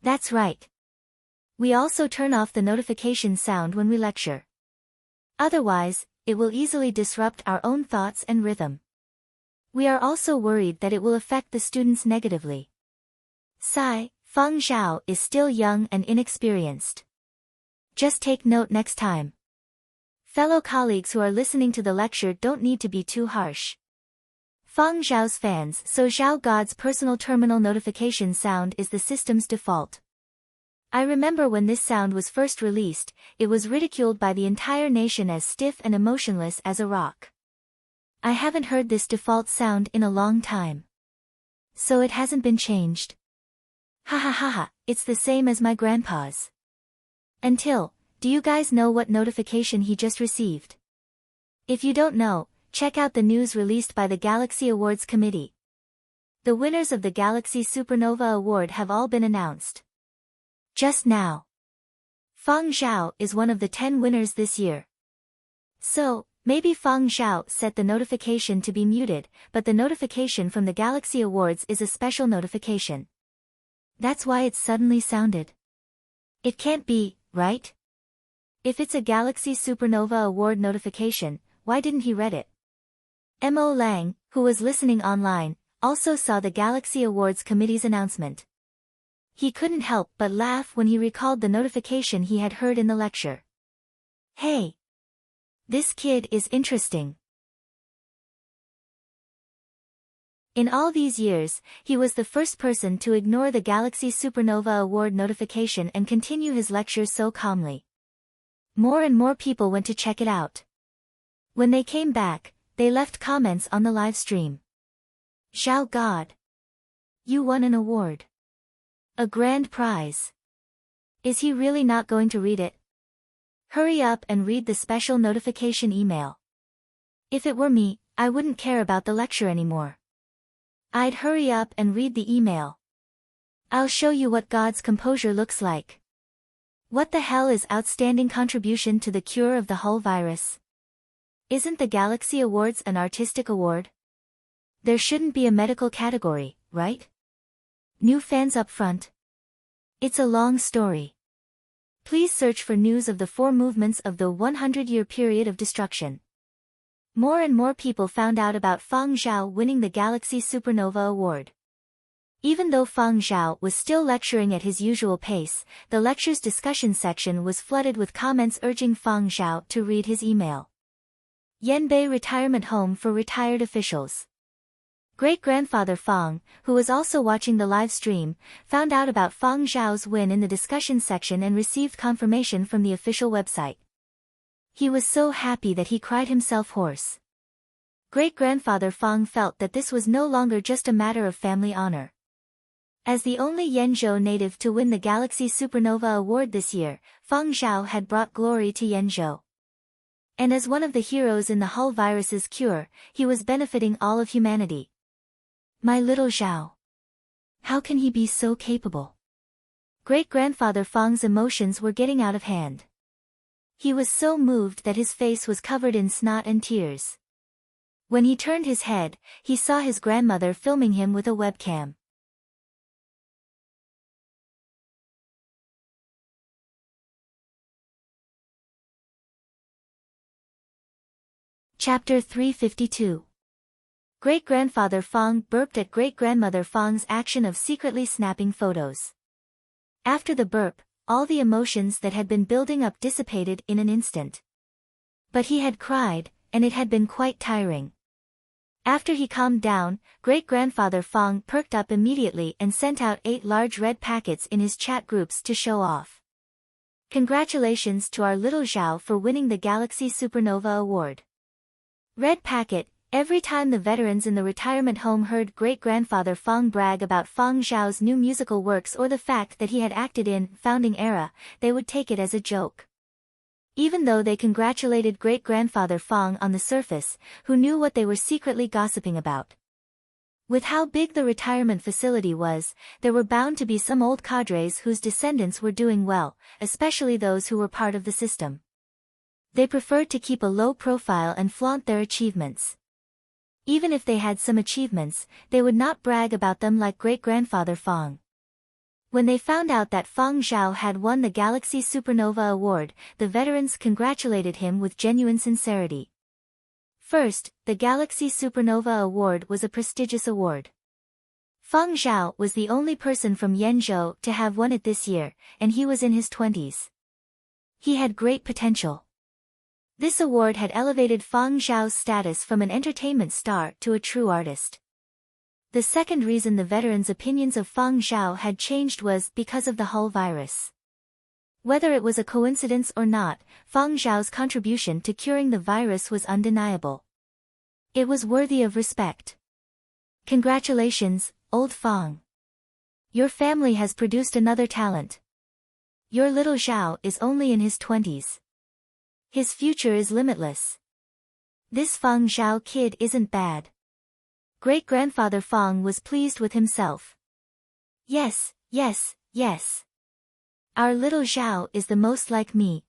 A: That's right. We also turn off the notification sound when we lecture. Otherwise, it will easily disrupt our own thoughts and rhythm. We are also worried that it will affect the students negatively. Sigh, Fang Zhao is still young and inexperienced. Just take note next time. Fellow colleagues who are listening to the lecture don't need to be too harsh. Fang Zhao's fans, so Zhao God's personal terminal notification sound is the system's default. I remember when this sound was first released, it was ridiculed by the entire nation as stiff and emotionless as a rock. I haven't heard this default sound in a long time. So it hasn't been changed. Ha ha ha ha, it's the same as my grandpa's. Do you guys know what notification he just received? If you don't know, check out the news released by the Galaxy Awards Committee. The winners of the Galaxy Supernova Award have all been announced. Just now. Fang Zhao is one of the 10 winners this year. So, maybe Fang Zhao set the notification to be muted, but the notification from the Galaxy Awards is a special notification. That's why it suddenly sounded. It can't be, right? If it's a Galaxy Supernova Award notification, why didn't he read it? Mo Lang, who was listening online, also saw the Galaxy Awards Committee's announcement. He couldn't help but laugh when he recalled the notification he had heard in the lecture. Hey! This kid is interesting. In all these years, he was the first person to ignore the Galaxy Supernova Award notification and continue his lecture so calmly. More and more people went to check it out. When they came back, they left comments on the live stream. Zhao God! You won an award. A grand prize. Is he really not going to read it? Hurry up and read the special notification email. If it were me, I wouldn't care about the lecture anymore. I'd hurry up and read the email. I'll show you what God's composure looks like. What the hell is outstanding contribution to the cure of the Hull virus? Isn't the Galaxy Awards an artistic award? There shouldn't be a medical category, right? New fans up front. It's a long story. Please search for news of the 4 movements of the 100-year period of destruction. More and more people found out about Fang Zhao winning the Galaxy Supernova Award. Even though Fang Zhao was still lecturing at his usual pace, the lecture's discussion section was flooded with comments urging Fang Zhao to read his email. Yanbei Retirement Home for Retired Officials. Great-grandfather Fang, who was also watching the live stream, found out about Fang Zhao's win in the discussion section and received confirmation from the official website. He was so happy that he cried himself hoarse. Great-grandfather Fang felt that this was no longer just a matter of family honor. As the only Yenzhou native to win the Galaxy Supernova Award this year, Fang Zhao had brought glory to Yenzhou. And as one of the heroes in the Hull virus's cure, he was benefiting all of humanity. My little Zhao. How can he be so capable? Great-grandfather Fang's emotions were getting out of hand. He was so moved that his face was covered in snot and tears. When he turned his head, he saw his grandmother filming him with a webcam. Chapter 352. Great-grandfather Fang burped at great-grandmother Fang's action of secretly snapping photos. After the burp, all the emotions that had been building up dissipated in an instant. But he had cried, and it had been quite tiring. After he calmed down, great-grandfather Fang perked up immediately and sent out 8 large red packets in his chat groups to show off. Congratulations to our little Zhao for winning the Galaxy Supernova Award. Red packet. Every time the veterans in the retirement home heard great-grandfather Fang brag about Fang Zhao's new musical works or the fact that he had acted in Founding Era, they would take it as a joke. Even though they congratulated great-grandfather Fang on the surface, who knew what they were secretly gossiping about. With how big the retirement facility was, there were bound to be some old cadres whose descendants were doing well, especially those who were part of the system. They preferred to keep a low profile and flaunt their achievements. Even if they had some achievements, they would not brag about them like great-grandfather Fang. When they found out that Fang Zhao had won the Galaxy Supernova Award, the veterans congratulated him with genuine sincerity. First, the Galaxy Supernova Award was a prestigious award. Fang Zhao was the only person from Yenzhou to have won it this year, and he was in his 20s. He had great potential. This award had elevated Fang Zhao's status from an entertainment star to a true artist. The second reason the veterans' opinions of Fang Zhao had changed was because of the Hull virus. Whether it was a coincidence or not, Fang Zhao's contribution to curing the virus was undeniable. It was worthy of respect. Congratulations, old Fang. Your family has produced another talent. Your little Zhao is only in his 20s. His future is limitless. This Fang Zhao kid isn't bad. Great-grandfather Fang was pleased with himself. Yes, yes, yes. Our little Zhao is the most like me.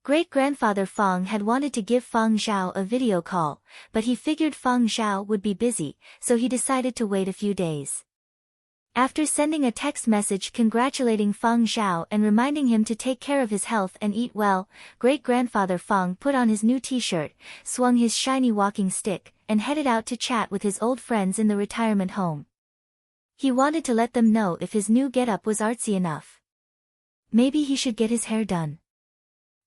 A: Great-grandfather Fang had wanted to give Fang Zhao a video call, but he figured Fang Zhao would be busy, so he decided to wait a few days. After sending a text message congratulating Fang Zhao and reminding him to take care of his health and eat well, great-grandfather Fang put on his new t-shirt, swung his shiny walking stick, and headed out to chat with his old friends in the retirement home. He wanted to let them know if his new getup was artsy enough. Maybe he should get his hair done.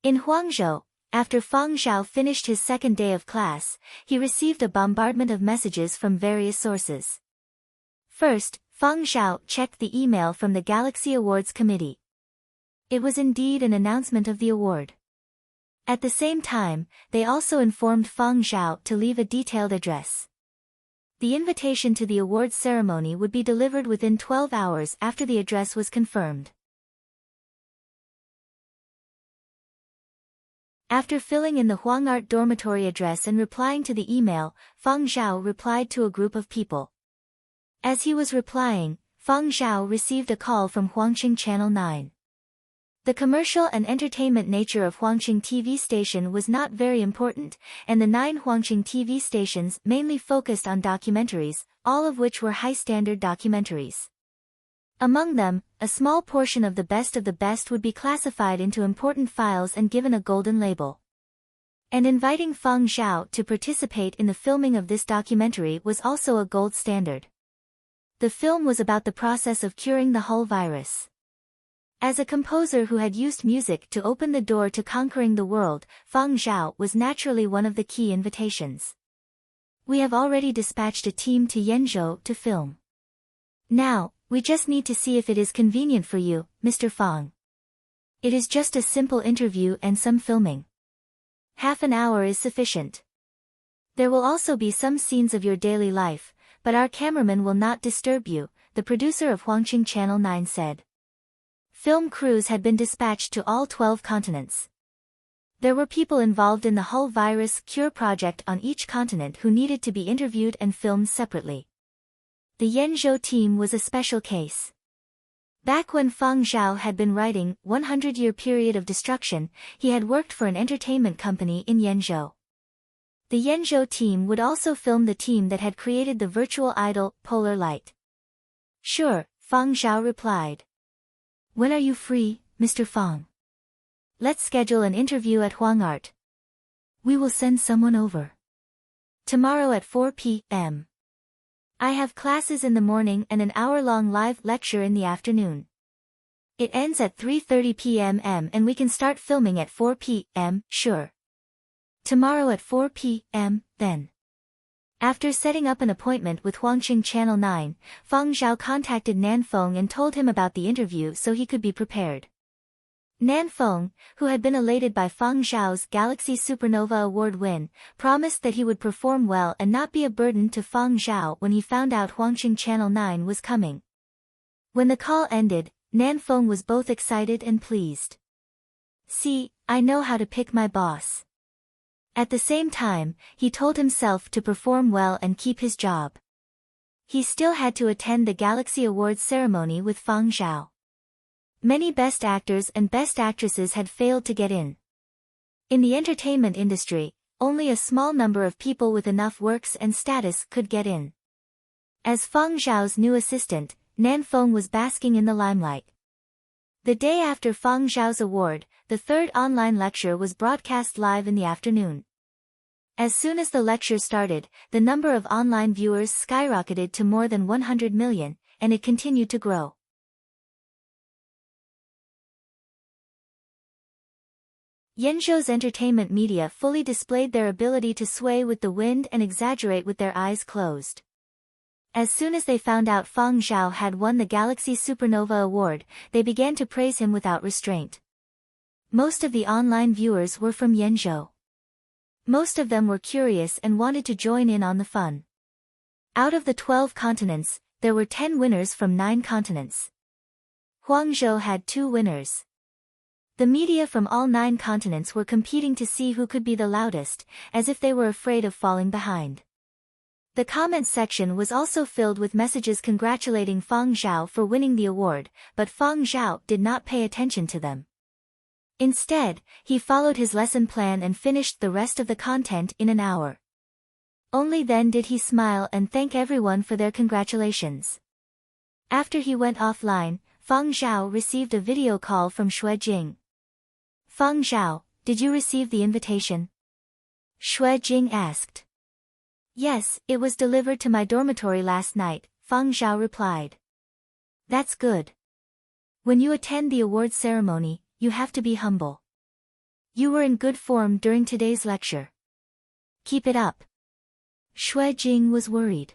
A: In Huangzhou, after Fang Zhao finished his second day of class, he received a bombardment of messages from various sources. First, Fang Zhao checked the email from the Galaxy Awards Committee. It was indeed an announcement of the award. At the same time, they also informed Fang Zhao to leave a detailed address. The invitation to the awards ceremony would be delivered within 12 hours after the address was confirmed. After filling in the Huangart dormitory address and replying to the email, Fang Zhao replied to a group of people. As he was replying, Fang Zhao received a call from Huangqing Channel 9. The commercial and entertainment nature of Huangqing TV station was not very important, and the 9 Huangqing TV stations mainly focused on documentaries, all of which were high-standard documentaries. Among them, a small portion of the best would be classified into important files and given a golden label. And inviting Fang Zhao to participate in the filming of this documentary was also a gold standard. The film was about the process of curing the Hull virus. As a composer who had used music to open the door to conquering the world, Feng Zhao was naturally one of the key invitations. We have already dispatched a team to Yenzhou to film. Now, we just need to see if it is convenient for you, Mr. Feng. It is just a simple interview and some filming. Half an hour is sufficient. There will also be some scenes of your daily life, but our cameraman will not disturb you, the producer of Huangqing Channel 9 said. Film crews had been dispatched to all 12 continents. There were people involved in the Hull virus cure project on each continent who needed to be interviewed and filmed separately. The Yenzhou team was a special case. Back when Feng Zhao had been writing 100-Year Period of Destruction, he had worked for an entertainment company in Yenzhou. The Yenzhou team would also film the team that had created the virtual idol, Polar Light. Sure, Feng Zhao replied. When are you free, Mr. Feng? Let's schedule an interview at Huangart. We will send someone over. Tomorrow at 4 p.m. I have classes in the morning and an hour-long live lecture in the afternoon. It ends at 3:30 p.m. and we can start filming at 4 p.m., sure. Tomorrow at 4 p.m., then. After setting up an appointment with Huangqing Channel 9, Feng Zhao contacted Nan Feng and told him about the interview so he could be prepared. Nan Feng, who had been elated by Feng Zhao's Galaxy Supernova Award win, promised that he would perform well and not be a burden to Feng Zhao when he found out Huangqing Channel 9 was coming. When the call ended, Nan Feng was both excited and pleased. See, I know how to pick my boss. At the same time, he told himself to perform well and keep his job. He still had to attend the Galaxy Awards ceremony with Feng Zhao. Many best actors and best actresses had failed to get in. In the entertainment industry, only a small number of people with enough works and status could get in. As Feng Zhao's new assistant, Nan Feng was basking in the limelight. The day after Feng Zhao's award, the third online lecture was broadcast live in the afternoon. As soon as the lecture started, the number of online viewers skyrocketed to more than 100 million, and it continued to grow. Yenzhou's entertainment media fully displayed their ability to sway with the wind and exaggerate with their eyes closed. As soon as they found out Feng Zhao had won the Galaxy Supernova Award, they began to praise him without restraint. Most of the online viewers were from Yenzhou. Most of them were curious and wanted to join in on the fun. Out of the 12 continents, there were 10 winners from 9 continents. Huangzhou had 2 winners. The media from all 9 continents were competing to see who could be the loudest, as if they were afraid of falling behind. The comments section was also filled with messages congratulating Feng Zhao for winning the award, but Feng Zhao did not pay attention to them. Instead, he followed his lesson plan and finished the rest of the content in an hour. Only then did he smile and thank everyone for their congratulations. After he went offline, Feng Zhao received a video call from Xue Jing. Feng Zhao, did you receive the invitation? Xue Jing asked. Yes, it was delivered to my dormitory last night, Feng Zhao replied. That's good. When you attend the award ceremony, you have to be humble. You were in good form during today's lecture. Keep it up. Xue Jing was worried.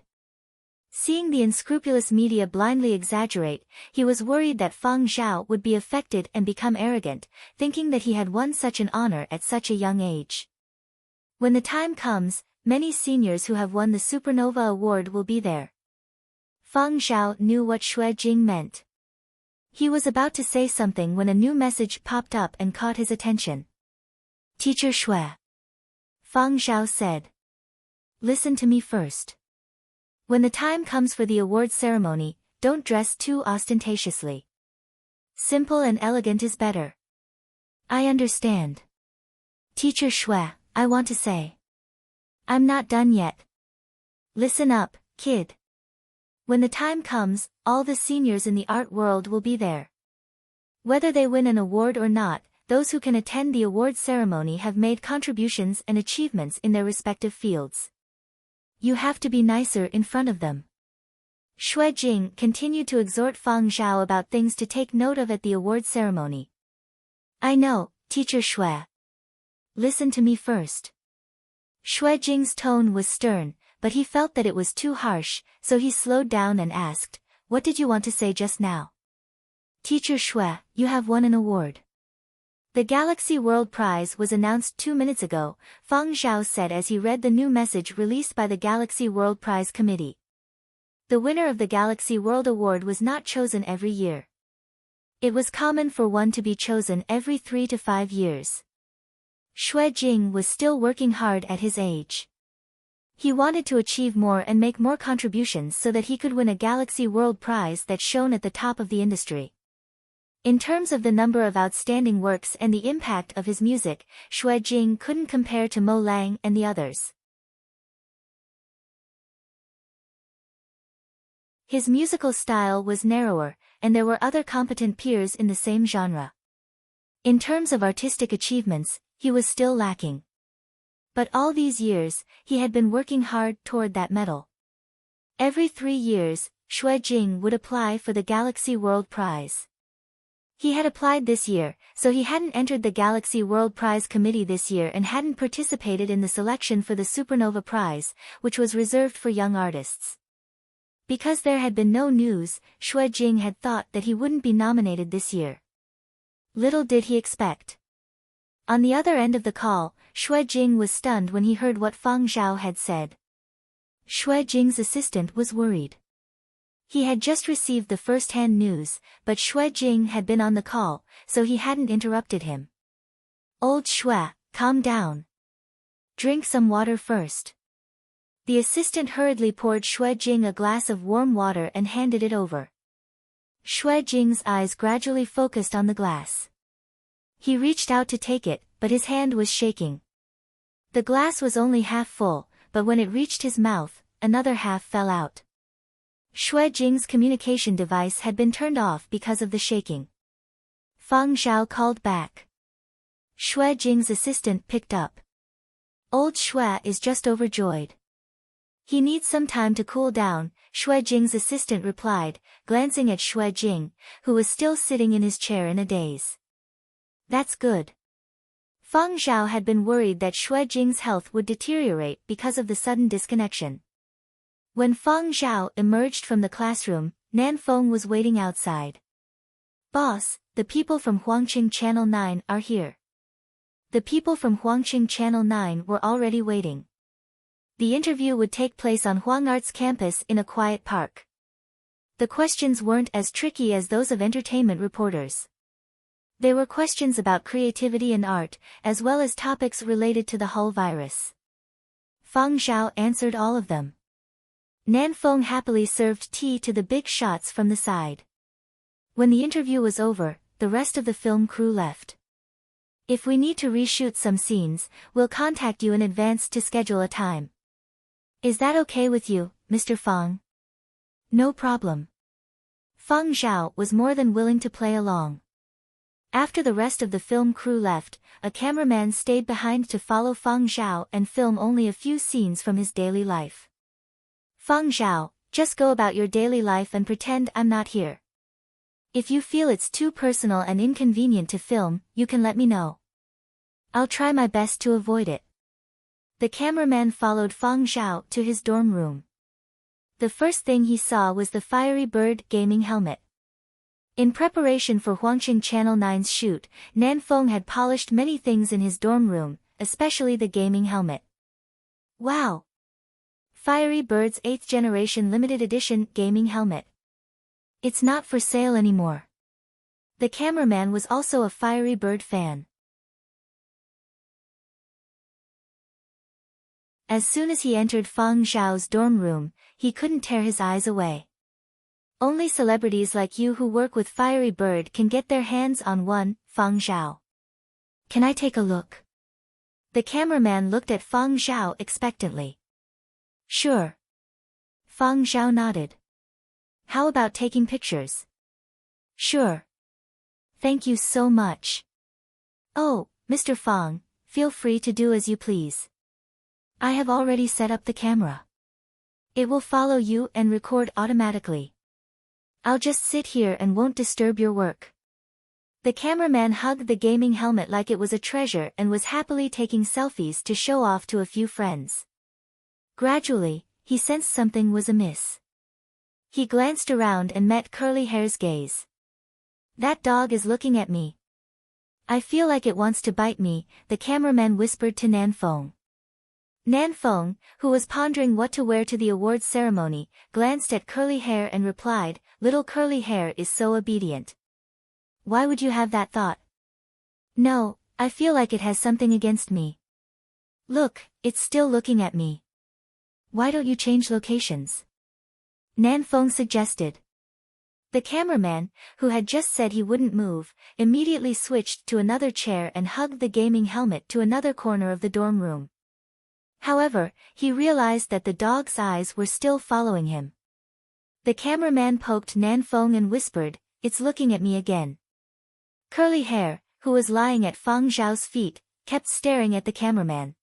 A: Seeing the unscrupulous media blindly exaggerate, he was worried that Feng Zhao would be affected and become arrogant, thinking that he had won such an honor at such a young age. When the time comes, many seniors who have won the Supernova Award will be there. Feng Zhao knew what Xue Jing meant. He was about to say something when a new message popped up and caught his attention. Teacher Xue. Feng Zhao said. Listen to me first. When the time comes for the award ceremony, don't dress too ostentatiously. Simple and elegant is better. I understand. Teacher Xue, I want to say. I'm not done yet. Listen up, kid. When the time comes, all the seniors in the art world will be there. Whether they win an award or not, those who can attend the award ceremony have made contributions and achievements in their respective fields. You have to be nicer in front of them. Xue Jing continued to exhort Fang Zhao about things to take note of at the award ceremony. I know, Teacher Xue. Listen to me first. Xue Jing's tone was stern, but he felt that it was too harsh, so he slowed down and asked, what did you want to say just now? Teacher Xue, you have won an award. The Galaxy World Prize was announced 2 minutes ago, Fang Zhao said as he read the new message released by the Galaxy World Prize Committee. The winner of the Galaxy World Award was not chosen every year. It was common for one to be chosen every 3 to 5 years. Xue Jing was still working hard at his age. He wanted to achieve more and make more contributions so that he could win a Galaxy World Prize that shone at the top of the industry. In terms of the number of outstanding works and the impact of his music, Xue Jing couldn't compare to Mo Lang and the others. His musical style was narrower, and there were other competent peers in the same genre. In terms of artistic achievements, he was still lacking. But all these years, he had been working hard toward that medal. Every 3 years, Xue Jing would apply for the Galaxy World Prize. He had applied this year, so he hadn't entered the Galaxy World Prize Committee this year and hadn't participated in the selection for the Supernova Prize, which was reserved for young artists. Because there had been no news, Xue Jing had thought that he wouldn't be nominated this year. Little did he expect. On the other end of the call, Xue Jing was stunned when he heard what Fang Zhao had said. Xue Jing's assistant was worried. He had just received the first-hand news, but Xue Jing had been on the call, so he hadn't interrupted him. Old Xue, calm down. Drink some water first. The assistant hurriedly poured Xue Jing a glass of warm water and handed it over. Xue Jing's eyes gradually focused on the glass. He reached out to take it, but his hand was shaking. The glass was only half full, but when it reached his mouth, another half fell out. Xue Jing's communication device had been turned off because of the shaking. Fang Zhao called back. Xue Jing's assistant picked up. Old Xue is just overjoyed. He needs some time to cool down, Xue Jing's assistant replied, glancing at Xue Jing, who was still sitting in his chair in a daze. That's good. Fang Zhao had been worried that Xue Jing's health would deteriorate because of the sudden disconnection. When Fang Zhao emerged from the classroom, Nan Feng was waiting outside. Boss, the people from Huangqing Channel 9 are here. The people from Huangqing Channel 9 were already waiting. The interview would take place on Huang Arts campus in a quiet park. The questions weren't as tricky as those of entertainment reporters. They were questions about creativity and art, as well as topics related to the Hull virus. Fang Zhao answered all of them. Nan Feng happily served tea to the big shots from the side. When the interview was over, the rest of the film crew left. If we need to reshoot some scenes, we'll contact you in advance to schedule a time. Is that okay with you, Mr. Fang? No problem. Fang Zhao was more than willing to play along. After the rest of the film crew left, a cameraman stayed behind to follow Fang Zhao and film only a few scenes from his daily life. Fang Zhao, just go about your daily life and pretend I'm not here. If you feel it's too personal and inconvenient to film, you can let me know. I'll try my best to avoid it. The cameraman followed Fang Zhao to his dorm room. The first thing he saw was the Fiery Bird gaming helmet. In preparation for Huangqing Channel 9's shoot, Nan Feng had polished many things in his dorm room, especially the gaming helmet. Wow! Fiery Bird's 8th generation limited edition gaming helmet. It's not for sale anymore. The cameraman was also a Fiery Bird fan. As soon as he entered Fang Zhao's dorm room, he couldn't tear his eyes away. Only celebrities like you who work with Fiery Bird can get their hands on one, Fang Zhao. Can I take a look? The cameraman looked at Fang Zhao expectantly. Sure. Fang Zhao nodded. How about taking pictures? Sure. Thank you so much. Oh, Mr. Fang, feel free to do as you please. I have already set up the camera. It will follow you and record automatically. I'll just sit here and won't disturb your work. The cameraman hugged the gaming helmet like it was a treasure and was happily taking selfies to show off to a few friends. Gradually, he sensed something was amiss. He glanced around and met Curly Hair's gaze. That dog is looking at me. I feel like it wants to bite me, the cameraman whispered to Nan Feng. Nan Feng, who was pondering what to wear to the awards ceremony, glanced at Curly Hair and replied, "Little Curly Hair is so obedient. Why would you have that thought?" "No, I feel like it has something against me. Look, it's still looking at me. Why don't you change locations?" Nan Feng suggested. The cameraman, who had just said he wouldn't move, immediately switched to another chair and hugged the gaming helmet to another corner of the dorm room. However, he realized that the dog's eyes were still following him. The cameraman poked Nan Feng and whispered, "It's looking at me again." Curly Hair, who was lying at Feng Zhao's feet, kept staring at the cameraman.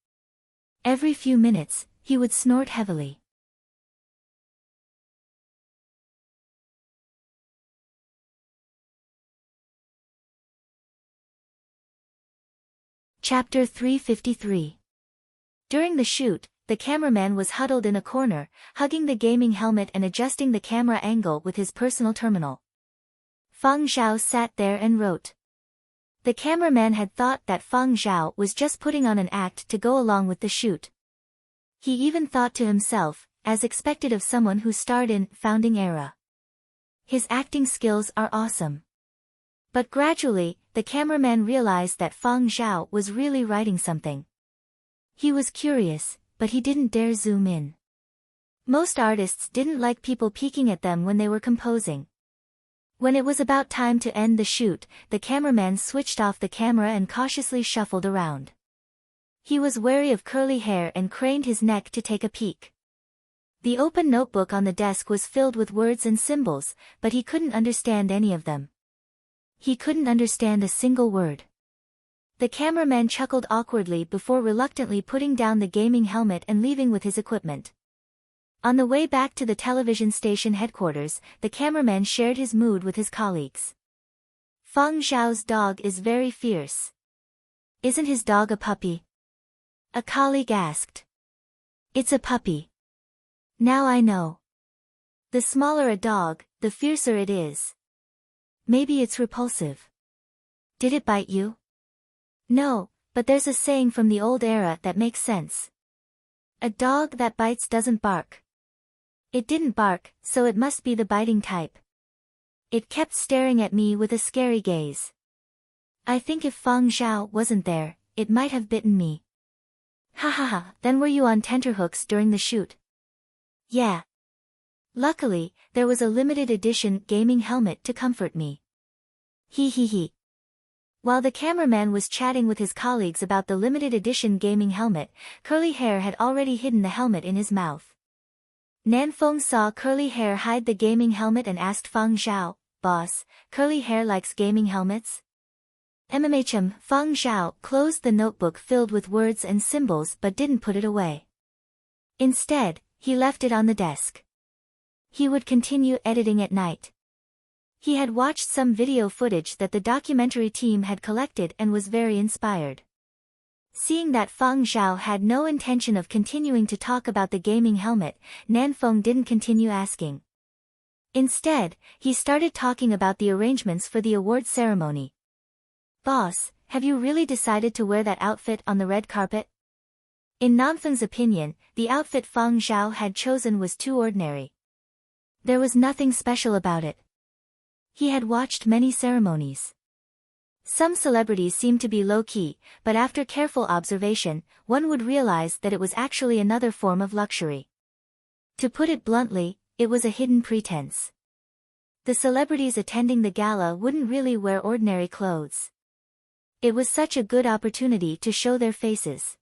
A: Every few minutes, he would snort heavily. Chapter 353. During the shoot, the cameraman was huddled in a corner, hugging the gaming helmet and adjusting the camera angle with his personal terminal. Feng Zhao sat there and wrote. The cameraman had thought that Feng Zhao was just putting on an act to go along with the shoot. He even thought to himself, as expected of someone who starred in Founding Era. His acting skills are awesome. But gradually, the cameraman realized that Feng Zhao was really writing something. He was curious, but he didn't dare zoom in. Most artists didn't like people peeking at them when they were composing. When it was about time to end the shoot, the cameraman switched off the camera and cautiously shuffled around. He was wary of Curly Hair and craned his neck to take a peek. The open notebook on the desk was filled with words and symbols, but he couldn't understand any of them. He couldn't understand a single word. The cameraman chuckled awkwardly before reluctantly putting down the gaming helmet and leaving with his equipment. On the way back to the television station headquarters, the cameraman shared his mood with his colleagues. Feng Zhao's dog is very fierce. Isn't his dog a puppy? A colleague asked. It's a puppy. Now I know. The smaller a dog, the fiercer it is. Maybe it's repulsive. Did it bite you? No, but there's a saying from the old era that makes sense. A dog that bites doesn't bark. It didn't bark, so it must be the biting type. It kept staring at me with a scary gaze. I think if Feng Zhao wasn't there, it might have bitten me. Ha ha ha, then were you on tenterhooks during the shoot? Yeah. Luckily, there was a limited edition gaming helmet to comfort me. Hee hee hee. While the cameraman was chatting with his colleagues about the limited edition gaming helmet, Curly Hair had already hidden the helmet in his mouth. Nan Feng saw Curly Hair hide the gaming helmet and asked Feng Zhao, "Boss, Curly Hair likes gaming helmets?" MMHM. Feng Zhao closed the notebook filled with words and symbols but didn't put it away. Instead, he left it on the desk. He would continue editing at night. He had watched some video footage that the documentary team had collected and was very inspired. Seeing that Feng Zhao had no intention of continuing to talk about the gaming helmet, Nan Feng didn't continue asking. Instead, he started talking about the arrangements for the award ceremony. "Boss, have you really decided to wear that outfit on the red carpet?" In Nanfeng's opinion, the outfit Feng Zhao had chosen was too ordinary. There was nothing special about it. He had watched many ceremonies. Some celebrities seemed to be low-key, but after careful observation, one would realize that it was actually another form of luxury. To put it bluntly, it was a hidden pretense. The celebrities attending the gala wouldn't really wear ordinary clothes. It was such a good opportunity to show their faces.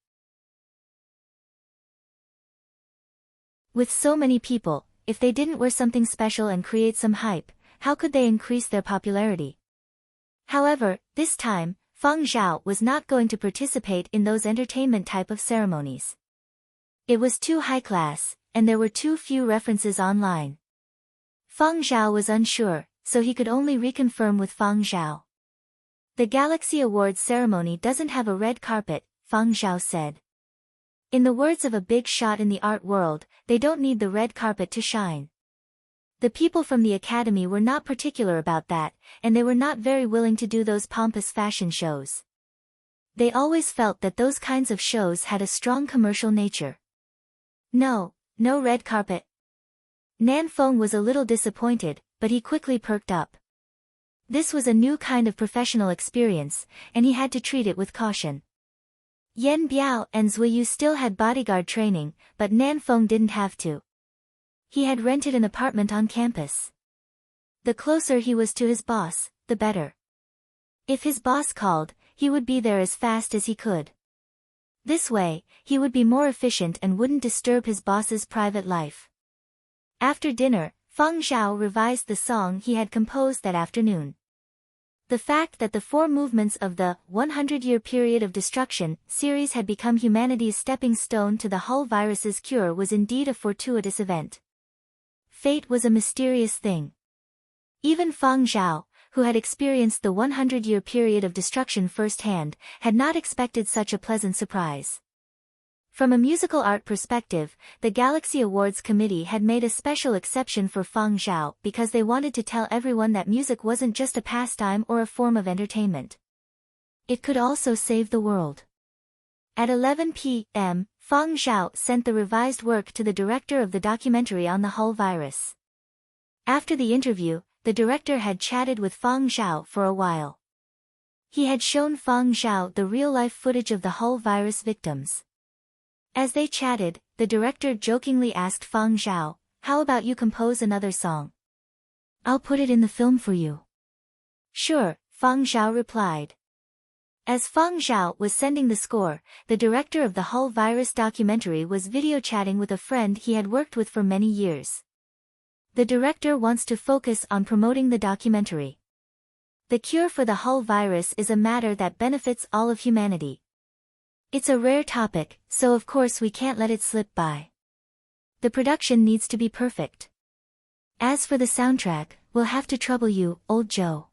A: With so many people, if they didn't wear something special and create some hype, how could they increase their popularity? However, this time, Feng Zhao was not going to participate in those entertainment type of ceremonies. It was too high class, and there were too few references online. Feng Zhao was unsure, so he could only reconfirm with Feng Zhao. The Galaxy Awards ceremony doesn't have a red carpet, Feng Zhao said. In the words of a big shot in the art world, they don't need the red carpet to shine. The people from the academy were not particular about that, and they were not very willing to do those pompous fashion shows. They always felt that those kinds of shows had a strong commercial nature. No red carpet. Nan Feng was a little disappointed, but he quickly perked up. This was a new kind of professional experience, and he had to treat it with caution. Yen Biao and Zuiyu still had bodyguard training, but Nan Feng didn't have to. He had rented an apartment on campus. The closer he was to his boss, the better. If his boss called, he would be there as fast as he could. This way, he would be more efficient and wouldn't disturb his boss's private life. After dinner, Feng Zhao revised the song he had composed that afternoon. The fact that the 4 movements of the 100-year period of destruction series had become humanity's stepping stone to the Hull virus's cure was indeed a fortuitous event. Fate was a mysterious thing. Even Feng Zhao, who had experienced the 100-year period of destruction firsthand, had not expected such a pleasant surprise. From a musical art perspective, the Galaxy Awards Committee had made a special exception for Feng Zhao because they wanted to tell everyone that music wasn't just a pastime or a form of entertainment. It could also save the world. At 11 p.m., Feng Zhao sent the revised work to the director of the documentary on the Hull virus. After the interview, the director had chatted with Feng Zhao for a while. He had shown Feng Zhao the real-life footage of the Hull virus victims. As they chatted, the director jokingly asked Feng Zhao, "How about you compose another song? I'll put it in the film for you." "Sure," Feng Zhao replied. As Feng Zhao was sending the score, the director of the Hull virus documentary was video chatting with a friend he had worked with for many years. The director wants to focus on promoting the documentary. The cure for the Hull virus is a matter that benefits all of humanity. It's a rare topic, so of course we can't let it slip by. The production needs to be perfect. As for the soundtrack, we'll have to trouble you, old Joe.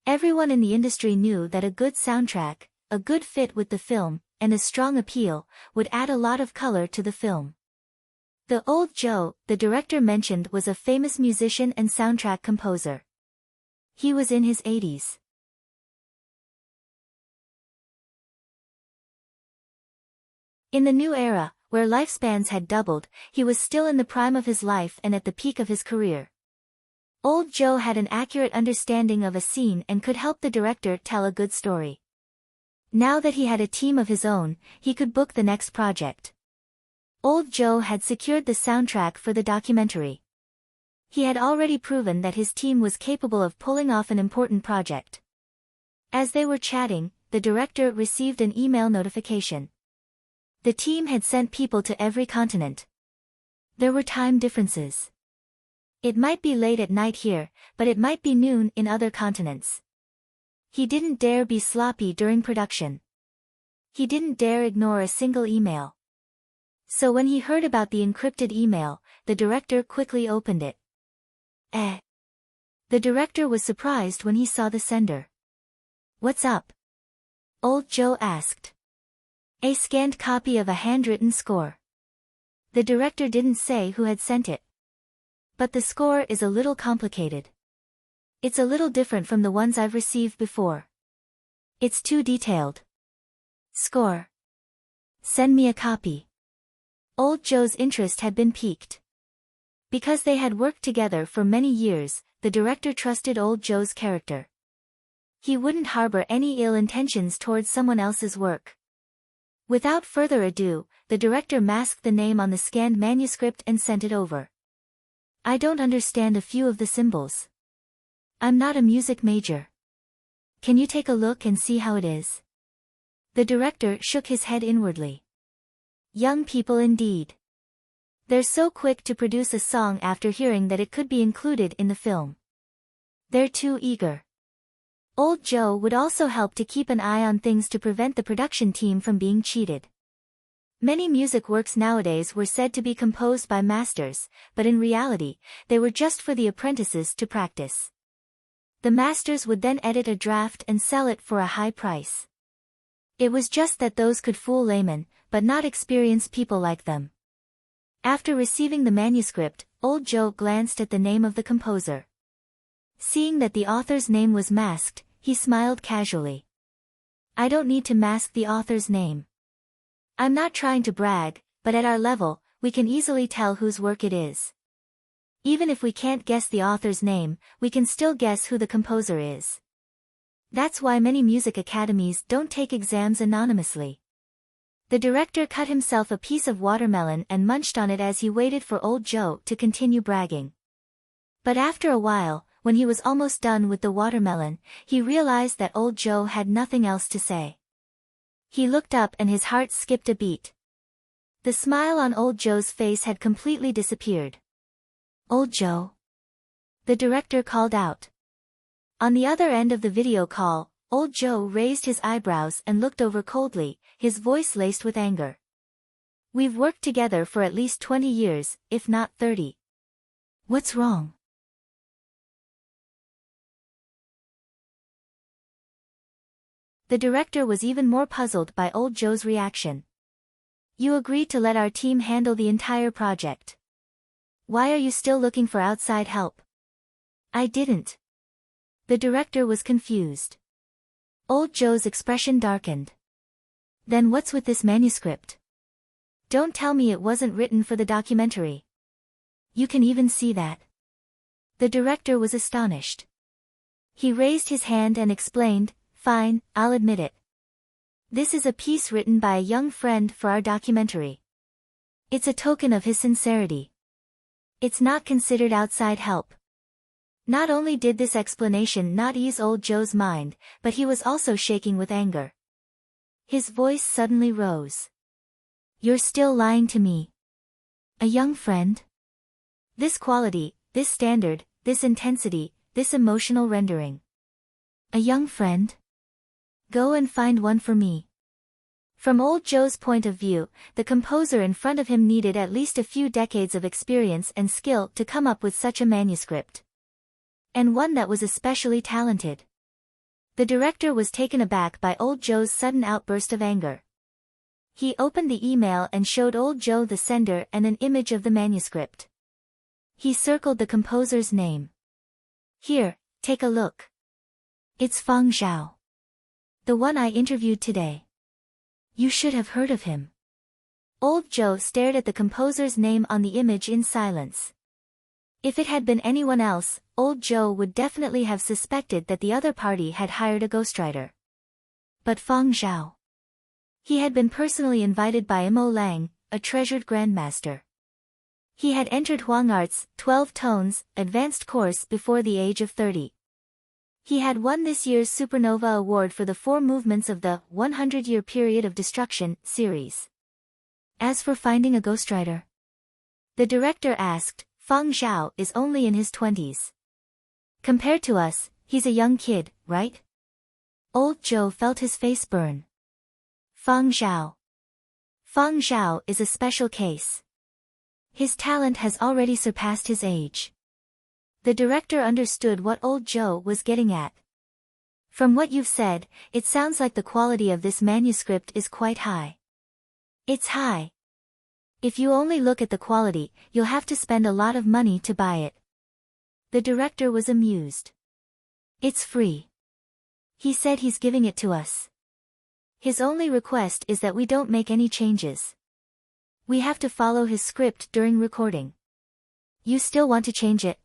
A: Everyone in the industry knew that a good soundtrack, a good fit with the film, and a strong appeal, would add a lot of color to the film. The old Joe, the director mentioned, was a famous musician and soundtrack composer. He was in his 80s. In the new era, where lifespans had doubled, he was still in the prime of his life and at the peak of his career. Old Joe had an accurate understanding of a scene and could help the director tell a good story. Now that he had a team of his own, he could book the next project. Old Joe had secured the soundtrack for the documentary. He had already proven that his team was capable of pulling off an important project. As they were chatting, the director received an email notification. The team had sent people to every continent. There were time differences. It might be late at night here, but it might be noon in other continents. He didn't dare be sloppy during production. He didn't dare ignore a single email. So when he heard about the encrypted email, the director quickly opened it. The director was surprised when he saw the sender. "What's up?" Old Joe asked. "A scanned copy of a handwritten score." The director didn't say who had sent it. "But the score is a little complicated. It's a little different from the ones I've received before. It's too detailed." "Score? Send me a copy." Old Joe's interest had been piqued. Because they had worked together for many years, the director trusted Old Joe's character. He wouldn't harbor any ill intentions towards someone else's work. Without further ado, the director masked the name on the scanned manuscript and sent it over. "I don't understand a few of the symbols. I'm not a music major. Can you take a look and see how it is?" The director shook his head inwardly. Young people indeed. They're so quick to produce a song after hearing that it could be included in the film. They're too eager. Old Joe would also help to keep an eye on things to prevent the production team from being cheated. Many music works nowadays were said to be composed by masters, but in reality, they were just for the apprentices to practice. The masters would then edit a draft and sell it for a high price. It was just that those could fool laymen, but not experienced people like them. After receiving the manuscript, old Joe glanced at the name of the composer. Seeing that the author's name was masked, he smiled casually. I don't need to mask the author's name. I'm not trying to brag, but at our level, we can easily tell whose work it is. Even if we can't guess the author's name, we can still guess who the composer is. That's why many music academies don't take exams anonymously. The director cut himself a piece of watermelon and munched on it as he waited for old Joe to continue bragging. But after a while, when he was almost done with the watermelon, he realized that old Joe had nothing else to say. He looked up and his heart skipped a beat. The smile on old Joe's face had completely disappeared. Old Joe? The director called out. On the other end of the video call, old Joe raised his eyebrows and looked over coldly, his voice laced with anger. We've worked together for at least 20 years, if not 30. What's wrong? The director was even more puzzled by old Joe's reaction. You agreed to let our team handle the entire project. Why are you still looking for outside help? I didn't. The director was confused. Old Joe's expression darkened. Then what's with this manuscript? Don't tell me it wasn't written for the documentary. You can even see that. The director was astonished. He raised his hand and explained, Fine, I'll admit it. This is a piece written by a young friend for our documentary. It's a token of his sincerity. It's not considered outside help. Not only did this explanation not ease old Joe's mind, but he was also shaking with anger. His voice suddenly rose. You're still lying to me. A young friend? This quality, this standard, this intensity, this emotional rendering. A young friend? Go and find one for me. From old Joe's point of view, the composer in front of him needed at least a few decades of experience and skill to come up with such a manuscript. And one that was especially talented. The director was taken aback by old Joe's sudden outburst of anger. He opened the email and showed old Joe the sender and an image of the manuscript. He circled the composer's name. Here, take a look. It's Feng Zhao. The one I interviewed today. You should have heard of him. Old Joe stared at the composer's name on the image in silence. If it had been anyone else, old Joe would definitely have suspected that the other party had hired a ghostwriter. But Feng Zhao. He had been personally invited by Mo Lang, a treasured grandmaster. He had entered Huangart's 12 tones advanced course before the age of 30. He had won this year's Supernova Award for the 4 movements of the 100-Year Period of Destruction series. As for finding a ghostwriter, the director asked, Feng Zhao is only in his 20s. Compared to us, he's a young kid, right? Old Joe felt his face burn. Feng Zhao. Feng Zhao is a special case. His talent has already surpassed his age. The director understood what old Joe was getting at. From what you've said, it sounds like the quality of this manuscript is quite high. It's high. If you only look at the quality, you'll have to spend a lot of money to buy it. The director was amused. It's free. He said he's giving it to us. His only request is that we don't make any changes. We have to follow his script during recording. You still want to change it?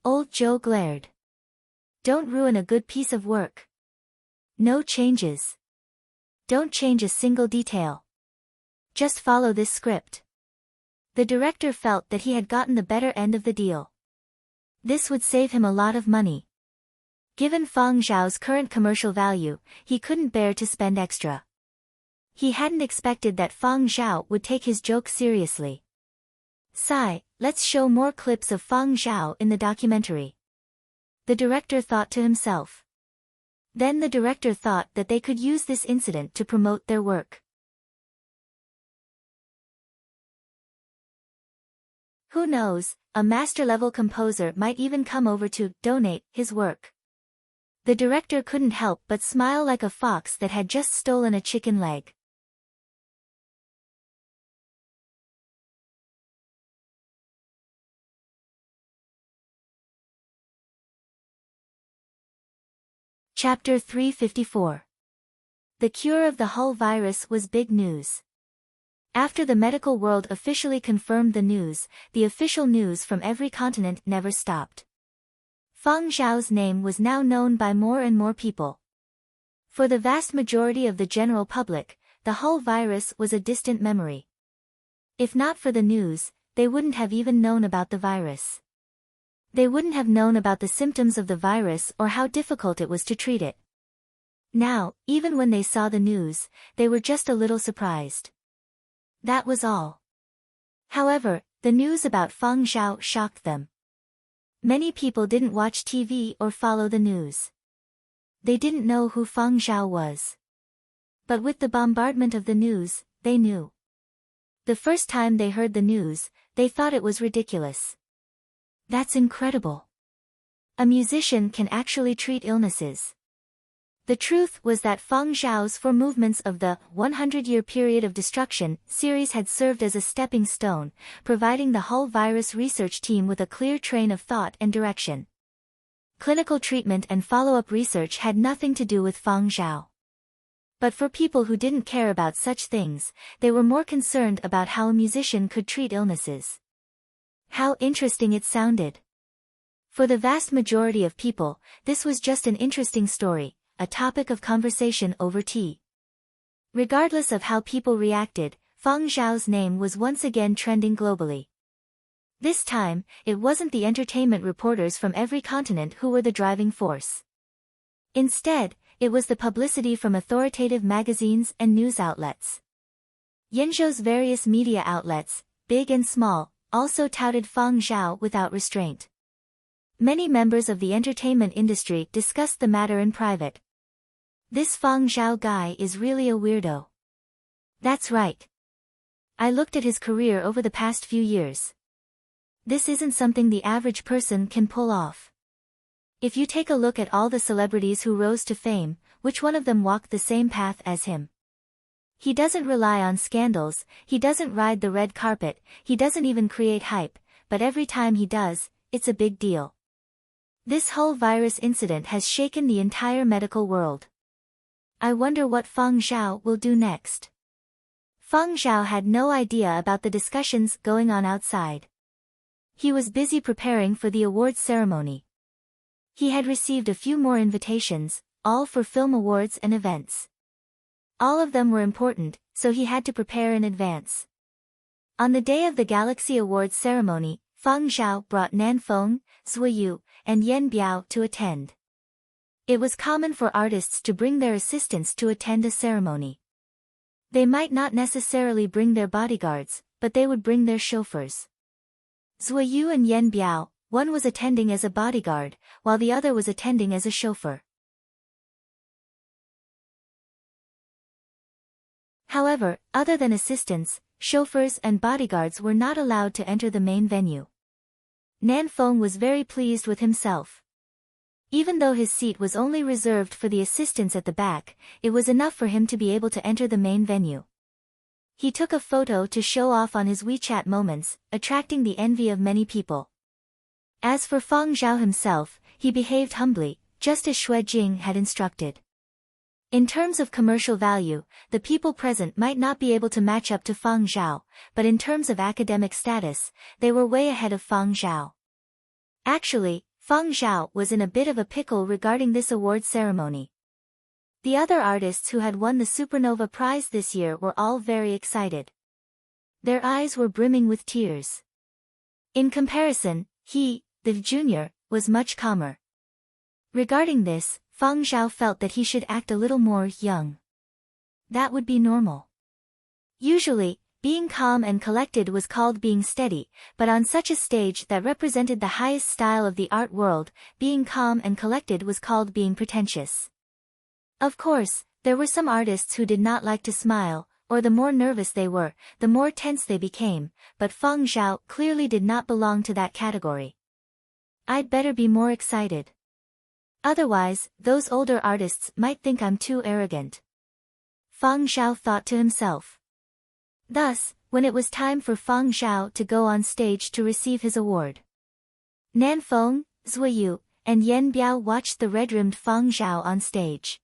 A: Old Joe glared. Don't ruin a good piece of work. No changes. Don't change a single detail. Just follow this script. The director felt that he had gotten the better end of the deal. This would save him a lot of money. Given Feng Zhao's current commercial value, he couldn't bear to spend extra. He hadn't expected that Feng Zhao would take his joke seriously. Sigh, let's show more clips of Feng Zhao in the documentary. The director thought to himself. Then the director thought that they could use this incident to promote their work. Who knows, a master-level composer might even come over to donate his work. The director couldn't help but smile like a fox that had just stolen a chicken leg. Chapter 354. The cure of the Hull virus was big news. After the medical world officially confirmed the news, the official news from every continent never stopped. Feng Zhao's name was now known by more and more people. For the vast majority of the general public, the Hull virus was a distant memory. If not for the news, they wouldn't have even known about the virus. They wouldn't have known about the symptoms of the virus or how difficult it was to treat it. Now, even when they saw the news, they were just a little surprised. That was all. However, the news about Feng Zhao shocked them. Many people didn't watch TV or follow the news. They didn't know who Feng Zhao was. But with the bombardment of the news, they knew. The first time they heard the news, they thought it was ridiculous. That's incredible. A musician can actually treat illnesses. The truth was that Feng Zhao's four movements of the 100-Year Period of Destruction series had served as a stepping stone, providing the Hull virus research team with a clear train of thought and direction. Clinical treatment and follow-up research had nothing to do with Feng Zhao. But for people who didn't care about such things, they were more concerned about how a musician could treat illnesses. How interesting it sounded. For the vast majority of people, this was just an interesting story, a topic of conversation over tea. Regardless of how people reacted, Feng Zhao's name was once again trending globally. This time, it wasn't the entertainment reporters from every continent who were the driving force. Instead, it was the publicity from authoritative magazines and news outlets. Yenzhou's various media outlets, big and small, also touted Feng Zhao without restraint. Many members of the entertainment industry discussed the matter in private. This Feng Zhao guy is really a weirdo. That's right. I looked at his career over the past few years. This isn't something the average person can pull off. If you take a look at all the celebrities who rose to fame, which one of them walked the same path as him? He doesn't rely on scandals, he doesn't ride the red carpet, he doesn't even create hype, but every time he does, it's a big deal. This whole virus incident has shaken the entire medical world. I wonder what Feng Zhao will do next. Feng Zhao had no idea about the discussions going on outside. He was busy preparing for the awards ceremony. He had received a few more invitations, all for film awards and events. All of them were important, so he had to prepare in advance. On the day of the Galaxy Awards ceremony, Feng Zhao brought Nan Feng, Zuoyu, and Yan Biao to attend. It was common for artists to bring their assistants to attend a ceremony. They might not necessarily bring their bodyguards, but they would bring their chauffeurs. Zuoyu and Yan Biao, one was attending as a bodyguard, while the other was attending as a chauffeur. However, other than assistants, chauffeurs and bodyguards were not allowed to enter the main venue. Nan Feng was very pleased with himself. Even though his seat was only reserved for the assistants at the back, it was enough for him to be able to enter the main venue. He took a photo to show off on his WeChat moments, attracting the envy of many people. As for Feng Zhao himself, he behaved humbly, just as Xue Jing had instructed. In terms of commercial value, the people present might not be able to match up to Feng Zhao, but in terms of academic status, they were way ahead of Feng Zhao. Actually, Feng Zhao was in a bit of a pickle regarding this award ceremony. The other artists who had won the Supernova Prize this year were all very excited. Their eyes were brimming with tears. In comparison, he, the junior, was much calmer. Regarding this, Feng Zhao felt that he should act a little more young. That would be normal. Usually, being calm and collected was called being steady, but on such a stage that represented the highest style of the art world, being calm and collected was called being pretentious. Of course, there were some artists who did not like to smile, or the more nervous they were, the more tense they became, but Feng Zhao clearly did not belong to that category. I'd better be more excited. Otherwise, those older artists might think I'm too arrogant. Feng Zhao thought to himself. Thus, when it was time for Feng Zhao to go on stage to receive his award, Nan Feng, Zuiyu, and Yan Biao watched the red-rimmed Feng Zhao on stage.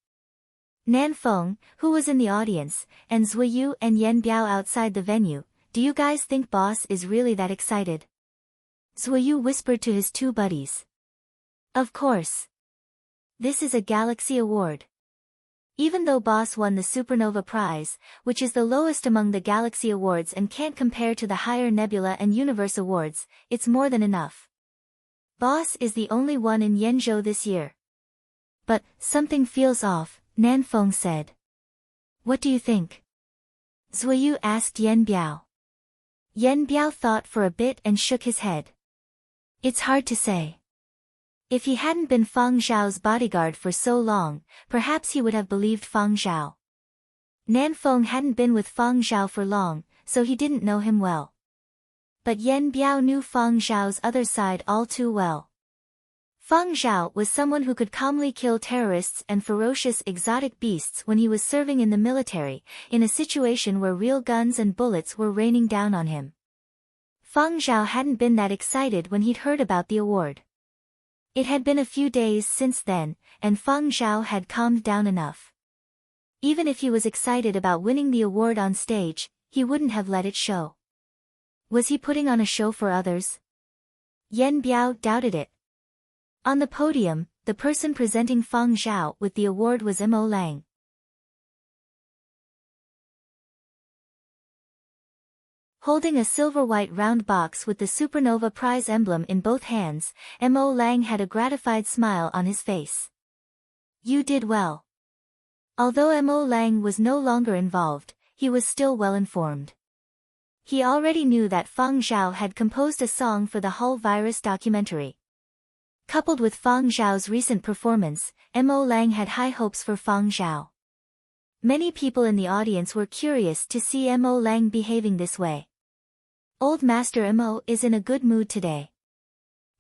A: Nan Feng, who was in the audience, and Zuiyu and Yan Biao outside the venue, "Do you guys think boss is really that excited?" Zuiyu whispered to his two buddies. Of course. This is a Galaxy Award. Even though boss won the Supernova Prize, which is the lowest among the Galaxy Awards and can't compare to the higher Nebula and Universe Awards, it's more than enough. Boss is the only one in Yenzhou this year. But, something feels off, Nan Feng said. What do you think? Zuiyu asked Yan Biao. Yan Biao thought for a bit and shook his head. It's hard to say. If he hadn't been Feng Zhao's bodyguard for so long, perhaps he would have believed Feng Zhao. Nan Feng hadn't been with Feng Zhao for long, so he didn't know him well. But Yan Biao knew Feng Zhao's other side all too well. Feng Zhao was someone who could calmly kill terrorists and ferocious exotic beasts when he was serving in the military, in a situation where real guns and bullets were raining down on him. Feng Zhao hadn't been that excited when he'd heard about the award. It had been a few days since then, and Feng Zhao had calmed down enough. Even if he was excited about winning the award on stage, he wouldn't have let it show. Was he putting on a show for others? Yan Biao doubted it. On the podium, the person presenting Feng Zhao with the award was Mo Lang. Holding a silver-white round box with the Supernova Prize emblem in both hands, Mo Lang had a gratified smile on his face. You did well. Although Mo Lang was no longer involved, he was still well informed. He already knew that Feng Zhao had composed a song for the Hull virus documentary. Coupled with Feng Zhao's recent performance, Mo Lang had high hopes for Feng Zhao. Many people in the audience were curious to see Mo Lang behaving this way. Old Master Mo is in a good mood today.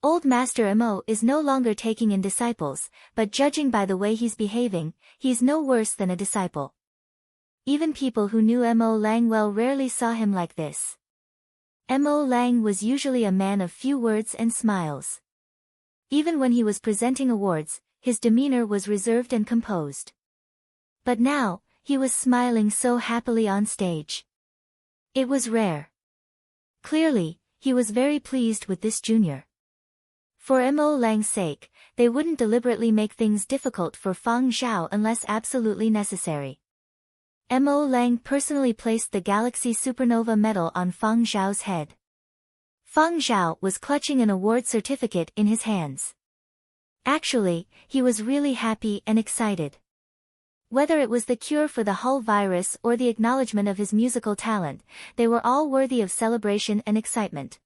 A: Old Master Mo is no longer taking in disciples, but judging by the way he's behaving, he's no worse than a disciple. Even people who knew Mo Lang well rarely saw him like this. Mo Lang was usually a man of few words and smiles. Even when he was presenting awards, his demeanor was reserved and composed. But now, he was smiling so happily on stage. It was rare. Clearly, he was very pleased with this junior. For Mo Lang's sake, they wouldn't deliberately make things difficult for Feng Zhao unless absolutely necessary. Mo Lang personally placed the Galaxy Supernova medal on Feng Zhao's head. Feng Zhao was clutching an award certificate in his hands. Actually, he was really happy and excited. Whether it was the cure for the Hull virus or the acknowledgement of his musical talent, they were all worthy of celebration and excitement.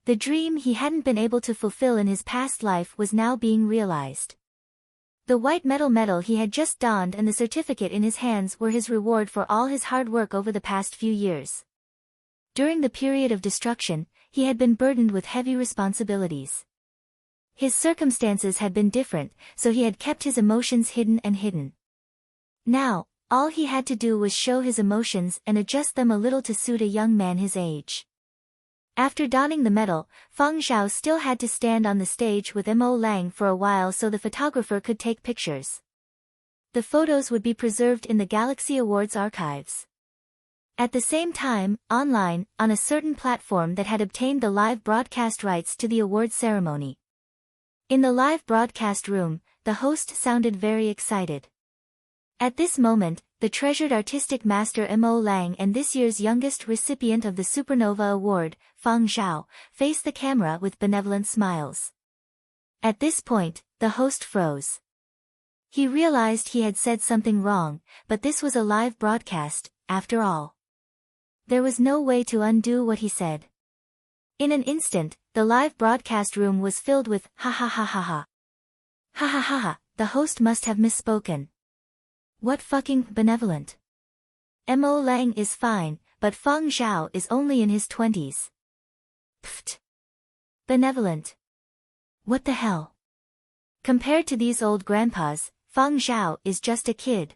A: The dream he hadn't been able to fulfill in his past life was now being realized. The white metal medal he had just donned and the certificate in his hands were his reward for all his hard work over the past few years. During the period of destruction, he had been burdened with heavy responsibilities. His circumstances had been different, so he had kept his emotions hidden. Now, all he had to do was show his emotions and adjust them a little to suit a young man his age. After donning the medal, Feng Zhao still had to stand on the stage with Mo Lang for a while so the photographer could take pictures. The photos would be preserved in the Galaxy Awards archives. At the same time, online, on a certain platform that had obtained the live broadcast rights to the award ceremony. In the live broadcast room, the host sounded very excited. At this moment, the treasured artistic master Mo Lang and this year's youngest recipient of the Supernova Award, Feng Zhao, faced the camera with benevolent smiles. At this point, the host froze. He realized he had said something wrong, but this was a live broadcast, after all. There was no way to undo what he said. In an instant, the live broadcast room was filled with ha ha ha ha ha. Ha ha ha ha, the host must have misspoken. What fucking benevolent. Mo Lang is fine, but Feng Zhao is only in his 20s. Pfft. Benevolent. What the hell? Compared to these old grandpas, Feng Zhao is just a kid.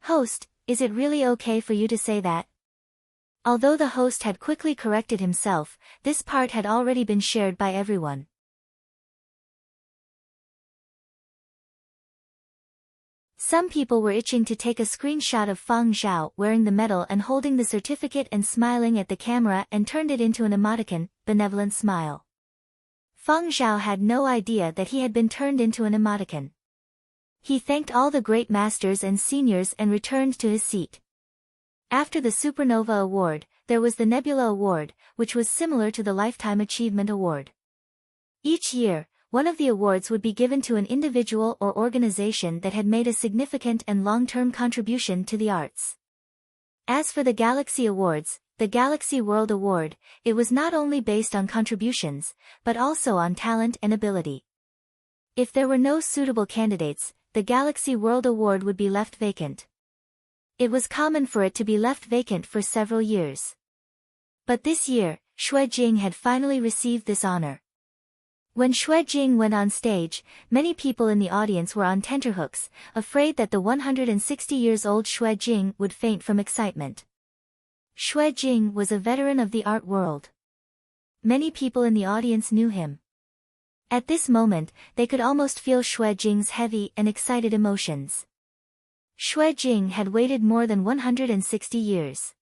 A: Host, is it really okay for you to say that? Although the host had quickly corrected himself, this part had already been shared by everyone. Some people were itching to take a screenshot of Feng Zhao wearing the medal and holding the certificate and smiling at the camera and turned it into an emoticon, benevolent smile. Feng Zhao had no idea that he had been turned into an emoticon. He thanked all the great masters and seniors and returned to his seat. After the Supernova Award, there was the Nebula Award, which was similar to the Lifetime Achievement Award. Each year, one of the awards would be given to an individual or organization that had made a significant and long-term contribution to the arts. As for the Galaxy Awards, the Galaxy World Award, it was not only based on contributions, but also on talent and ability. If there were no suitable candidates, the Galaxy World Award would be left vacant. It was common for it to be left vacant for several years. But this year, Xue Jing had finally received this honor. When Xue Jing went on stage, many people in the audience were on tenterhooks, afraid that the 160 years old Xue Jing would faint from excitement. Xue Jing was a veteran of the art world. Many people in the audience knew him. At this moment, they could almost feel Xue Jing's heavy and excited emotions. Xue Jing had waited more than 160 years.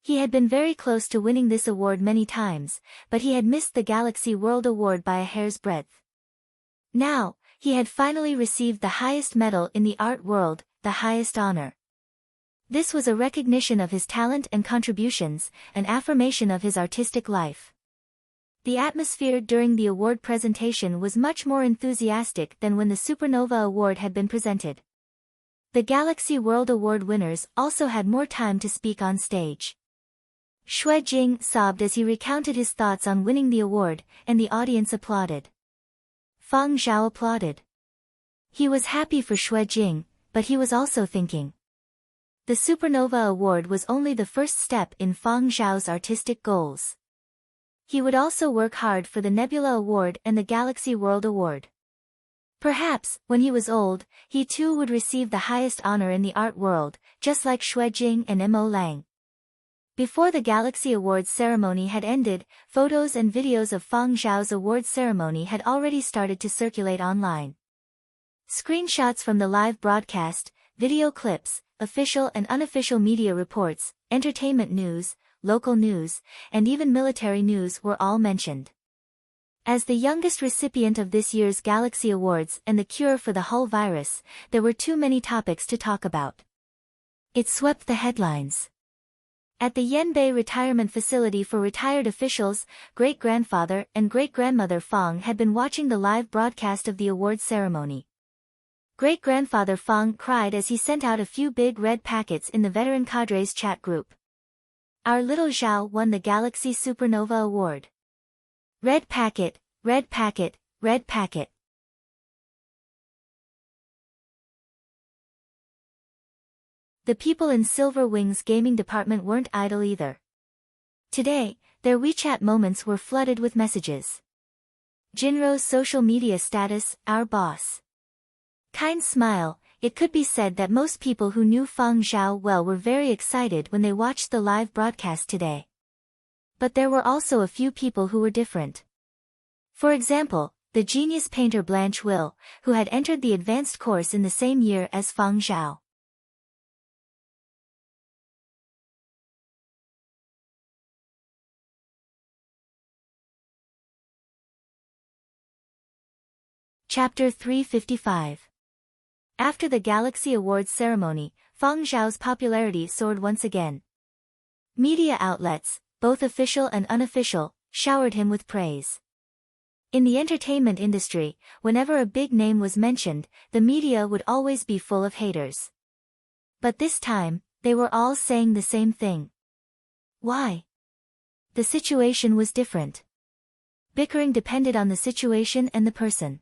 A: He had been very close to winning this award many times, but he had missed the Galaxy World Award by a hair's breadth. Now, he had finally received the highest medal in the art world, the highest honor. This was a recognition of his talent and contributions, an affirmation of his artistic life. The atmosphere during the award presentation was much more enthusiastic than when the Supernova Award had been presented. The Galaxy World Award winners also had more time to speak on stage. Xue Jing sobbed as he recounted his thoughts on winning the award, and the audience applauded. Feng Zhao applauded. He was happy for Xue Jing, but he was also thinking. The Supernova Award was only the first step in Feng Zhao's artistic goals. He would also work hard for the Nebula Award and the Galaxy World Award. Perhaps, when he was old, he too would receive the highest honor in the art world, just like Xue Jing and Mo Lang. Before the Galaxy Awards ceremony had ended, photos and videos of Feng Zhao's awards ceremony had already started to circulate online. Screenshots from the live broadcast, video clips, official and unofficial media reports, entertainment news, local news, and even military news were all mentioned. As the youngest recipient of this year's Galaxy Awards and the cure for the Hull virus, there were too many topics to talk about. It swept the headlines. At the Yanbei retirement facility for retired officials, great-grandfather and great-grandmother Feng had been watching the live broadcast of the award ceremony. Great-grandfather Feng cried as he sent out a few big red packets in the veteran cadres chat group. Our little Zhao won the Galaxy Supernova Award. Red packet, red packet, red packet. The people in Silver Wing's gaming department weren't idle either. Today, their WeChat moments were flooded with messages. Jinro's social media status, our boss. Kind smile. It could be said that most people who knew Feng Zhao well were very excited when they watched the live broadcast today. But there were also a few people who were different. For example, the genius painter Blanche Will, who had entered the advanced course in the same year as Feng Zhao. Chapter 355. After the Galaxy Awards ceremony, Feng Zhao's popularity soared once again. Media outlets, both official and unofficial, showered him with praise. In the entertainment industry, whenever a big name was mentioned, the media would always be full of haters. But this time, they were all saying the same thing. Why? The situation was different. Bickering depended on the situation and the person.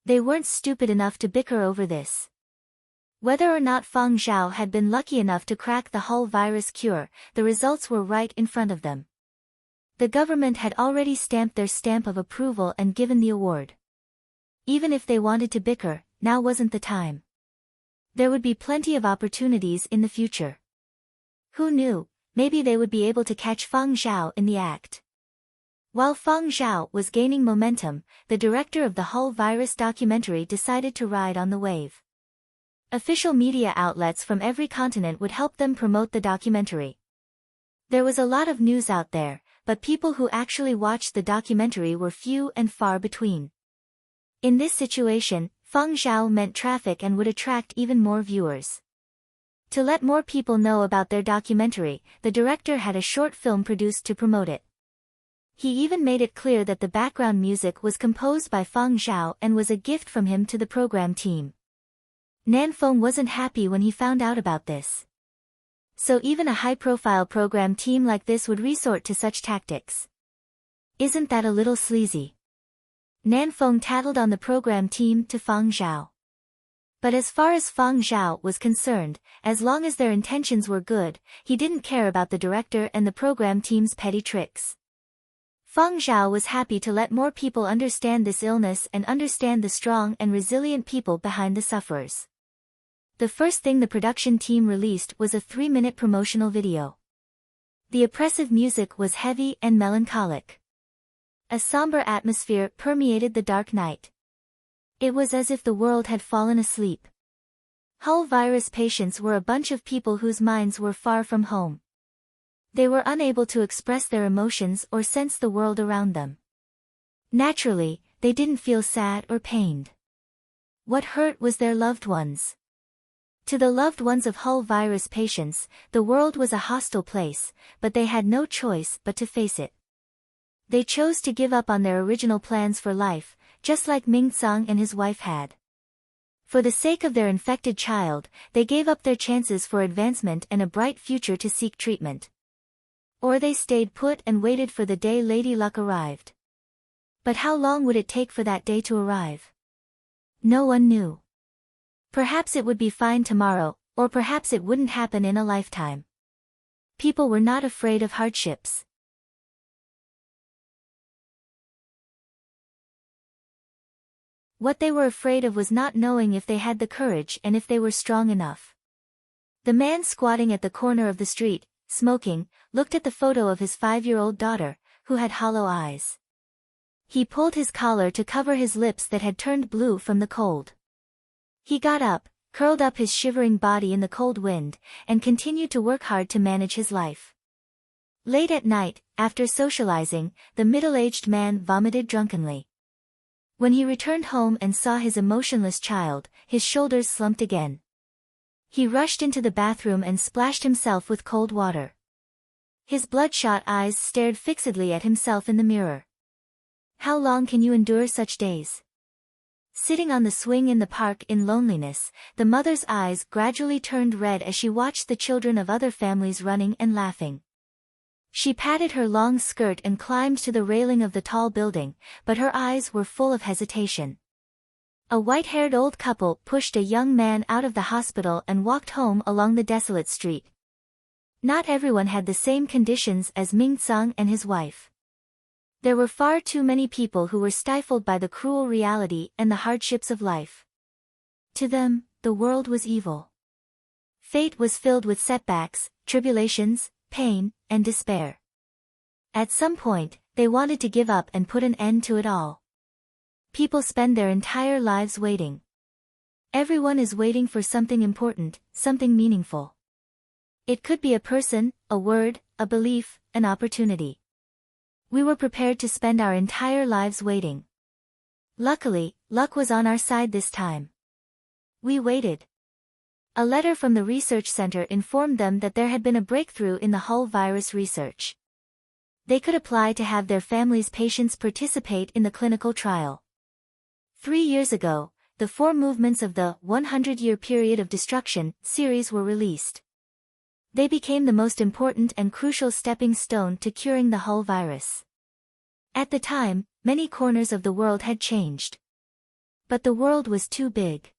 A: They weren't stupid enough to bicker over this. Whether or not Feng Zhao had been lucky enough to crack the Hull virus cure, the results were right in front of them. The government had already stamped their stamp of approval and given the award. Even if they wanted to bicker, now wasn't the time. There would be plenty of opportunities in the future. Who knew, maybe they would be able to catch Feng Zhao in the act. While Feng Zhao was gaining momentum, the director of the Hull virus documentary decided to ride on the wave. Official media outlets from every continent would help them promote the documentary. There was a lot of news out there, but people who actually watched the documentary were few and far between. In this situation, Feng Zhao meant traffic and would attract even more viewers. To let more people know about their documentary, the director had a short film produced to promote it. He even made it clear that the background music was composed by Feng Zhao and was a gift from him to the program team. Nanfeng wasn't happy when he found out about this. So even a high-profile program team like this would resort to such tactics. Isn't that a little sleazy? Nanfeng tattled on the program team to Feng Zhao. But as far as Feng Zhao was concerned, as long as their intentions were good, he didn't care about the director and the program team's petty tricks. Feng Zhao was happy to let more people understand this illness and understand the strong and resilient people behind the sufferers. The first thing the production team released was a 3-minute promotional video. The oppressive music was heavy and melancholic. A somber atmosphere permeated the dark night. It was as if the world had fallen asleep. Hull virus patients were a bunch of people whose minds were far from home. They were unable to express their emotions or sense the world around them. Naturally, they didn't feel sad or pained. What hurt was their loved ones. To the loved ones of Hull virus patients, the world was a hostile place, but they had no choice but to face it. They chose to give up on their original plans for life, just like Ming Tsang and his wife had. For the sake of their infected child, they gave up their chances for advancement and a bright future to seek treatment. Or they stayed put and waited for the day Lady Luck arrived. But how long would it take for that day to arrive? No one knew. Perhaps it would be fine tomorrow, or perhaps it wouldn't happen in a lifetime. People were not afraid of hardships. What they were afraid of was not knowing if they had the courage and if they were strong enough. The man squatting at the corner of the street, smoking, looked at the photo of his 5-year-old daughter, who had hollow eyes. He pulled his collar to cover his lips that had turned blue from the cold. He got up, curled up his shivering body in the cold wind, and continued to work hard to manage his life. Late at night, after socializing, the middle-aged man vomited drunkenly. When he returned home and saw his emotionless child, his shoulders slumped again. He rushed into the bathroom and splashed himself with cold water. His bloodshot eyes stared fixedly at himself in the mirror. How long can you endure such days? Sitting on the swing in the park in loneliness, the mother's eyes gradually turned red as she watched the children of other families running and laughing. She patted her long skirt and climbed to the railing of the tall building, but her eyes were full of hesitation. A white-haired old couple pushed a young man out of the hospital and walked home along the desolate street. Not everyone had the same conditions as Ming Tsang and his wife. There were far too many people who were stifled by the cruel reality and the hardships of life. To them, the world was evil. Fate was filled with setbacks, tribulations, pain, and despair. At some point, they wanted to give up and put an end to it all. People spend their entire lives waiting. Everyone is waiting for something important, something meaningful. It could be a person, a word, a belief, an opportunity. We were prepared to spend our entire lives waiting. Luckily, luck was on our side this time. We waited. A letter from the research center informed them that there had been a breakthrough in the Hull virus research. They could apply to have their family's patients participate in the clinical trial. 3 years ago, the 4 movements of the 100-Year Period of Destruction series were released. They became the most important and crucial stepping stone to curing the Hull virus. At the time, many corners of the world had changed. But the world was too big.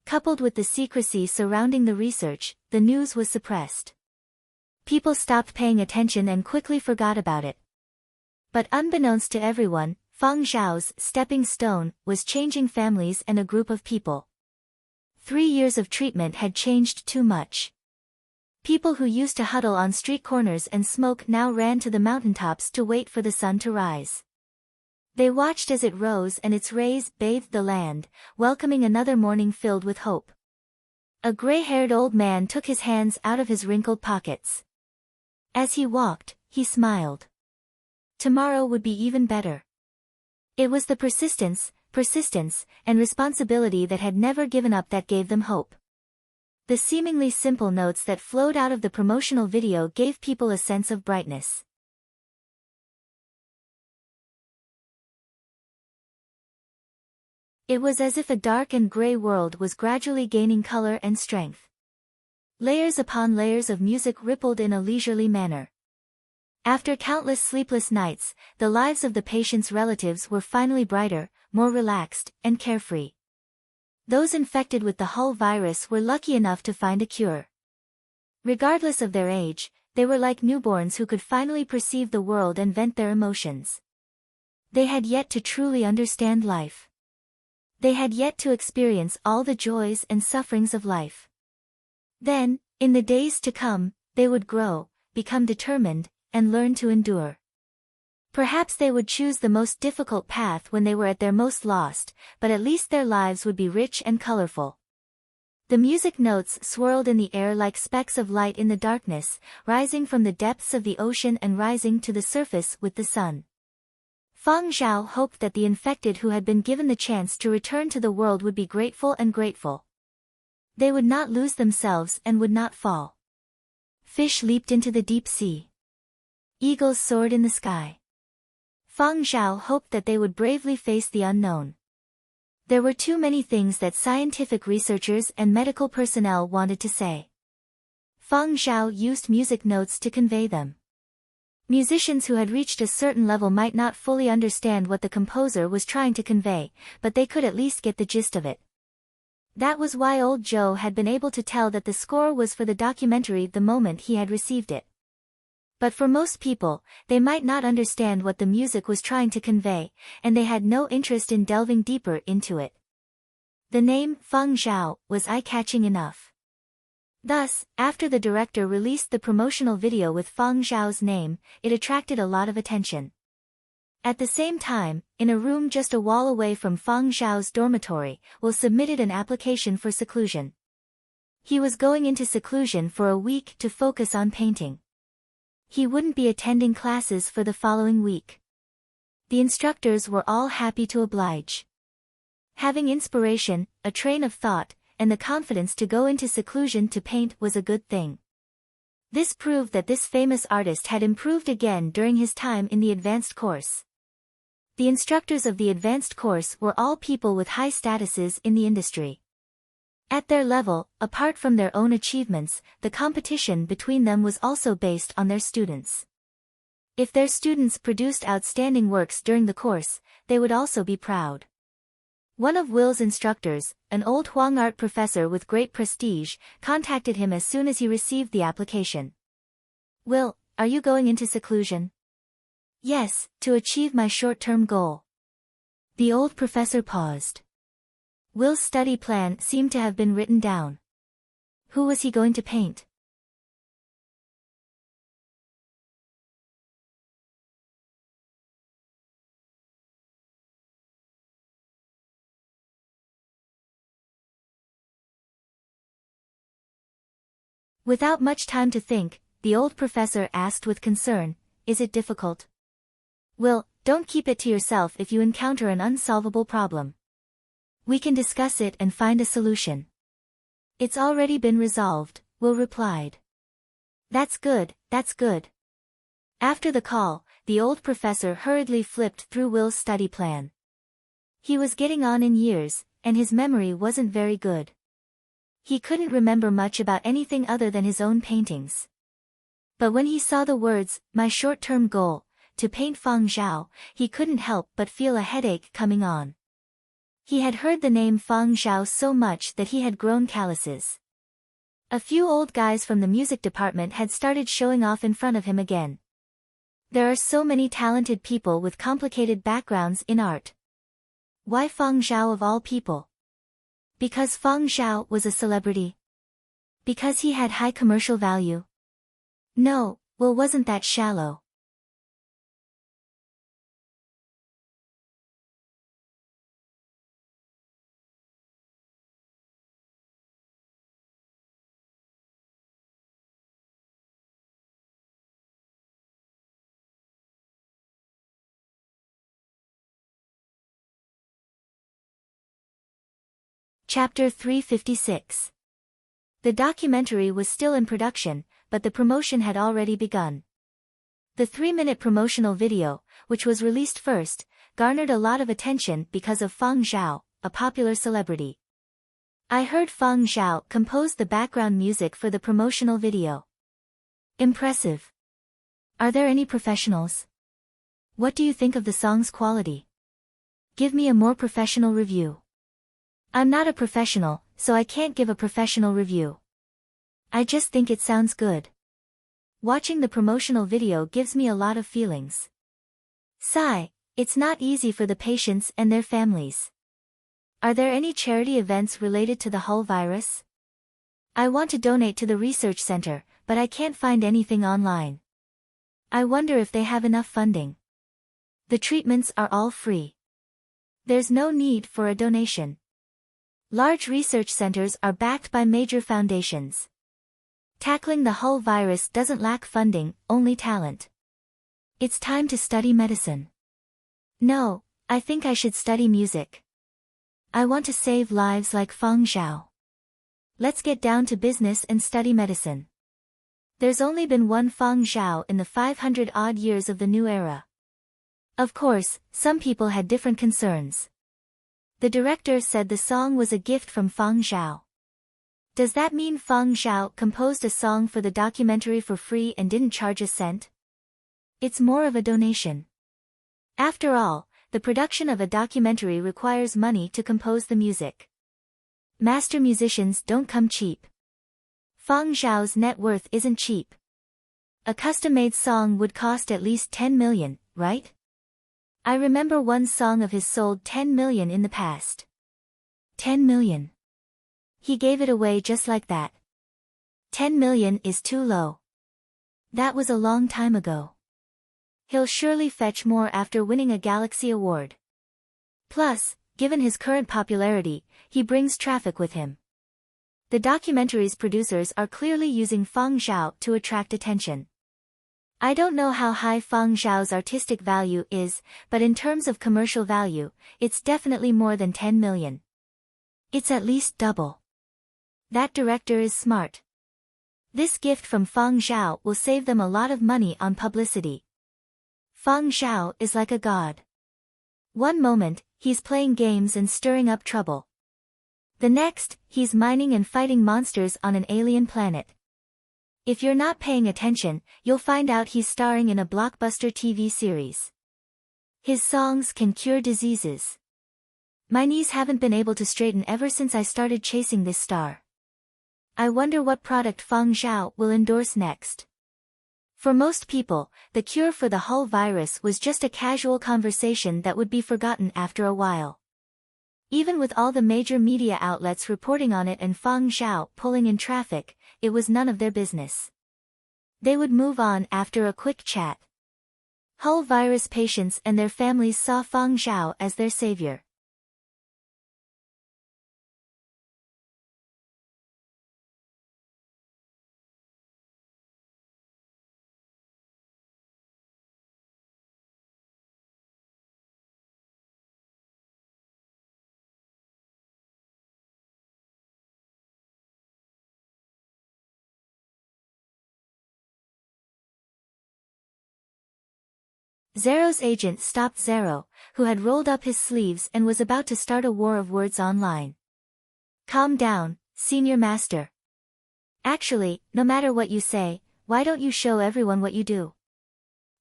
A: Coupled with the secrecy surrounding the research, the news was suppressed. People stopped paying attention and quickly forgot about it. But unbeknownst to everyone, Feng Zhao's stepping stone was changing families and a group of people. 3 years of treatment had changed too much. People who used to huddle on street corners and smoke now ran to the mountaintops to wait for the sun to rise. They watched as it rose and its rays bathed the land, welcoming another morning filled with hope. A gray-haired old man took his hands out of his wrinkled pockets. As he walked, he smiled. Tomorrow would be even better. It was the persistence, and responsibility that had never given up that gave them hope. The seemingly simple notes that flowed out of the promotional video gave people a sense of brightness. It was as if a dark and gray world was gradually gaining color and strength. Layers upon layers of music rippled in a leisurely manner. After countless sleepless nights, the lives of the patient's relatives were finally brighter, more relaxed, and carefree. Those infected with the Hull virus were lucky enough to find a cure. Regardless of their age, they were like newborns who could finally perceive the world and vent their emotions. They had yet to truly understand life. They had yet to experience all the joys and sufferings of life. Then, in the days to come, they would grow, become determined, and learn to endure. Perhaps they would choose the most difficult path when they were at their most lost, but at least their lives would be rich and colorful. The music notes swirled in the air like specks of light in the darkness, rising from the depths of the ocean and rising to the surface with the sun. Feng Zhao hoped that the infected who had been given the chance to return to the world would be grateful and grateful. They would not lose themselves and would not fall. Fish leaped into the deep sea. Eagles soared in the sky. Feng Zhao hoped that they would bravely face the unknown. There were too many things that scientific researchers and medical personnel wanted to say. Feng Zhao used music notes to convey them. Musicians who had reached a certain level might not fully understand what the composer was trying to convey, but they could at least get the gist of it. That was why old Joe had been able to tell that the score was for the documentary the moment he had received it. But for most people, they might not understand what the music was trying to convey, and they had no interest in delving deeper into it. The name, Feng Zhao, was eye-catching enough. Thus, after the director released the promotional video with Feng Zhao's name, it attracted a lot of attention. At the same time, in a room just a wall away from Feng Zhao's dormitory, Will submitted an application for seclusion. He was going into seclusion for a week to focus on painting. He wouldn't be attending classes for the following week. The instructors were all happy to oblige. Having inspiration, a train of thought, and the confidence to go into seclusion to paint was a good thing. This proved that this famous artist had improved again during his time in the advanced course. The instructors of the advanced course were all people with high statuses in the industry. At their level, apart from their own achievements, the competition between them was also based on their students. If their students produced outstanding works during the course, they would also be proud. One of Will's instructors, an old Huang art professor with great prestige, contacted him as soon as he received the application. "Will, are you going into seclusion?" "Yes, to achieve my short-term goal." The old professor paused. Will's study plan seemed to have been written down. Who was he going to paint? Without much time to think, the old professor asked with concern, "Is it difficult?" "Will, don't keep it to yourself if you encounter an unsolvable problem. We can discuss it and find a solution." "It's already been resolved," Will replied. That's good, that's good." After the call, the old professor hurriedly flipped through Will's study plan. He was getting on in years, and his memory wasn't very good. He couldn't remember much about anything other than his own paintings. But when he saw the words, "my short-term goal," to paint Feng Zhao, he couldn't help but feel a headache coming on. He had heard the name Feng Zhao so much that he had grown calluses. A few old guys from the music department had started showing off in front of him again. There are so many talented people with complicated backgrounds in art. Why Feng Zhao of all people? Because Feng Zhao was a celebrity? Because he had high commercial value? No, well, wasn't that shallow? Chapter 356. The documentary was still in production, but the promotion had already begun. The 3-minute promotional video, which was released first, garnered a lot of attention because of Feng Zhao, a popular celebrity. I heard Feng Zhao composed the background music for the promotional video. Impressive. Are there any professionals? What do you think of the song's quality? Give me a more professional review. I'm not a professional, so I can't give a professional review. I just think it sounds good. Watching the promotional video gives me a lot of feelings. Sigh, it's not easy for the patients and their families. Are there any charity events related to the Hull virus? I want to donate to the research center, but I can't find anything online. I wonder if they have enough funding. The treatments are all free. There's no need for a donation. Large research centers are backed by major foundations. Tackling the Hull virus doesn't lack funding, only talent. It's time to study medicine. No, I think I should study music. I want to save lives like Feng Zhao. Let's get down to business and study medicine. There's only been one Feng Zhao in the 500-odd years of the new era. Of course, some people had different concerns. The director said the song was a gift from Feng Zhao. Does that mean Feng Zhao composed a song for the documentary for free and didn't charge a cent? It's more of a donation. After all, the production of a documentary requires money to compose the music. Master musicians don't come cheap. Feng Zhao's net worth isn't cheap. A custom-made song would cost at least 10 million, right? I remember one song of his sold 10 million in the past. 10 million. He gave it away just like that. 10 million is too low. That was a long time ago. He'll surely fetch more after winning a Galaxy Award. Plus, given his current popularity, he brings traffic with him. The documentary's producers are clearly using Feng Zhao to attract attention. I don't know how high Feng Zhao's artistic value is, but in terms of commercial value, it's definitely more than 10 million. It's at least double. That director is smart. This gift from Feng Zhao will save them a lot of money on publicity. Feng Zhao is like a god. One moment, he's playing games and stirring up trouble. The next, he's mining and fighting monsters on an alien planet. If you're not paying attention, you'll find out he's starring in a blockbuster TV series. His songs can cure diseases. My knees haven't been able to straighten ever since I started chasing this star. I wonder what product Feng Zhao will endorse next. For most people, the cure for the Hull virus was just a casual conversation that would be forgotten after a while. Even with all the major media outlets reporting on it and Feng Zhao pulling in traffic, it was none of their business. They would move on after a quick chat. Hull virus patients and their families saw Feng Zhao as their savior. Zero's agent stopped Zero, who had rolled up his sleeves and was about to start a war of words online. Calm down, Senior Master. Actually, no matter what you say, why don't you show everyone what you do?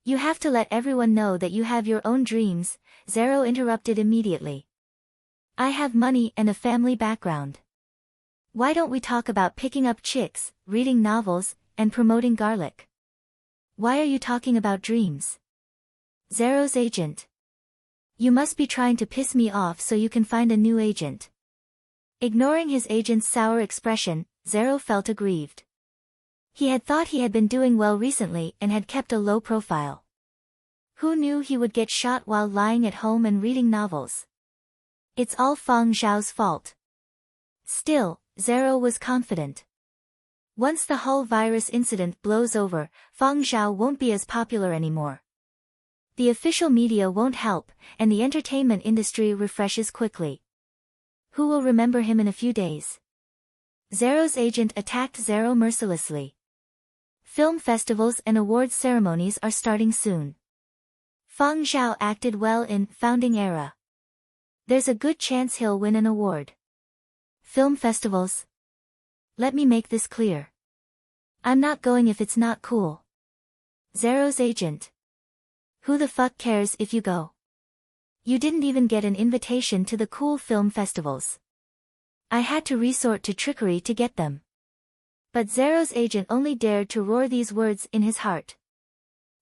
A: You have to let everyone know that you have your own dreams, Zero interrupted immediately. I have money and a family background. Why don't we talk about picking up chicks, reading novels, and promoting garlic? Why are you talking about dreams? Zero's agent. You must be trying to piss me off so you can find a new agent. Ignoring his agent's sour expression, Zero felt aggrieved. He had thought he had been doing well recently and had kept a low profile. Who knew he would get shot while lying at home and reading novels? It's all Feng Zhao's fault. Still, Zero was confident. Once the Hull virus incident blows over, Feng Zhao won't be as popular anymore. The official media won't help, and the entertainment industry refreshes quickly. Who will remember him in a few days? Zero's agent attacked Zero mercilessly. Film festivals and awards ceremonies are starting soon. Feng Zhao acted well in Founding Era. There's a good chance he'll win an award. Film festivals? Let me make this clear. I'm not going if it's not cool. Zero's agent. Who the fuck cares if you go? You didn't even get an invitation to the cool film festivals. I had to resort to trickery to get them. But Zero's agent only dared to roar these words in his heart.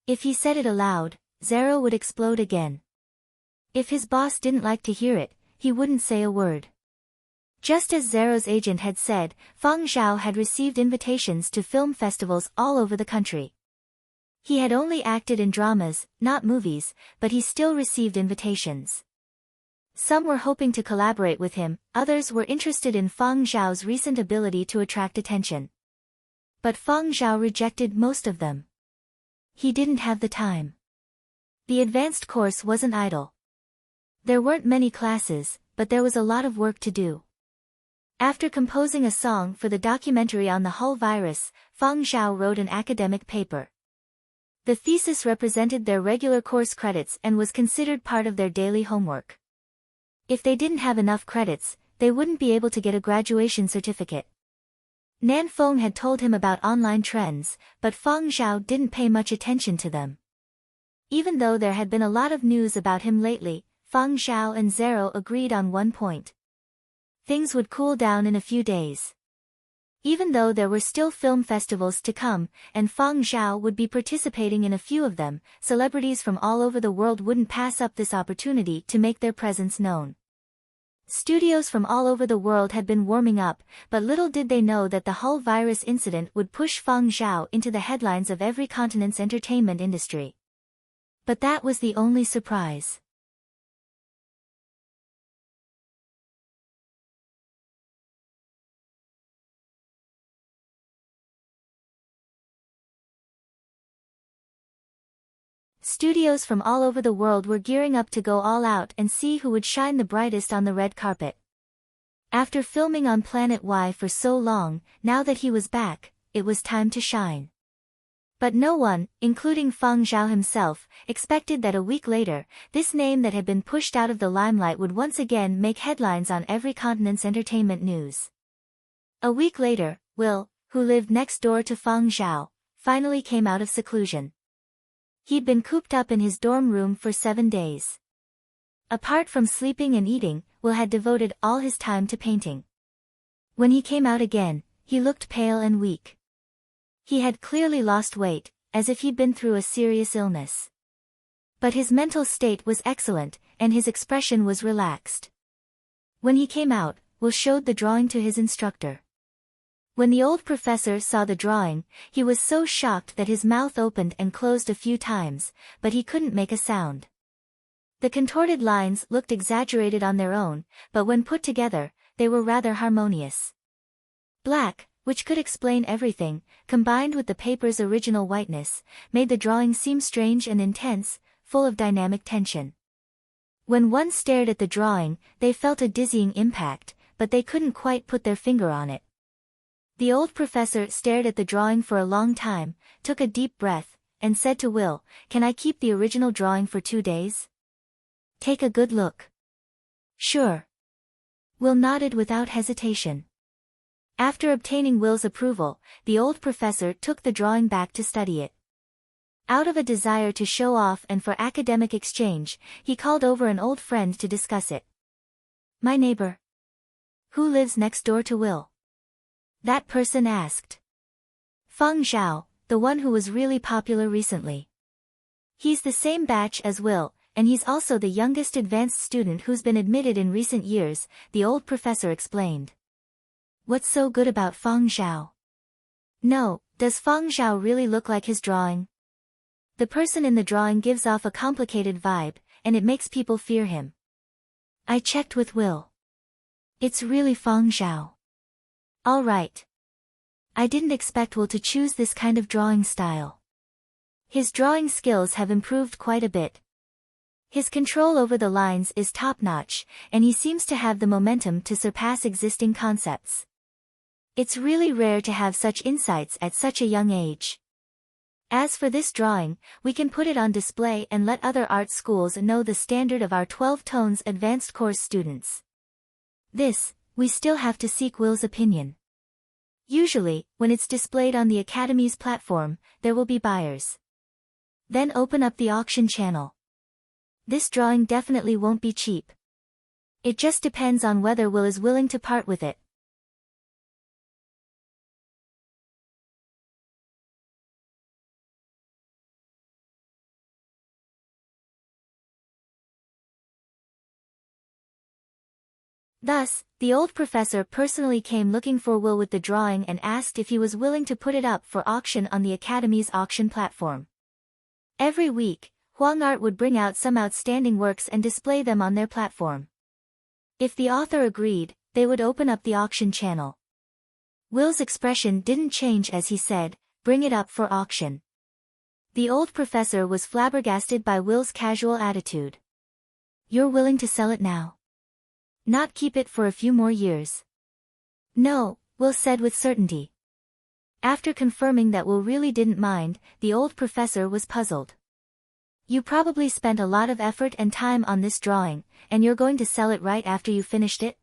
A: If he said it aloud, Zero would explode again. If his boss didn't like to hear it, he wouldn't say a word. Just as Zero's agent had said, Feng Zhao had received invitations to film festivals all over the country. He had only acted in dramas, not movies, but he still received invitations. Some were hoping to collaborate with him, others were interested in Feng Zhao's recent ability to attract attention. But Feng Zhao rejected most of them. He didn't have the time. The advanced course wasn't idle. There weren't many classes, but there was a lot of work to do. After composing a song for the documentary on the Hull virus, Feng Zhao wrote an academic paper. The thesis represented their regular course credits and was considered part of their daily homework. If they didn't have enough credits, they wouldn't be able to get a graduation certificate. Nan Feng had told him about online trends, but Feng Zhao didn't pay much attention to them. Even though there had been a lot of news about him lately, Feng Zhao and Zero agreed on one point. Things would cool down in a few days. Even though there were still film festivals to come, and Feng Zhao would be participating in a few of them, celebrities from all over the world wouldn't pass up this opportunity to make their presence known. Studios from all over the world had been warming up, but little did they know that the Hull virus incident would push Feng Zhao into the headlines of every continent's entertainment industry. But that was the only surprise. Studios from all over the world were gearing up to go all out and see who would shine the brightest on the red carpet. After filming on Planet Y for so long, now that he was back, it was time to shine. But no one, including Feng Zhao himself, expected that a week later, this name that had been pushed out of the limelight would once again make headlines on every continent's entertainment news. A week later, Will, who lived next door to Feng Zhao, finally came out of seclusion. He'd been cooped up in his dorm room for 7 days. Apart from sleeping and eating, Will had devoted all his time to painting. When he came out again, he looked pale and weak. He had clearly lost weight, as if he'd been through a serious illness. But his mental state was excellent, and his expression was relaxed. When he came out, Will showed the drawing to his instructor. When the old professor saw the drawing, he was so shocked that his mouth opened and closed a few times, but he couldn't make a sound. The contorted lines looked exaggerated on their own, but when put together, they were rather harmonious. Black, which could explain everything, combined with the paper's original whiteness, made the drawing seem strange and intense, full of dynamic tension. When one stared at the drawing, they felt a dizzying impact, but they couldn't quite put their finger on it. The old professor stared at the drawing for a long time, took a deep breath, and said to Will, "Can I keep the original drawing for 2 days? Take a good look." "Sure." Will nodded without hesitation. After obtaining Will's approval, the old professor took the drawing back to study it. Out of a desire to show off and for academic exchange, he called over an old friend to discuss it. My neighbor. Who lives next door to Will? That person asked. Feng Zhao, the one who was really popular recently. He's the same batch as Will, and he's also the youngest advanced student who's been admitted in recent years, the old professor explained. What's so good about Feng Zhao? No, does Feng Zhao really look like his drawing? The person in the drawing gives off a complicated vibe, and it makes people fear him. I checked with Will. It's really Feng Zhao. All right. I didn't expect Will to choose this kind of drawing style. His drawing skills have improved quite a bit. His control over the lines is top-notch, and he seems to have the momentum to surpass existing concepts. It's really rare to have such insights at such a young age. As for this drawing, we can put it on display and let other art schools know the standard of our 12 tones advanced course students. This, we still have to seek Will's opinion. Usually, when it's displayed on the Academy's platform, there will be buyers. Then open up the auction channel. This drawing definitely won't be cheap. It just depends on whether Will is willing to part with it. Thus, the old professor personally came looking for Will with the drawing and asked if he was willing to put it up for auction on the Academy's auction platform. Every week, Huang Art would bring out some outstanding works and display them on their platform. If the author agreed, they would open up the auction channel. Will's expression didn't change as he said, "Bring it up for auction." The old professor was flabbergasted by Will's casual attitude. You're willing to sell it now? Not keep it for a few more years? No, Will said with certainty. After confirming that Will really didn't mind, the old professor was puzzled. You probably spent a lot of effort and time on this drawing, and you're going to sell it right after you finished it?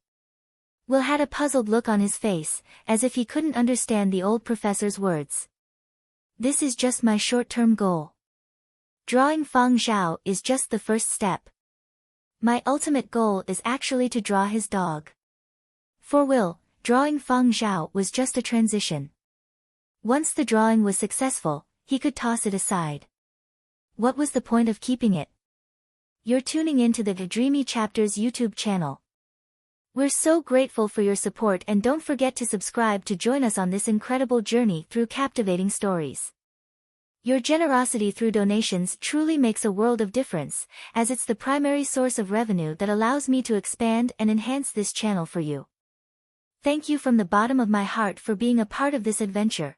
A: Will had a puzzled look on his face, as if he couldn't understand the old professor's words. This is just my short-term goal. Drawing Feng Zhao is just the first step. My ultimate goal is actually to draw his dog. For Will, drawing Feng Zhao was just a transition. Once the drawing was successful, he could toss it aside. What was the point of keeping it? You're tuning into the Dreamy Chapters YouTube channel. We're so grateful for your support, and don't forget to subscribe to join us on this incredible journey through captivating stories. Your generosity through donations truly makes a world of difference, as it's the primary source of revenue that allows me to expand and enhance this channel for you. Thank you from the bottom of my heart for being a part of this adventure.